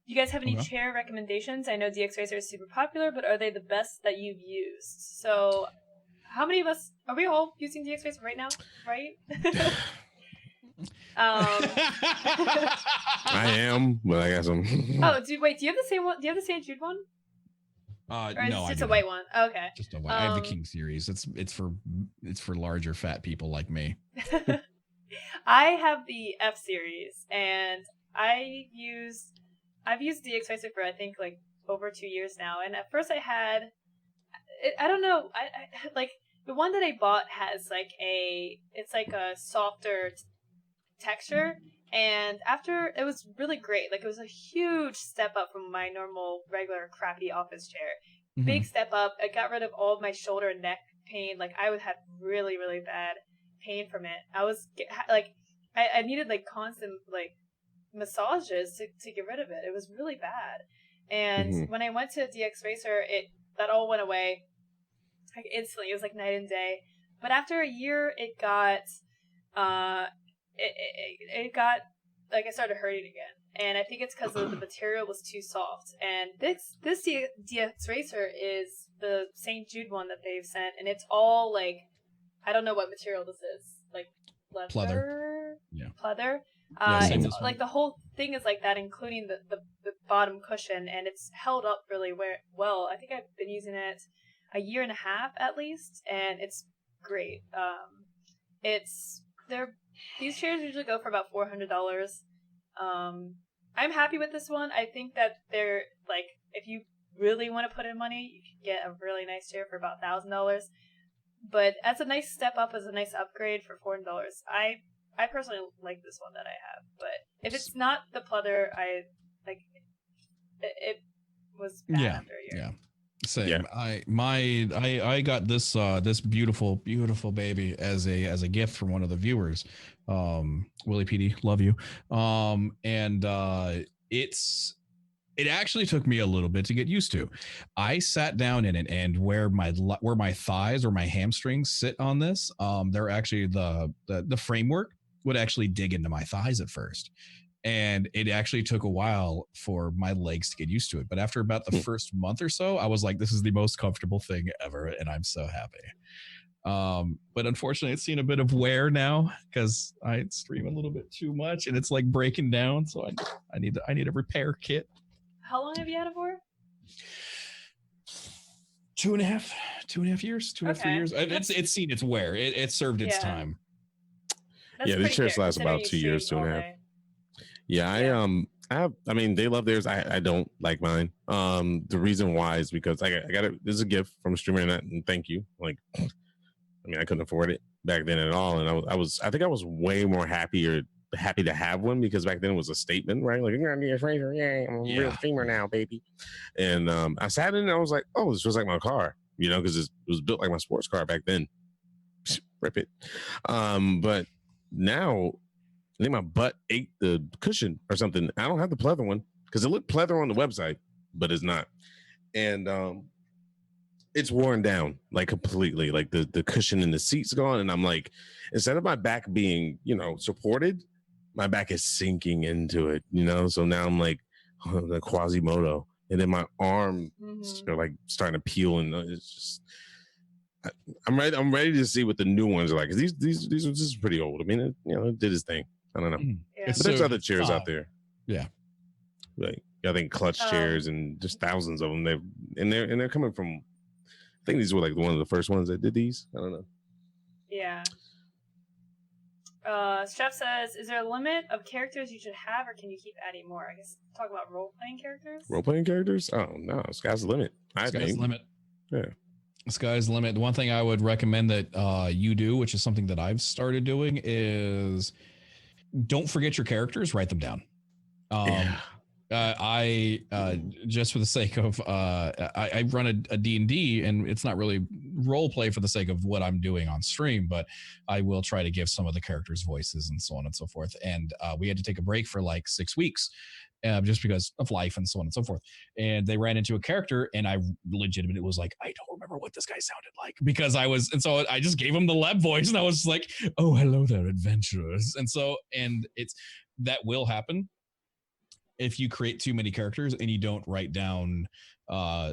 Do you guys have any chair recommendations? I know DX Racer is super popular, but are they the best that you've used? So, how many of us are we all using DX Racer right now? Right? I am, but I got some. Oh, do you have the same one? Do you have the St. Jude one? Or is No, it just I a white one? Okay. Just a white. I have the King series. It's for larger fat people like me. I have the F series, and I've used DX Racer for I think like over 2 years now. And at first I had, I don't know, I like the one that I bought has like it's like a softer texture. And after, it was really great. Like, it was a huge step up from my normal, regular, crappy office chair. Mm-hmm. Big step up. It got rid of all of my shoulder and neck pain. Like, I would have really, really bad pain from it. I needed, like, constant, like, massages to get rid of it. It was really bad. And when I went to DX Racer, that all went away. Like, instantly. It was, like, night and day. But after a year, it got... It got, like, I started hurting again, and I think it's because the material was too soft. And this DX Racer is the St. Jude one that they've sent, and it's all like, I don't know what material this is, like leather, pleather. It's like the whole thing is like that, including the bottom cushion, and it's held up really well. I think I've been using it a year and a half at least, and it's great. These chairs usually go for about $400. I'm happy with this one. I think that they're, like, if you really want to put in money, you can get a really nice chair for about $1,000. But as a nice step up, as a nice upgrade for $400, I personally like this one that I have. But if it's not the pleather, it was bad after a year. Yeah. Same. Yeah. I got this this beautiful baby as a gift from one of the viewers. Willie PD, love you. It actually took me a little bit to get used to. I sat down in it, and where my thighs or my hamstrings sit on this, they're actually the framework would actually dig into my thighs at first. And it actually took a while for my legs to get used to it. But after about the first month or so, I was like, this is the most comfortable thing ever. And I'm so happy. But unfortunately, it's seen a bit of wear now because I stream a little bit too much and it's like breaking down. So I need a repair kit. How long have you had it for? 2.5 years, 3 years. It's seen its wear. It served its time. These chairs last about 2 years, 2.5. Yeah, I mean, they love theirs. I don't like mine. The reason why is because I got it. This is a gift from a streamer, and thank you. Like, I mean, I couldn't afford it back then at all, and I think I was way more happy to have one because back then it was a statement, right? Like, you're gonna be a streamer, I'm a real streamer now, baby. And I sat in and I was like, oh, this was like my car, because it was built like my sports car back then. Rip it. But now, I think my butt ate the cushion or something. I don't have the pleather one because it looked pleather on the website, but it's not. And it's worn down like completely. Like the cushion in the seat's gone. And I'm like, instead of my back being, supported, my back is sinking into it, So now I'm like the Quasimodo. And then my arm are like starting to peel, and it's just I'm ready to see what the new ones are like. Cause these are just pretty old. I mean, it did its thing. I don't know. Yeah. But there's other chairs out there. Yeah. Like I think clutch chairs and just thousands of them. They're coming from, I think these were like one of the first ones that did these. I don't know. Yeah. Chef says, is there a limit of characters you should have, or can you keep adding more? I guess talk about role-playing characters. Role-playing characters? Oh no, sky's the limit. Sky's the limit. Yeah. Sky's the limit. The one thing I would recommend that you do, which is something that I've started doing, is don't forget your characters, write them down. I just for the sake of I run a D&D, and it's not really role play for the sake of what I'm doing on stream, but I will try to give some of the characters voices and so on and so forth. And we had to take a break for like 6 weeks just because of life and so on and so forth. And they ran into a character, and I legitimately was like, I don't remember what this guy sounded like, because so I just gave him the lab voice, and I was like, oh, hello there, adventurers. And it's that will happen. if you create too many characters and you don't write down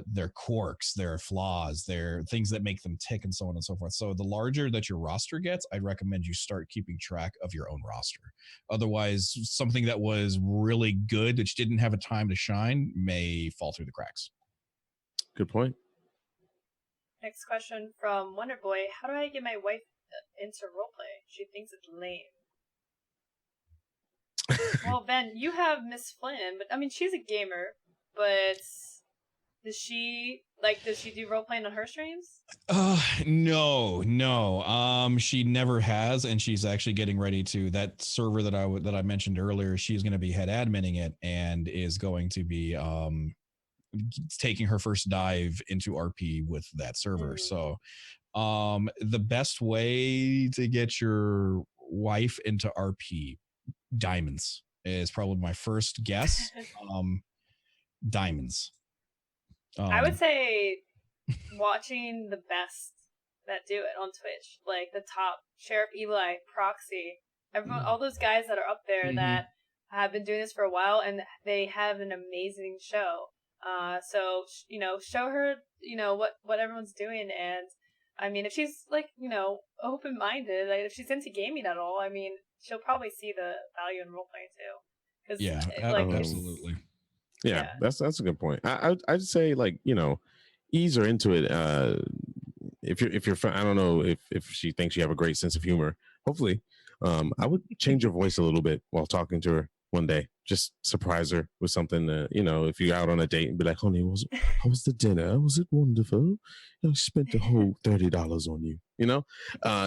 their quirks, their flaws, their things that make them tick, and so on and so forth. So the larger that your roster gets, I'd recommend you start keeping track of your own roster. Otherwise, something that was really good that you didn't have a time to shine may fall through the cracks. Good point. Next question from Wonderboy. How do I get my wife into roleplay? She thinks it's lame. Well, Ben, you have Miss Flynn, but I mean, she's a gamer, but does she do role-playing on her streams? No. She never has, and she's actually getting ready to. That server that I mentioned earlier, she's going to be head adminning it and is going to be taking her first dive into RP with that server. So the best way to get your wife into RP, diamonds, is probably my first guess. Diamonds. I would say watching the best that do it on Twitch, like the top Sheriff Eli, Proxy, everyone, all those guys that are up there that have been doing this for a while, and they have an amazing show. So show her, what everyone's doing, and I mean, if she's like, open-minded, like if she's into gaming at all, I mean, she'll probably see the value in roleplaying too. Yeah, absolutely. Yeah, that's a good point. I'd say, like, ease her into it. If you're I don't know if she thinks you have a great sense of humor. Hopefully, I would change your voice a little bit while talking to her one day. Just surprise her with something. If you're out on a date, and be like, "Honey, how was the dinner? Was it wonderful? I spent the whole $30 on you." And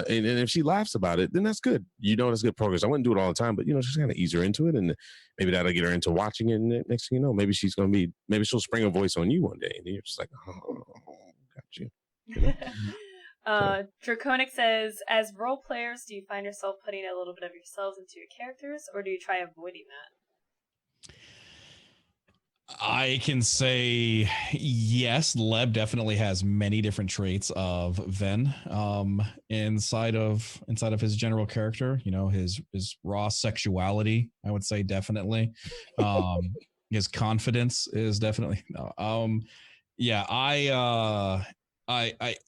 if she laughs about it, then that's good. That's good progress. I wouldn't do it all the time, but just kind of ease her into it, and maybe that'll get her into watching it. And next thing you know, maybe she'll spring a voice on you one day, and you're just like, "Oh, got you." Draconic says, as role players, do you find yourself putting a little bit of yourselves into your characters, or do you try avoiding that? I can say yes. Leb definitely has many different traits of Ven inside of his general character. His raw sexuality, I would say, definitely. His confidence is definitely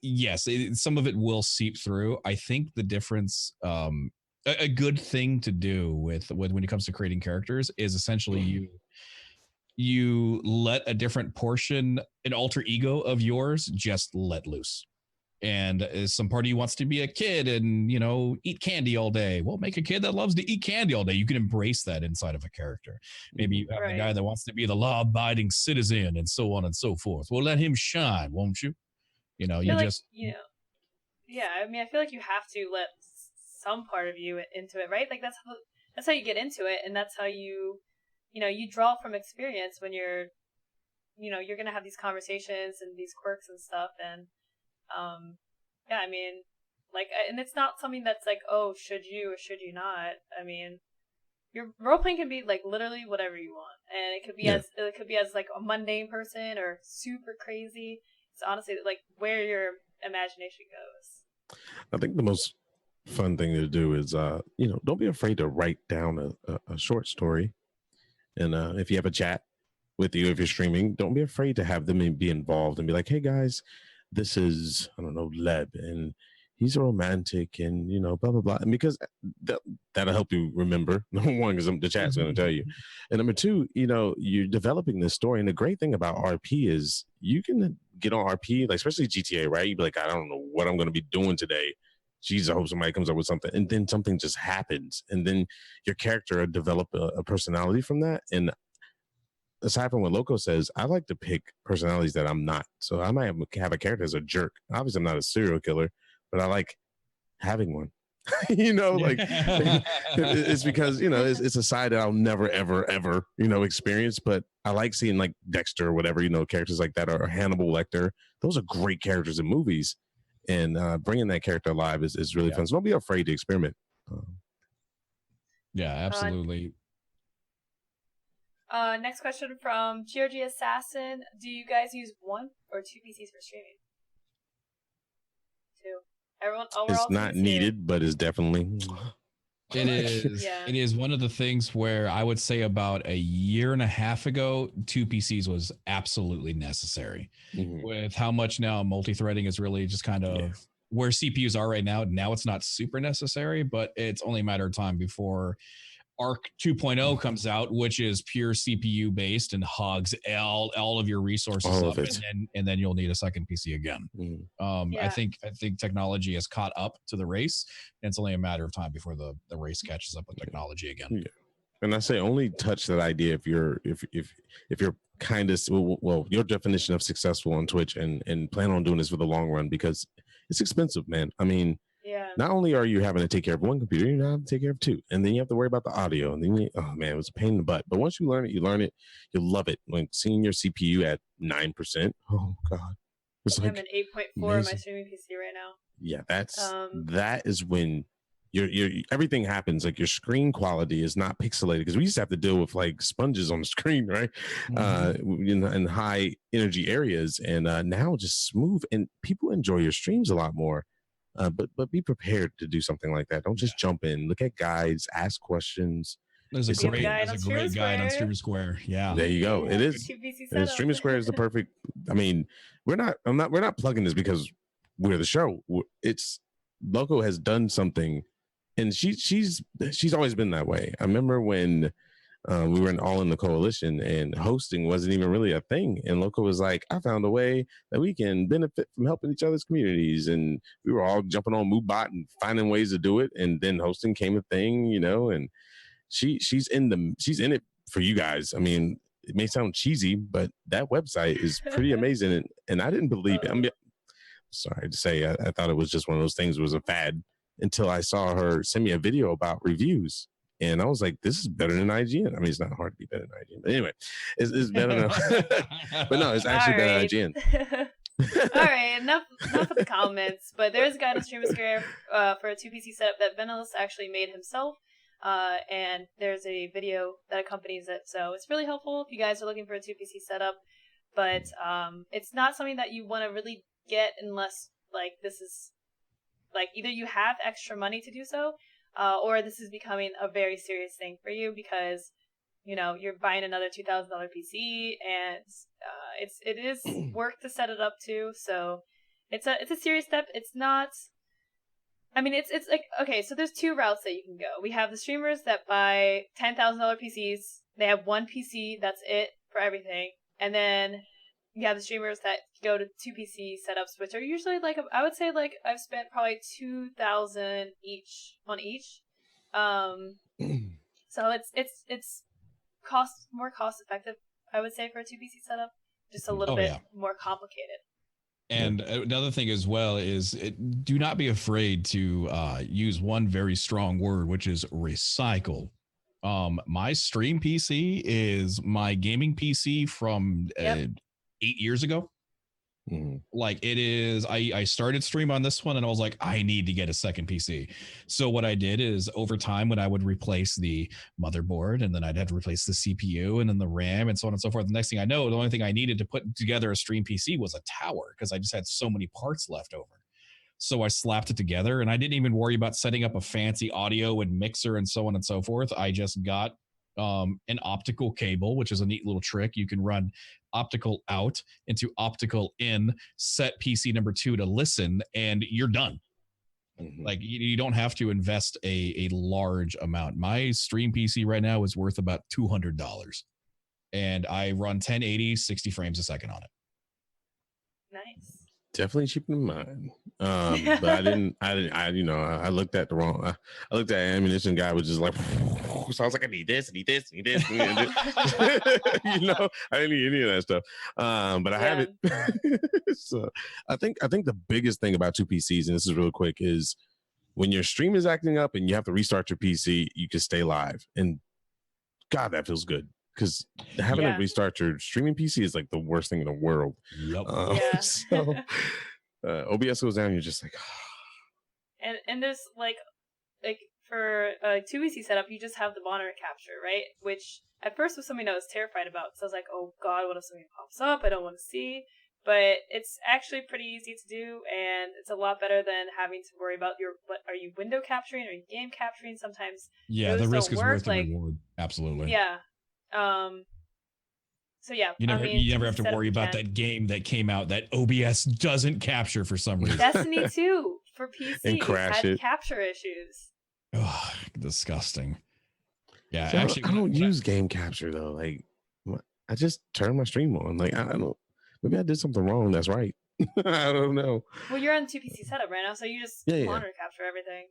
yes, some of it will seep through. I think the difference, a good thing to do with when it comes to creating characters is essentially you let a different portion, an alter ego of yours, just let loose. And some part of you wants to be a kid and, eat candy all day. Well, make a kid that loves to eat candy all day. You can embrace that inside of a character. Maybe you have the guy that wants to be the law-abiding citizen and so on and so forth. Well, let him shine, won't you? Yeah, I mean, I feel like you have to let some part of you into it, right? Like that's how you get into it, and that's how you draw from experience when you're gonna have these conversations and these quirks and stuff, and and it's not something that's like, oh, should you or should you not? I mean, your role playing can be like literally whatever you want, and it could be as like a mundane person or super crazy. It's honestly like where your imagination goes. I think the most fun thing to do is, don't be afraid to write down a short story. And if you have a chat with you, if you're streaming, don't be afraid to have them be involved and be like, hey, guys, this is, I don't know, Leb, and he's a romantic and, blah, blah, blah. And because that'll help you remember, number one, because the chat's going to tell you. And number two, you're developing this story. And the great thing about RP is you can get on RP, like especially GTA, right? You'd be like, I don't know what I'm going to be doing today. Jeez, I hope somebody comes up with something. And then something just happens. And then your character will develop a personality from that. And aside from what Loco says, I like to pick personalities that I'm not. So I might have a character as a jerk. Obviously, I'm not a serial killer, but I like having one. It's because, it's a side that I'll never, ever, ever, experience. But I like seeing like Dexter or whatever, characters like that, or Hannibal Lecter. Those are great characters in movies. And bringing that character alive is really fun. So don't be afraid to experiment. Yeah, absolutely. Next question from GRG Assassin. Do you guys use one or two PCs for streaming? Two. Everyone, it's not needed, but it's definitely. It is. Yeah. It is one of the things where I would say about a year and a half ago, 2 PCs was absolutely necessary. Mhm. With how much now multi-threading is really just kind of where CPUs are right now. Now it's not super necessary, but it's only a matter of time before Arc 2.0 comes out, which is pure CPU based and hogs all of your resources All up, of it. and then you'll need a second PC again. Mhm. Yeah. I think technology has caught up to the race, and it's only a matter of time before the race catches up with technology again. Yeah. And I say only touch that idea if you're kind of well, your definition of successful on Twitch and plan on doing this for the long run, because it's expensive, man. I mean, Yeah. not only are you having to take care of one computer, you now have to take care of two, and then you have to worry about the audio, and then oh man, it was a pain in the butt. But once you learn it, you'll love it. Like seeing your CPU at 9%, oh god, it's like I'm an 8.4 on my streaming PC right now. yeah, that is when your everything happens. Like your screen quality is not pixelated, because we used to have to deal with like sponges on the screen, right? In high energy areas, and now just smooth, and people enjoy your streams a lot more. But be prepared to do something like that. Don't just jump in. Look at guides, ask questions. There's a great guide on Streamer Square. Yeah, there you go. It is. Streamer Square is the perfect. I mean, we're not plugging this because we're the show. It's Loco has done something, and she's always been that way. I remember when we were all in the coalition and hosting wasn't even really a thing, and Loco was like, I found a way that we can benefit from helping each other's communities, and we were all jumping on MoveBot and finding ways to do it, and then hosting came a thing, and she's in it for you guys. I mean, it may sound cheesy, but that website is pretty amazing, and I didn't believe it. I'm sorry to say, I thought it was just one of those things. It was a fad until I saw her send me a video about reviews. And I was like, this is better than IGN. I mean, it's not hard to be better than IGN. But anyway, it's better than... but no, it's actually better than IGN. All right, enough of the comments. But there's a guide on Streamer Square for a 2PC setup that Venalis actually made himself. And there's a video that accompanies it. So it's really helpful if you guys are looking for a 2PC setup. But it's not something that you want to really get unless, like, this is... Like, either you have extra money to do so, or this is becoming a very serious thing for you because, you're buying another $2,000 PC, and it is work to set it up too. So it's a serious step. It's not. I mean, it's like, okay. So there's two routes that you can go. We have the streamers that buy $10,000 PCs. They have one PC. That's it for everything, and then you have the streamers that go to 2PC setups, which are usually like, I would say like I've spent probably $2,000 each on each. So it's more cost effective, I would say, for a 2PC setup, just a little bit more complicated. And another thing as well is do not be afraid to use one very strong word, which is recycle. My stream PC is my gaming PC from 8 years ago. Like it is, I started stream on this one and I was like, I need to get a second PC. So what I did is over time, when I would replace the motherboard and then I'd have to replace the CPU and then the RAM and so on and so forth. The next thing I know, the only thing I needed to put together a stream PC was a tower because I just had so many parts left over. So I slapped it together and I didn't even worry about setting up a fancy audio and mixer and so on and so forth. I just got an optical cable, which is a neat little trick. You can run optical out into optical in, set PC number 2 to listen, and you're done. Like you don't have to invest a large amount. My stream PC right now is worth about $200, and I run 1080, 60 frames a second on it. Nice. Definitely cheaper than mine. But I looked at the wrong. I looked at ammunition guy was just like, so I was like, I need this, I need this, I need this. I didn't need any of that stuff. But I have it. So I think the biggest thing about 2PCs, and this is real quick, is when your stream is acting up and you have to restart your PC, you can stay live. And God, that feels good. Because having to restart your streaming PC is like the worst thing in the world. Yep. So OBS goes down, you're just like, and there's like for a 2PC setup, you just have the monitor capture, right? Which at first was something I was terrified about. So I was like, oh God, what if something pops up? I don't want to see. but it's actually pretty easy to do, and it's a lot better than having to worry about what are you window capturing or game capturing. Sometimes the risk is worth the like, reward. Absolutely. Yeah. So yeah, you never have to worry about that game that came out that OBS doesn't capture for some reason. Destiny 2 for PC and crash had capture issues. Oh, disgusting. Yeah, so actually, I don't use game capture though. Like, I just turn my stream on. Like, I don't. Maybe I did something wrong. That's right. I don't know. Well, you're on 2PC setup right now, so you just monitor capture everything.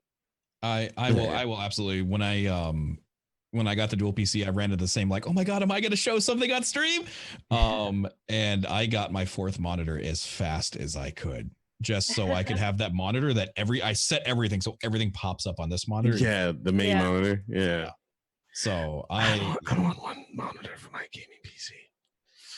I will absolutely. When I got the dual PC, I ran into the same like, oh my god, am I going to show something on stream? And I got my fourth monitor as fast as I could, just so I could have that monitor that I set everything so everything pops up on this monitor. Yeah, the main monitor. Yeah. So I'm on one monitor for my gaming PC.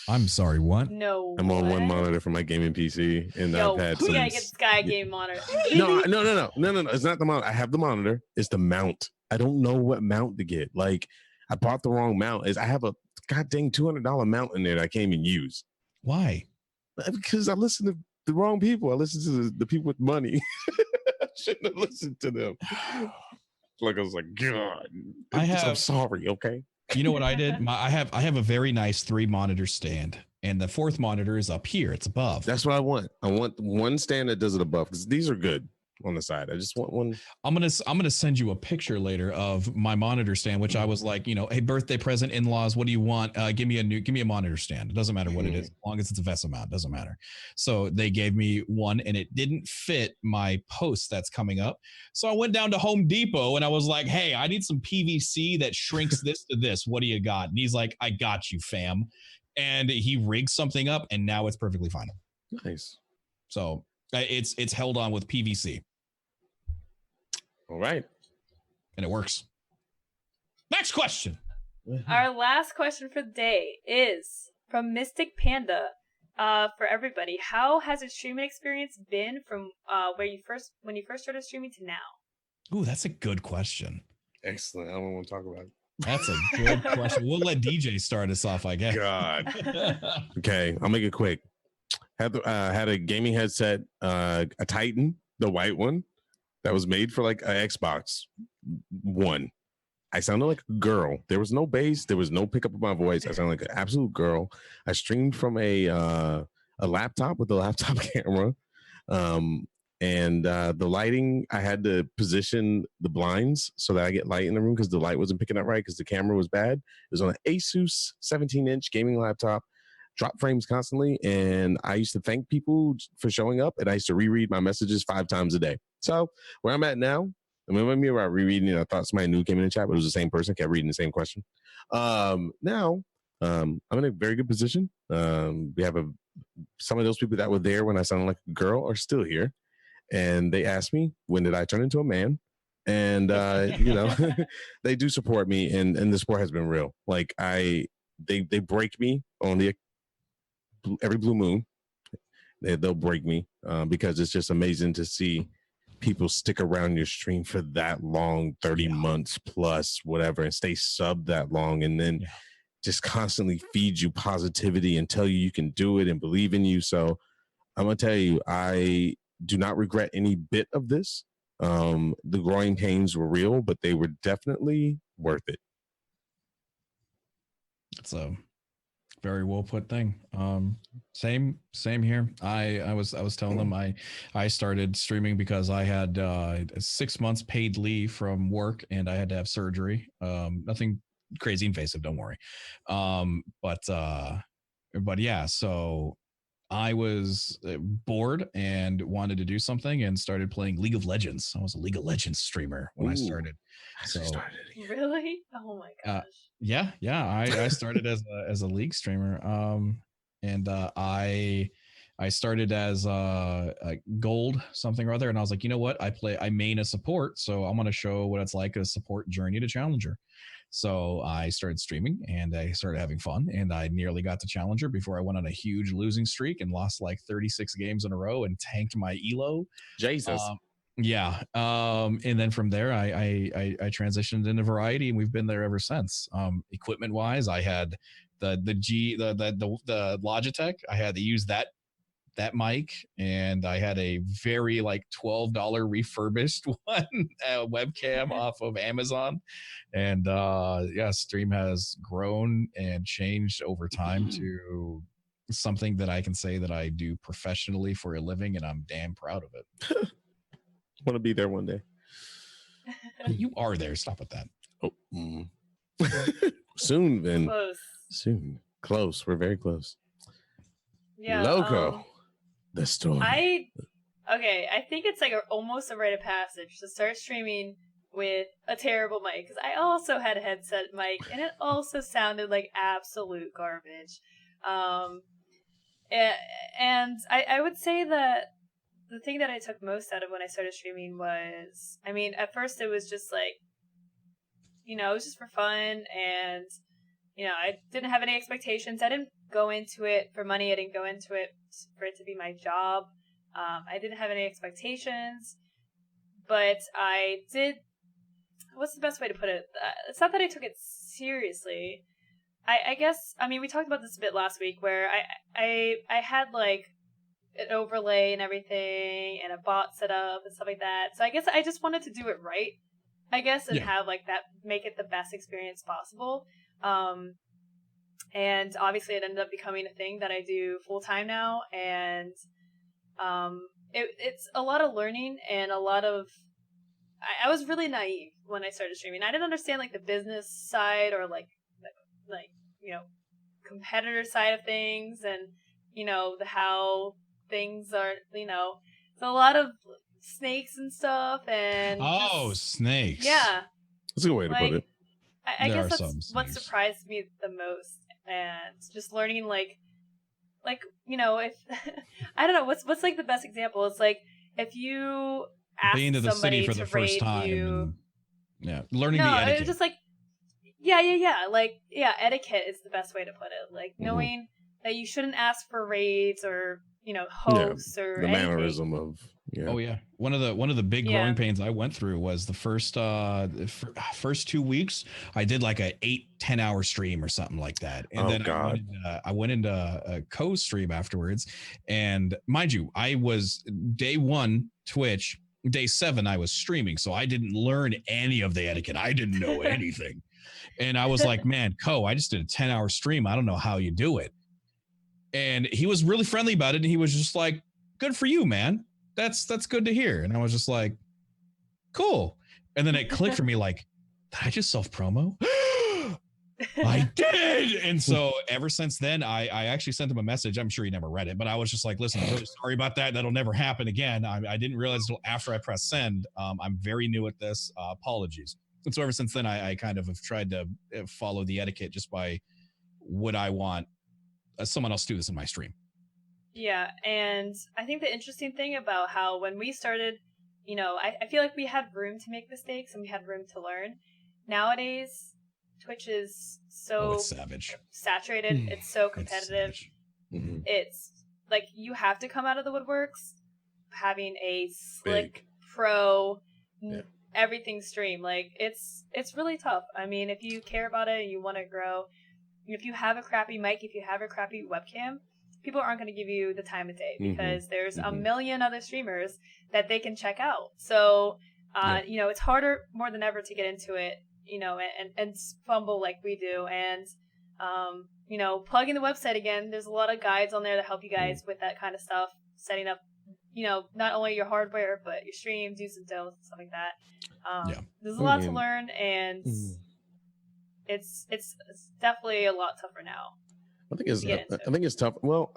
I'm sorry, what? No. I'm on one monitor for my gaming PC, and I've had some. Yeah, get Sky game monitor. No. It's not the monitor. I have the monitor. It's the mount. I don't know what mount to get. Like, I bought the wrong mount. I have a goddamn $200 mount in there that I can't even use. Why? Because I listen to the wrong people. I listen to the people with money. I shouldn't have listened to them. Like, I was like, God, I'm sorry. Okay. You know what I did? I have a very nice 3-monitor stand, and the fourth monitor is up here. It's above. That's what I want. I want one stand that does it above, because these are good on the side. I just want one. I'm gonna send you a picture later of my monitor stand, which I was like, hey, birthday present, in-laws, what do you want? Give me a monitor stand. It doesn't matter what it is, as long as it's a VESA mount, doesn't matter. So they gave me one, and it didn't fit my post that's coming up. So I went down to Home Depot and I was like, hey, I need some PVC that shrinks this to this. What do you got? And he's like, I got you, fam. And he rigged something up, and now it's perfectly fine. Nice. So it's held on with PVC. All right. And it works. Next question. Our last question for the day is from Mystic Panda. For everybody, how has your streaming experience been from when you first started streaming to now? Ooh, that's a good question. Excellent. I don't want to talk about it. That's a good question. We'll let DJ start us off, I guess. God. Okay, I'll make it quick. Had a gaming headset, a Titan, the white one, that was made for like an Xbox One. I sounded like a girl. There was no bass. There was no pickup of my voice. I sounded like an absolute girl. I streamed from a laptop with a laptop camera. And the lighting, I had to position the blinds so that I get light in the room because the light wasn't picking up right because the camera was bad. It was on an Asus 17-inch gaming laptop, drop frames constantly. And I used to thank people for showing up, and I used to reread my messages 5 times a day. So where I'm at now, I mean, when we were rereading it, I thought somebody new came in the chat, but it was the same person, kept reading the same question. Now, I'm in a very good position. We have some of those people that were there when I sounded like a girl are still here. And they asked me, when did I turn into a man? And, they do support me, and the support has been real. Like, they break me on every blue moon. They'll break me because it's just amazing to see people stick around your stream for that long, 30 months plus, whatever, and stay sub that long, and then just constantly feed you positivity and tell you can do it and believe in you. So I'm going to tell you, I do not regret any bit of this. The growing pains were real, but they were definitely worth it. It's a very well put thing. Same here. I was telling them I started streaming because I had 6 months paid leave from work and I had to have surgery. Nothing crazy invasive, don't worry. But yeah, so I was bored and wanted to do something and started playing League of Legends. I was a League of Legends streamer when I started. So really? Oh my gosh. Yeah. I started as a League streamer. And I started as a gold something or other, and I was like, you know what? I main a support, so I'm gonna show what it's like a support journey to Challenger. So I started streaming and I started having fun, and I nearly got to Challenger before I went on a huge losing streak and lost like 36 games in a row and tanked my elo. Jesus. And then from there I transitioned into variety, and we've been there ever since. Equipment wise, I had the Logitech. I had to use that that mic, and I had a very like $12 refurbished one webcam off of Amazon. And Stream has grown and changed over time to something that I can say that I do professionally for a living, and I'm damn proud of it. Want to be there one day. You are there. Stop with that. Oh, soon then. Close. Soon. Close. We're very close. Yeah. Loco. The story. I think it's like almost a rite of passage to start streaming with a terrible mic, because I also had a headset mic and it also sounded like absolute garbage. And I would say that the thing that I took most out of when I started streaming was, I mean, at first it was just like, it was just for fun, and I didn't have any expectations. I didn't go into it for money. I didn't go into it for it to be my job. I didn't have any expectations, but I did. What's the best way to put it? It's not that I took it seriously. I guess, I mean, we talked about this a bit last week, where I had like an overlay and everything and a bot set up and stuff like that. So I guess I just wanted to do it right, I guess, and have like that, make it the best experience possible. And obviously it ended up becoming a thing that I do full time now. And it's a lot of learning and a lot of, I was really naive when I started streaming. I didn't understand like the business side or like competitor side of things, and how things are, so a lot of snakes and stuff, and snakes. Yeah, that's a good way to put it. I guess that's what surprised me the most, and just learning like if I don't know what's like the best example. It's like if you ask being to the somebody city for to the first rate time, you, learning the etiquette. It's just like etiquette is the best way to put it. Like knowing that you shouldn't ask for raids or hosts or the anything. mannerism of one of the big growing pains I went through was the first 2 weeks I did like a 8-10 hour stream or something like that, and then I went into a co-stream afterwards, and mind you, I was day 1 Twitch, day 7 I was streaming, so I didn't learn any of the etiquette. I didn't know anything. And I was like, man, I just did a 10-hour stream. I don't know how you do it. And he was really friendly about it. And he was just like, good for you, man. That's good to hear. And I was just like, cool. And then it clicked for me like, did I just self-promo? I did. And so ever since then, I actually sent him a message. I'm sure he never read it, but I was just like, listen, I'm really sorry about that. That'll never happen again. I didn't realize until after I pressed send. I'm very new at this. Apologies. And so ever since then, I kind of have tried to follow the etiquette just by would I want someone else to do this in my stream. Yeah, and I think the interesting thing about how when we started, I feel like we had room to make mistakes and we had room to learn. Nowadays, Twitch is so it's savage. Saturated. It's so competitive. It's like you have to come out of the woodworks having a slick pro everything stream. Like it's really tough. I mean, if you care about it and you want to grow, if you have a crappy mic, if you have a crappy webcam, people aren't going to give you the time of day because there's a million other streamers that they can check out. So, it's harder more than ever to get into it, and fumble like we do. And, plugging the website again, there's a lot of guides on there to help you guys with that kind of stuff, setting up, not only your hardware, but your stream, do's and don'ts, and stuff like that. There's a lot to learn, and it's definitely a lot tougher now. I think it's tough. Well,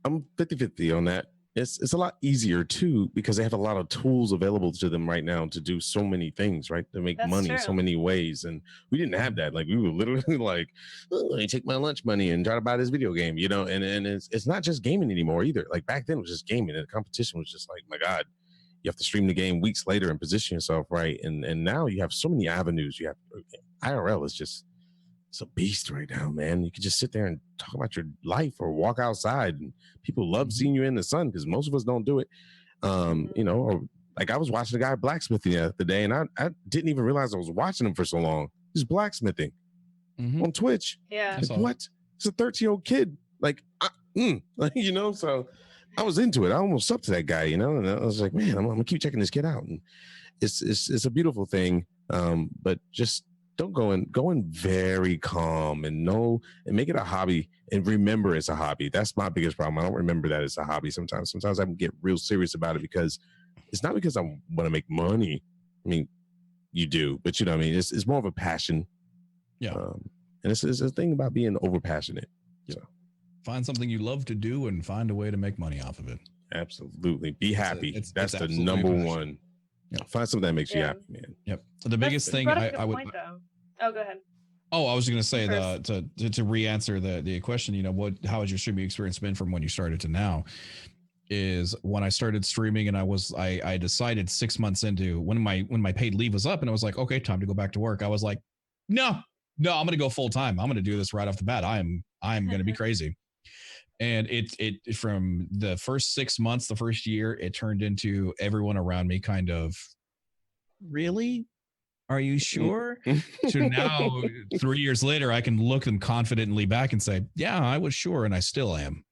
I'm 50-50 on that. It's a lot easier too because they have a lot of tools available to them right now to do so many things, right? To make money so many ways, and we didn't have that. Like we were literally like, let me take my lunch money and try to buy this video game, and it's not just gaming anymore either. Like back then it was just gaming, and the competition was just like, my God, you have to stream the game weeks later and position yourself right, and now you have so many avenues. You have IRL is just. It's a beast right now, man. You can just sit there and talk about your life or walk outside, and people love seeing you in the sun because most of us don't do it. Or like I was watching a guy blacksmithing the other day, and I didn't even realize I was watching him for so long. He's blacksmithing on Twitch. Yeah. Like, what? It's a 13-year-old kid. Like, Like, you know, so I was into it. I almost up to that guy, you know, and I was like, man, I'm gonna keep checking this kid out. And it's a beautiful thing. But just don't go in very calm and make it a hobby and remember it's a hobby. That's my biggest problem. I don't remember that it's a hobby sometimes. Sometimes I can get real serious about it because it's not because I want to make money. I mean, you do, but you know what I mean? It's more of a passion. Yeah. And it's a thing about being over passionate. So find something you love to do and find a way to make money off of it. Absolutely. Be happy. That's the absolutely number passion. one. Find something that makes you happy, man. Yep. The biggest thing I would. Oh, go ahead. Oh, I was going to say to re-answer the question. You know, how has your streaming experience been from when you started to now? Is when I started streaming and I decided 6 months into when my paid leave was up and I was like, okay, time to go back to work. I was like, no, I'm going to go full time. I'm going to do this right off the bat. I'm going to be crazy. And it from the first 6 months, the first year, it turned into everyone around me kind of, really? Are you sure? So now 3 years later, I can look them confidently back and say, yeah, I was sure. And I still am.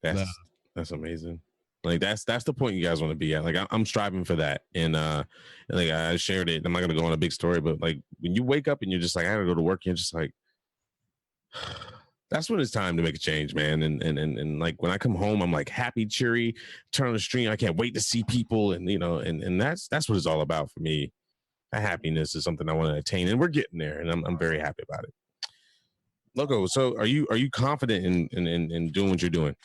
That's amazing. Like that's the point you guys want to be at. Like I'm striving for that. And like I shared it. I'm not going to go on a big story, but like when you wake up and you're just like, I got to go to work. You're just like, that's when it's time to make a change, man. And like when I come home, I'm like happy, cheery, turn on the stream. I can't wait to see people. And, you know, and that's what it's all about for me. That happiness is something I want to attain, and we're getting there. And I'm very happy about it. Loco, so are you confident in doing what you're doing?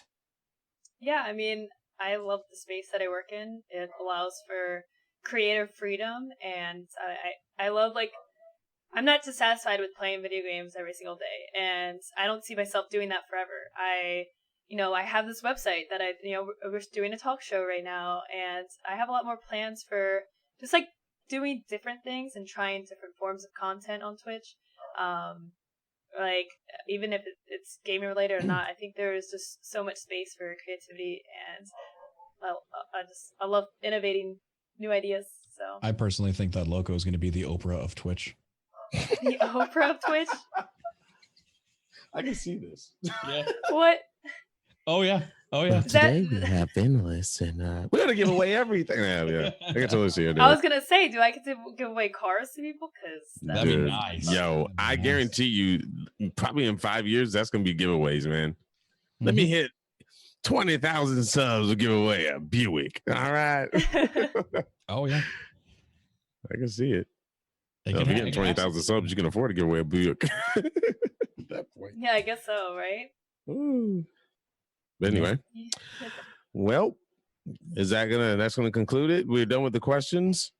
Yeah, I mean, I love the space that I work in. It allows for creative freedom, and I love, like, I'm not dissatisfied with playing video games every single day, and I don't see myself doing that forever. I have this website that we're doing a talk show right now, and I have a lot more plans for just, like, doing different things and trying different forms of content on Twitch. Like, even if it's gaming related or not, I think there is just so much space for creativity, and I love innovating new ideas. So I personally think that Loco is going to be the Oprah of Twitch. The Oprah of Twitch? I can see this. Yeah. What? Oh yeah. Today we have Venalis, and we're gonna give away everything. Yeah. I can totally see it. I was gonna say, do I get to give away cars to people? Because that'd be nice. Yo, I guarantee you, probably in 5 years, that's gonna be giveaways, man. Let me hit 20,000 subs to give away a Buick. All right. Oh yeah, I can see it. If you're getting 20,000 subs, you can afford to give away a Buick. At that point. Yeah, I guess so, right? Ooh. But anyway, well, that's gonna conclude it. We're done with the questions.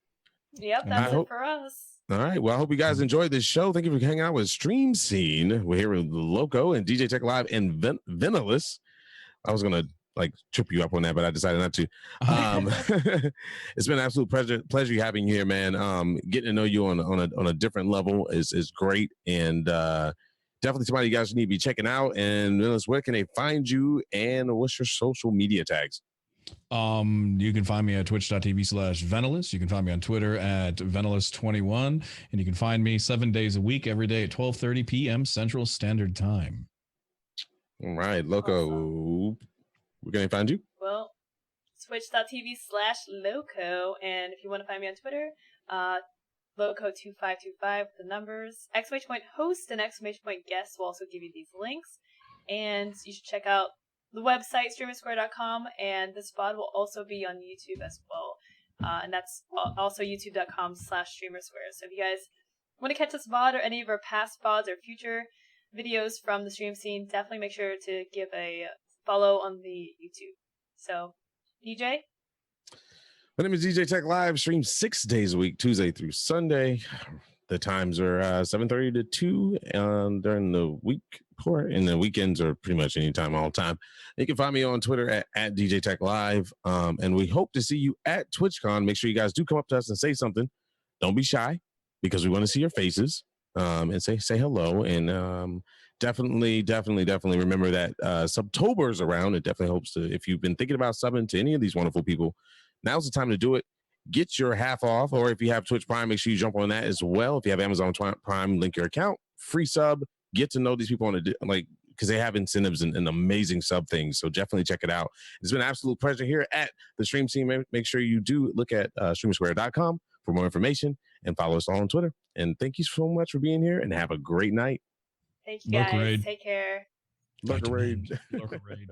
Yep, that's it for us. All right. Well, I hope you guys enjoyed this show. Thank you for hanging out with Stream Scene. We're here with Loco and DJ Tech Live and Venalis. I was gonna trip you up on that, but I decided not to. It's been an absolute pleasure having you here, man. Getting to know you on a different level is great, and definitely somebody you guys need to be checking out. And where can they find you, and what's your social media tags? You can find me at twitch.tv/Venalis. You can find me on Twitter at Venalis21, and you can find me 7 days a week, every day at 12:30 p.m. Central Standard Time. All right, Loco. Awesome. Where can I find you? Well, twitch.tv/Loco, and if you want to find me on Twitter, Loco2525, the numbers, !host and !guest will also give you these links. And you should check out the website, streamersquare.com, and this VOD will also be on YouTube as well. And that's also youtube.com/streamersquare. So if you guys want to catch this VOD or any of our past VODs or future videos from the stream scene, definitely make sure to give a follow on the YouTube. So, DJ? My name is DJ Tech Live. Stream 6 days a week, Tuesday through Sunday. The times are 7:30 to 2 during the week, and the weekends are pretty much anytime, all the time. You can find me on Twitter at DJ Tech Live, and we hope to see you at TwitchCon. Make sure you guys do come up to us and say something. Don't be shy, because we want to see your faces, and say hello. And definitely remember that Subtober is around. It definitely helps to, if you've been thinking about subbing to any of these wonderful people, now's the time to do it. Get your half off, or if you have Twitch Prime, make sure you jump on that as well. If you have Amazon Prime, link your account, free sub, get to know these people because they have incentives and amazing sub things. So definitely check it out. It's been an absolute pleasure here at the Stream Scene. Make sure you do look at streamsquare.com for more information and follow us all on Twitter. And thank you so much for being here and have a great night. Thank you guys. Raid. Take care. Lurker Raid. Lurker Raid.